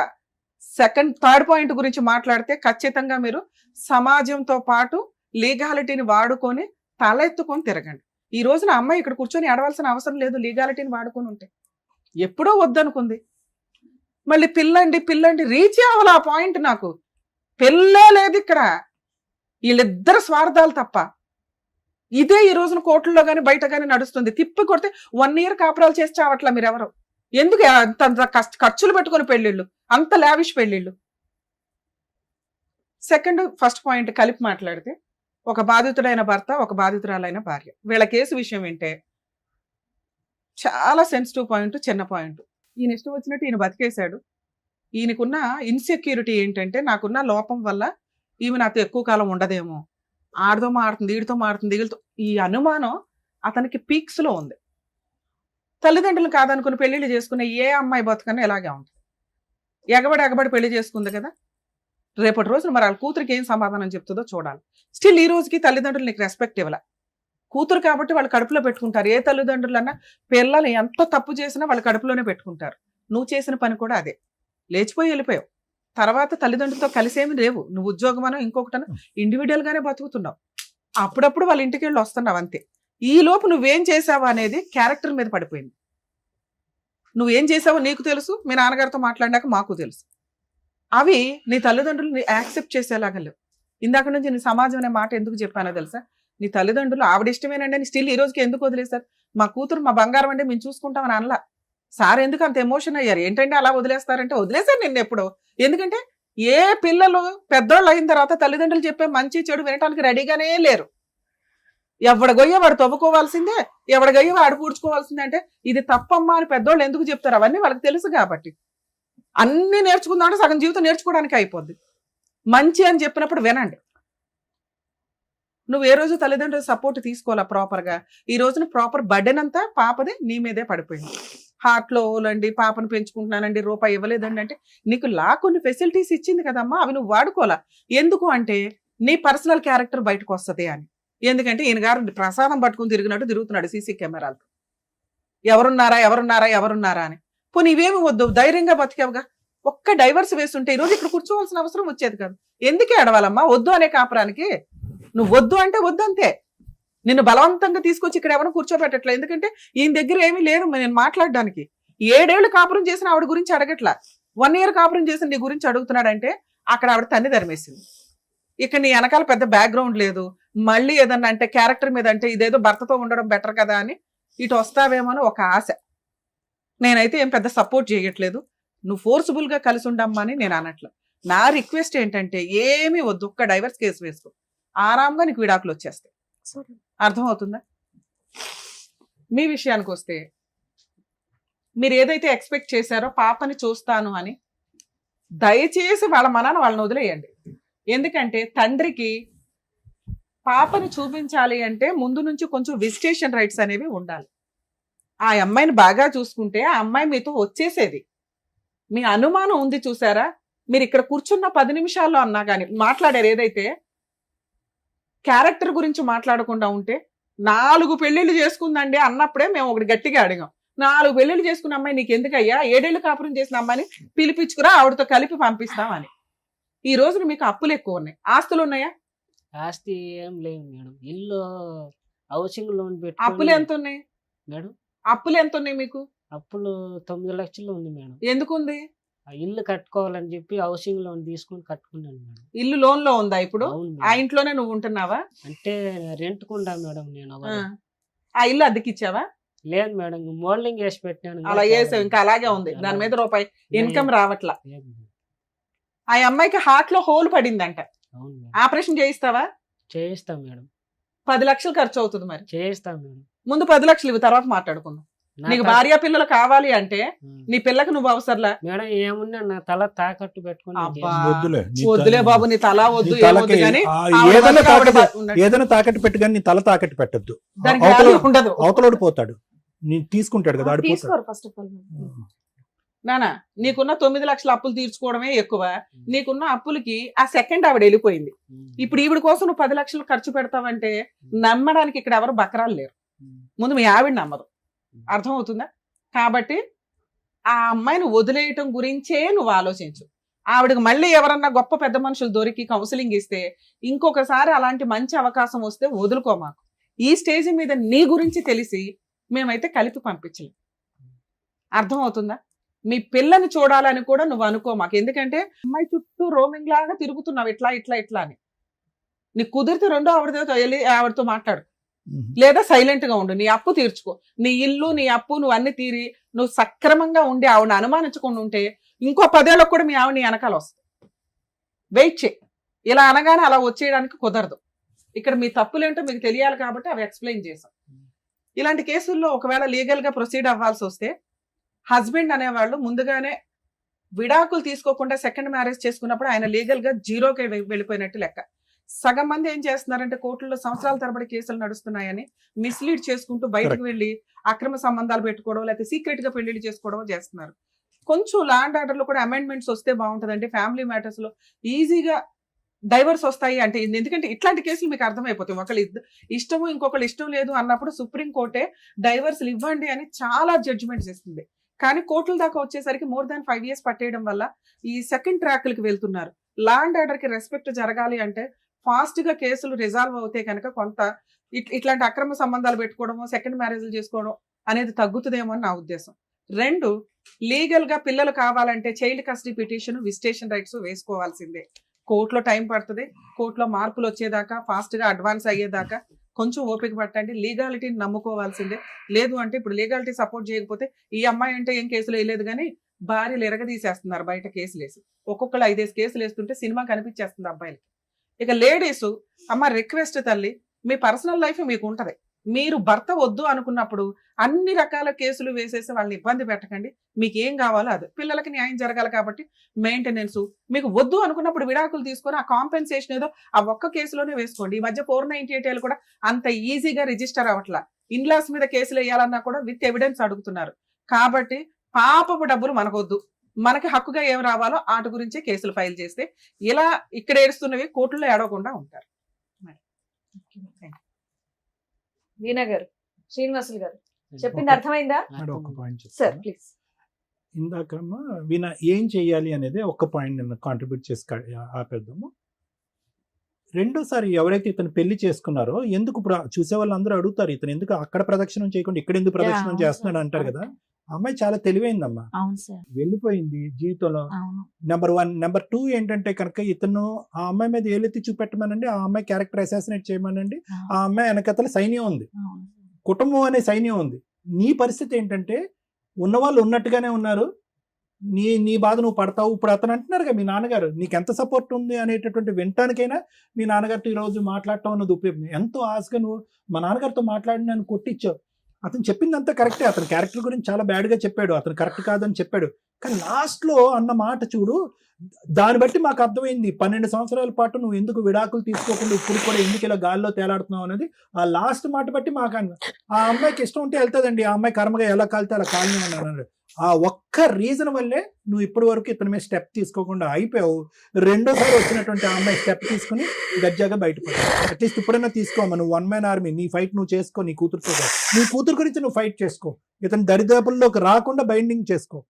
థర్డ్ పాయింట్ గురించి మాట్లాడితే ఖచ్చితంగా మీరు సమాజంతో పాటు లీగాలిటీని వాడుకొని తలెత్తుకొని తిరగండి. ఈ రోజున అమ్మాయి ఇక్కడ కూర్చొని ఏడవలసిన అవసరం లేదు, లీగాలిటీని వాడుకొని ఉంటే. ఎప్పుడో వద్దనుకుంది, మళ్ళీ పిల్లండి రీచ్ అవ్వాలి ఆ పాయింట్. నాకు పెళ్ళే లేదు ఇక్కడ, వీళ్ళిద్దరు స్వార్థాలు తప్ప. ఇదే ఈ రోజున కోర్టుల్లో కానీ బయట కానీ నడుస్తుంది. తిప్పి కొడితే 1 year కాపురాలు చేసి చావట్లా మీరెవరు. ఎందుకు అంత ఖర్చులు పెట్టుకుని పెళ్ళిళ్ళు, అంత లావిష్ పెళ్ళిళ్ళు. ఫస్ట్ పాయింట్ కలిపి మాట్లాడితే, ఒక బాధితుడైన భర్త, ఒక బాధితురాలైన భార్య, వీళ్ళ కేసు విషయం ఏంటే చాలా సెన్సిటివ్ పాయింట్, చిన్న పాయింట్. ఈయన ఇష్టం వచ్చినట్టు ఈయన బతికేశాడు. ఈయనకున్న ఇన్సెక్యూరిటీ ఏంటంటే, నాకున్న లోపం వల్ల ఈమె నాతో ఎక్కువ కాలం ఉండదేమో, ఆడితో మాడుతుంది, వీడితో మాడుతుంది, వీళ్ళతో, ఈ అనుమానం అతనికి పీక్స్ లో ఉంది. తల్లిదండ్రులు కాదనుకుని పెళ్లిళ్ళు చేసుకునే ఏ అమ్మాయి బతుకన్నా ఇలాగే ఉంటుంది. ఎగబడి పెళ్లి చేసుకుంది కదా, రేపటి రోజున మరి వాళ్ళ కూతురికి ఏం సమాధానం చెప్తుందో చూడాలి. స్టిల్ ఈ రోజుకి తల్లిదండ్రులు నీకు రెస్పెక్ట్ ఇవ్వాల. కూతురు కాబట్టి వాళ్ళు కడుపులో పెట్టుకుంటారు. ఏ తల్లిదండ్రులన్నా పిల్లలు ఎంత తప్పు చేసినా వాళ్ళు కడుపులోనే పెట్టుకుంటారు. నువ్వు చేసిన పని కూడా అదే. లేచిపోయి వెళ్ళిపోయావు, తర్వాత తల్లిదండ్రులతో కలిసేమి లేవు. నువ్వు ఉద్యోగమనో ఇంకొకటనో ఇండివిజువల్ గానే బతుకుతున్నావు. అప్పుడప్పుడు వాళ్ళ ఇంటికి వెళ్ళి వస్తున్నావు అంతే. ఈ లోపు నువ్వేం చేసావు అనేది క్యారెక్టర్ మీద పడిపోయింది. నువ్వేం చేసావో నీకు తెలుసు, మీ నాన్నగారితో మాట్లాడినాక మాకు తెలుసు. అవి నీ తల్లిదండ్రులు యాక్సెప్ట్ చేసేలాగా లేవు. ఇందాక నుంచి నీ సమాజం అనే మాట ఎందుకు చెప్పానో తెలుసా? నీ తల్లిదండ్రులు ఆవిడ ఇష్టమేనండి అని స్టిల్ ఈ రోజుకి ఎందుకు వదిలేశారు? మా కూతురు మా బంగారం అంటే మేము చూసుకుంటామని అనలా. సార్ ఎందుకు అంత ఎమోషన్ అయ్యారు? ఏంటంటే అలా వదిలేస్తారంటే వదిలేశారు నిన్ను ఎప్పుడో. ఎందుకంటే ఏ పిల్లలు పెద్దోళ్ళు అయిన తర్వాత తల్లిదండ్రులు చెప్పే మంచి చెడు వినటానికి రెడీగానే లేరు. ఎవడ గొయ్య వాడు తవ్వుకోవాల్సిందే, ఎవడ గొయ్య వాడు పూడ్చుకోవాల్సిందే. అంటే ఇది తప్పమ్మా అని పెద్దోళ్ళు ఎందుకు చెప్తారు? అవన్నీ వాళ్ళకి తెలుసు కాబట్టి. అన్ని నేర్చుకుందామంటే సగం జీవితం నేర్చుకోవడానికి అయిపోద్ది. మంచి అని చెప్పినప్పుడు వినండి. నువ్వు ఏ రోజు తల్లిదండ్రుల సపోర్ట్ తీసుకోవాలా ప్రాపర్గా. ఈ రోజున ప్రాపర్ బర్డెన్ అంతా పాపది నీ మీదే పడిపోయింది. హార్ట్లో ఓలండి, పాపను పెంచుకుంటున్నానండి, రూపాయి ఇవ్వలేదండి అంటే నీకు కొన్ని ఫెసిలిటీస్ ఇచ్చింది కదమ్మా, అవి నువ్వు వాడుకోవాలా. ఎందుకు అంటే నీ పర్సనల్ క్యారెక్టర్ బయటకు వస్తుంది అని. ఎందుకంటే ఈయన గారు ప్రసాదం పట్టుకుని తిరుగుతున్నాడు సీసీ కెమెరాలతో. ఎవరున్నారా అని. పోనీ ఇవేమి వద్దు, ధైర్యంగా బతికావుగా. ఒక్క డైవర్స్ వేస్తుంటే ఈరోజు ఇక్కడ కూర్చోవలసిన అవసరం వచ్చేది కాదు. ఎందుకే అడవాలమ్మా వద్దు అనే కాపురానికి? నువ్వు వద్దు అంటే వద్దు అంతే. నిన్ను బలవంతంగా తీసుకొచ్చి ఇక్కడ ఎవరు కూర్చోబెట్టట్లే. ఎందుకంటే ఈయన దగ్గర ఏమీ లేదు నేను మాట్లాడడానికి. 7 ఏళ్ళు కాపురం చేసిన ఆవిడ గురించి అడగట్లా, 1 year కాపురం చేసిన నీ గురించి అడుగుతున్నాడంటే అక్కడ ఆవిడ తన్ని ధర్మేసింది. ఇక్కడ నీ వెనకాల పెద్ద బ్యాక్గ్రౌండ్ లేదు. మళ్ళీ ఏదన్నా అంటే క్యారెక్టర్ మీద అంటే ఇదేదో భర్తతో ఉండడం బెటర్ కదా అని ఇటు వస్తావేమో అని ఒక ఆశ. నేనైతే ఏం పెద్ద సపోర్ట్ చేయట్లేదు. నువ్వు ఫోర్స్ఫుల్ గా కలిసి ఉండమ్మా అని నేను అనట్లా. నా రిక్వెస్ట్ ఏంటంటే ఏమీ వద్దు, ఒక్క డైవర్స్ కేసు వేసుకో, ఆరాంగా నీకు విడాకులు వచ్చేస్తాయి. అర్థమవుతుందా? మీ విషయానికి వస్తే మీరు ఏదైతే ఎక్స్పెక్ట్ చేశారో పాపని చూస్తాను అని, దయచేసి వాళ్ళ మనాన్ని వాళ్ళని వదిలేయండి. ఎందుకంటే తండ్రికి పాపని చూపించాలి అంటే ముందు నుంచి కొంచెం విజిటేషన్ రైట్స్ అనేవి ఉండాలి. ఆ అమ్మాయిని బాగా చూసుకుంటే ఆ అమ్మాయి మీతో వచ్చేసేది. మీ అనుమానం ఉంది చూసారా, మీరు ఇక్కడ కూర్చున్న 10 నిమిషాల్లో అన్నా కానీ మాట్లాడారు, ఏదైతే క్యారెక్టర్ గురించి మాట్లాడకుండా ఉంటే 4 పెళ్లిళ్ళు చేసుకుందండి అన్నప్పుడే మేము ఒకటి గట్టిగా అడిగాం. 4 పెళ్లిళ్ళు చేసుకున్న అమ్మాయి నీకు ఎందుకయ్యా, 7 ఏళ్ళు కాపురం చేసిన అమ్మాయిని పిలిపించుకురా, ఆవిడతో కలిపి పంపిస్తామని. ఈ రోజున మీకు అప్పులు ఎక్కువ ఉన్నాయి, ఆస్తులు ఉన్నాయా? ఆస్తి ఏం లేదు మేడం, ఇల్లు హౌసింగ్ లోన్ పెట్టి. అప్పులు ఎంత ఉన్నాయి మేడం? అప్పులు ఎంత ఉన్నాయి మీకు? అప్పులు 9 లక్షలు ఉంది మేడం. ఎందుకు ఉంది? ఆ ఇల్లు కట్టుకోవాలని చెప్పి హౌసింగ్ లోన్ తీసుకొని కట్టుకున్నాను మేడం. ఇల్లు లోన్ లో ఉందా ఇప్పుడు? అవును ఆ మేడం. ఇంట్లోనే నువ్వు ఉంటున్నావా? అంటే రెంట్ కుండా మేడం నేను. ఆ ఇల్లు అద్దెకిచ్చావా? లేదు మేడం, మోల్డింగ్ వేసి పెట్టాను. అలా వేసావు, ఇంకా అలాగే ఉంది, దాని మీద రూపాయి ఇన్కమ్ రావట్లా. లేదు మేడం. ఆ అమ్మాయికి హార్ట్ లో హోల్ పడిందంట, అవును మేడం. ఆపరేషన్ చేయిస్తావా? చేయిస్తాం మేడం. 10 లక్షలు ఖర్చు అవుతుంది. మరి చేయిస్తాం మేడం. ముందు 10 లక్షలు ఇవి, తర్వాత మాట్లాడుకుందాం. నీకు భార్య పిల్లలు కావాలి అంటే నీ పిల్లకి నువ్వు అవసరంలా మేడం. ఏమున్నా నా తల తాకట్టు పెట్టుకుని నేను అబ్బా. చేస్తాను. వద్దులే, నీ వద్దులే బాబు, నీ తల వద్దు, నీ తలకి ఏమొద్దు కానీ ఏదైనా తాకట్టు పెట్టు కానీ నీ తల తాకట్టు పెట్టద్దు. దానికి value ఉండదు. అవతలోడు పోతాడు, నీ తీసుకుంటాడు కదా, ఆడిపోతాడు. తీసుకోరు ఫస్ట్ ఆఫ్ ఆల్. నానా, నీకున్న 9 లక్షల అప్పులు తీర్చుకోవడమే ఎక్కువ. నీకున్న అప్పులకి ఆ సెకండ్ ఆవిడ వెళ్ళిపోయింది. ఇప్పుడు ఈవిడ కోసం నువ్వు 10 లక్షలు ఖర్చు పెడతావంటే నమ్మడానికి ఇక్కడ ఎవరు బకరాలు లేరు. ముందు మీ ఆవిడ నమ్మదు, అర్థమవుతుందా? కాబట్టి ఆ అమ్మాయిని వదిలేయటం గురించే నువ్వు ఆలోచించు. ఆవిడకి మళ్ళీ ఎవరన్నా గొప్ప పెద్ద మనుషులు దొరికి కౌన్సిలింగ్ ఇస్తే ఇంకొకసారి అలాంటి మంచి అవకాశం వస్తే వదులుకో. మాకు ఈ స్టేజ్ మీద నీ గురించి తెలిసి మేమైతే కలిపి పంపించలేం. అర్థమవుతుందా? మీ పిల్లని చూడాలని కూడా నువ్వు అనుకో మాకు. ఎందుకంటే అమ్మాయి చుట్టూ రోమింగ్ లాగా తిరుగుతున్నావు, ఇట్లా ఇట్లా ఇట్లా అని. నీకు కుదిరితే రెండో ఆవిడతో వెళ్ళి ఆవిడతో మాట్లాడు, లేదా సైలెంట్ గా ఉండు. నీ అప్పు తీర్చుకో, నీ ఇల్లు నీ అప్పు నువ్వు అన్ని తీరి నువ్వు సక్రమంగా ఉండి ఆవిడని అనుమానించకుండా ఉంటే ఇంకో 10 ఏళ్ళకు కూడా మీ ఆవిడ నీ వెనకాల వస్తుంది. వెయిట్ చేయి. ఇలా అనగానే అలా వచ్చేయడానికి కుదరదు. ఇక్కడ మీ తప్పులేంటో మీకు తెలియాలి కాబట్టి అవి ఎక్స్ప్లెయిన్ చేసాం. ఇలాంటి కేసుల్లో ఒకవేళ లీగల్ గా ప్రొసీడ్ అవ్వాల్సి వస్తే హస్బెండ్ అనేవాళ్ళు ముందుగానే విడాకులు తీసుకోకుండా సెకండ్ మ్యారేజ్ చేసుకున్నప్పుడు ఆయన లీగల్ గా జీరోకి వెళ్ళిపోయినట్టు లెక్క. సగం మంది ఏం చేస్తున్నారంటే కోర్టుల్లో సంవత్సరాల తరబడి కేసులు నడుస్తున్నాయని మిస్లీడ్ చేసుకుంటూ బయటకు వెళ్ళి అక్రమ సంబంధాలు పెట్టుకోవడం, లేకపోతే సీక్రెట్ గా పెళ్లిళ్ళు చేసుకోవడం చేస్తున్నారు. కొంచెం ల్యాండ్ ఆర్డర్ లో కూడా అమెండ్మెంట్స్ వస్తే బాగుంటుందండి. ఫ్యామిలీ మ్యాటర్స్ లో ఈజీగా డైవర్స్ వస్తాయి అంటే, ఎందుకంటే ఇట్లాంటి కేసులు మీకు అర్థమైపోతాయి. ఒకళ్ళు ఇష్టము ఇంకొకళ్ళు ఇష్టం లేదు అన్నప్పుడు సుప్రీంకోర్టే డైవర్స్లు ఇవ్వండి అని చాలా జడ్జిమెంట్స్ ఇస్తుంది. కానీ కోర్టుల దాకా వచ్చేసరికి మోర్ దాన్ 5 years పట్టేయడం వల్ల ఈ సెకండ్ ట్రాక్లకి వెళ్తున్నారు. ల్యాండ్ ఆర్డర్ కి రెస్పెక్ట్ జరగాలి అంటే ఫాస్ట్ గా కేసులు రిజాల్వ్ అవుతే కనుక కొంత ఇట్లాంటి అక్రమ సంబంధాలు పెట్టుకోవడము, సెకండ్ మ్యారేజ్లు చేసుకోవడం అనేది తగ్గుతుందేమో అని నా ఉద్దేశం. 2, లీగల్ గా పిల్లలు కావాలంటే child custody petition, visitation rights వేసుకోవాల్సిందే. కోర్టులో టైం పడుతుంది. కోర్టులో మార్పులు వచ్చేదాకా, ఫాస్ట్ గా అడ్వాన్స్ అయ్యేదాకా కొంచెం ఓపిక పట్టండి. లీగాలిటీని నమ్ముకోవాల్సిందే. లేదు అంటే ఇప్పుడు లీగాలిటీ సపోర్ట్ చేయకపోతే ఈ అమ్మాయి అంటే ఏం కేసులు వేయలేదు కానీ భార్యలు ఎరగదీసేస్తున్నారు బయట కేసులు వేసి. ఒక్కొక్కరు 5 కేసులు వేస్తుంటే సినిమా కనిపించేస్తుంది అబ్బాయిలకి. ఇక లేడీస్, అమ్మ రిక్వెస్ట్ తల్లి, మీ పర్సనల్ లైఫ్ మీకు ఉంటది. మీరు భర్త వద్దు అనుకున్నప్పుడు అన్ని రకాల కేసులు వేసేసి వాళ్ళని ఇబ్బంది పెట్టకండి. మీకు ఏం కావాలో అది. పిల్లలకి న్యాయం జరగాలి కాబట్టి మెయింటెనెన్స్. మీకు వద్దు అనుకున్నప్పుడు విడాకులు తీసుకొని ఆ కాంపెన్సేషన్ ఏదో ఆ ఒక్క కేసులోనే వేసుకోండి. ఈ మధ్య 498 కూడా అంత ఈజీగా రిజిస్టర్ అవ్వట్లా. ఇన్లాస్ మీద కేసులు వేయాలన్నా కూడా విత్ ఎవిడెన్స్ అడుగుతున్నారు. కాబట్టి పాపపు డబ్బులు మనకొద్దు. మనకి హక్కుగా ఏం రావాలో వాటి గురించే కేసులు ఫైల్ చేస్తే ఇలా ఇక్కడ ఏడుస్తున్నవి కోర్టులో ఏడవకుండా ఉంటారు. వీణా గారు, శ్రీనివాసులు గారు చెప్పింది అర్థమైందా? మేడం, ఒక పాయింట్ సార్ చెప్తాను. ప్లీజ్. ఇందాకమ్మా వీణ ఏం చెయ్యాలి అనేది ఒక పాయింట్ నేను కాంట్రిబ్యూట్ చేసి ఆపేద్దాము. రెండోసారి ఎవరైతే ఇతను పెళ్లి చేసుకున్నారో, ఎందుకు ఇప్పుడు చూసే వాళ్ళందరూ అడుగుతారు, ఇతను ఎందుకు అక్కడ ప్రదక్షిణం చేయకుండా ఇక్కడ ఎందుకు ప్రదక్షిణం చేస్తున్నాడు అంటారు కదా. ఆ అమ్మాయి చాలా తెలివైందమ్మా, అవును సార్, వెళ్ళిపోయింది జీవితంలో. అవును. నెంబర్ 1. నెంబర్ 2 ఏంటంటే కనుక ఇతను ఆ అమ్మాయి మీద ఏలెత్తి చూపెట్టమనండి, ఆ అమ్మాయి క్యారెక్టర్ అసాసినేట్ చేయమనండి. ఆ అమ్మాయి వెనకతల సైన్యం ఉంది, అవును. కుటుంబం అనే సైన్యం ఉంది. నీ పరిస్థితి ఏంటంటే ఉన్నవాళ్ళు ఉన్నట్టుగానే ఉన్నారు, నీ బాధ నువ్వు పడతావు. ఇప్పుడు అతను అంటున్నారు కదా, మీ నాన్నగారు నీకు ఎంత సపోర్ట్ ఉంది అనేటటువంటి వినటానికైనా మీ నాన్నగారితో ఈరోజు మాట్లాడటం అన్నది ఉపయోగం. ఎంతో ఆశగా నువ్వు మా నాన్నగారితో మాట్లాడి నన్ను కొట్టించావు. అతను చెప్పిందంతా కరెక్టే, అతని క్యారెక్టర్ గురించి చాలా బ్యాడ్ గా చెప్పాడు, అతను కరెక్ట్ కాదని చెప్పాడు. కానీ లాస్ట్ లో అన్న మాట చూడు, దాన్ని బట్టి మాకు అర్థమైంది 12 సంవత్సరాల పాటు నువ్వు ఎందుకు విడాకులు తీసుకోకుండా ఇప్పుడు కూడా ఎందుకు ఇలా గాల్లో తేలాడుతున్నావు అనేది ఆ లాస్ట్ మాట బట్టి మాకు ఆ అమ్మాయికి ఇష్టం ఉంటే వెళ్తుందండి, ఆ అమ్మాయి కర్మగా ఎలా కాలితే అలా కాలని అన్నాడు. ఆ ఒక్క రీజన్ వల్లే నువ్వు ఇప్పటి వరకు ఇతని మీద స్టెప్ తీసుకోకుండా అయిపోయావు. రెండోసారి వచ్చినటువంటి ఆ అమ్మాయి స్టెప్ తీసుకుని గజ్జాగా బయటపడ్డావు. అట్లీస్ట్ ఇప్పుడైనా తీసుకోమా, నువ్వు 1 man army, నీ ఫైట్ నువ్వు చేసుకో, నీ కూతురుతో నీ కూతురు గురించి నువ్వు ఫైట్ చేసుకో, ఇతని దరిదాపుల్లోకి రాకుండా బైండింగ్ చేసుకో.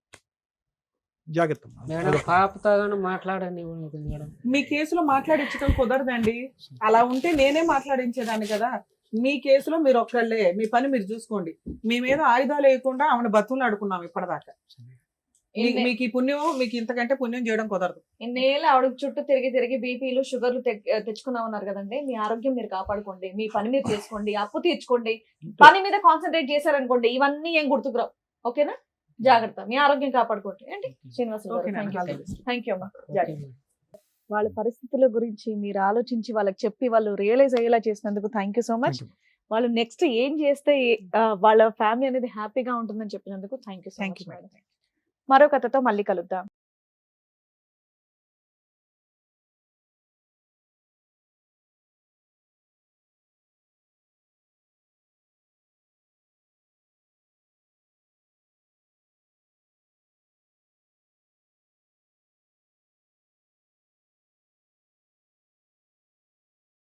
జాగ్రత్త మేడం పాపతో కానీ మాట్లాడని మేడం. మీ కేసులో మాట్లాడించడం కుదరదండి, అలా ఉంటే నేనే మాట్లాడించేదాన్ని కదా. మీ కేసులో మీరు ఒక్కళ్ళే, మీ పని మీరు చూసుకోండి. మీ మీద ఆయుధాలు వేయకుండా ఆమెను బతులు ఆడుకున్నాం ఇప్పటిదాకా. మీకు ఈ పుణ్యం, మీకు ఇంతకంటే పుణ్యం చేయడం కుదరదు. ఇన్నేళ్ళు ఆవిడ చుట్టూ తిరిగి బీపీలు షుగర్లు తెచ్చుకున్నా ఉన్నారు కదండి. మీ ఆరోగ్యం మీరు కాపాడుకోండి, మీ పని మీరు చేసుకోండి, అప్పు తీర్చుకోండి, పని మీద కాన్సన్ట్రేట్ చేశారనుకోండి ఇవన్నీ ఏం గుర్తుకురావు. ఓకేనా? జాగ్రత్త, మీ ఆరోగ్యం కాపాడుకోండి. ఏంటి శ్రీనివాసరావు, థ్యాంక్ యూ అమ్మా. వాళ్ళ పరిస్థితుల గురించి మీరు ఆలోచించి వాళ్ళకి చెప్పి వాళ్ళు రియలైజ్ అయ్యేలా చేసినందుకు థ్యాంక్ యూ సో మచ్. వాళ్ళు నెక్స్ట్ ఏం చేస్తే వాళ్ళ ఫ్యామిలీ అనేది హ్యాపీగా ఉంటుందని చెప్పినందుకు థ్యాంక్ యూ సో మచ్. మరో కథతో మళ్ళీ కలుద్దాం.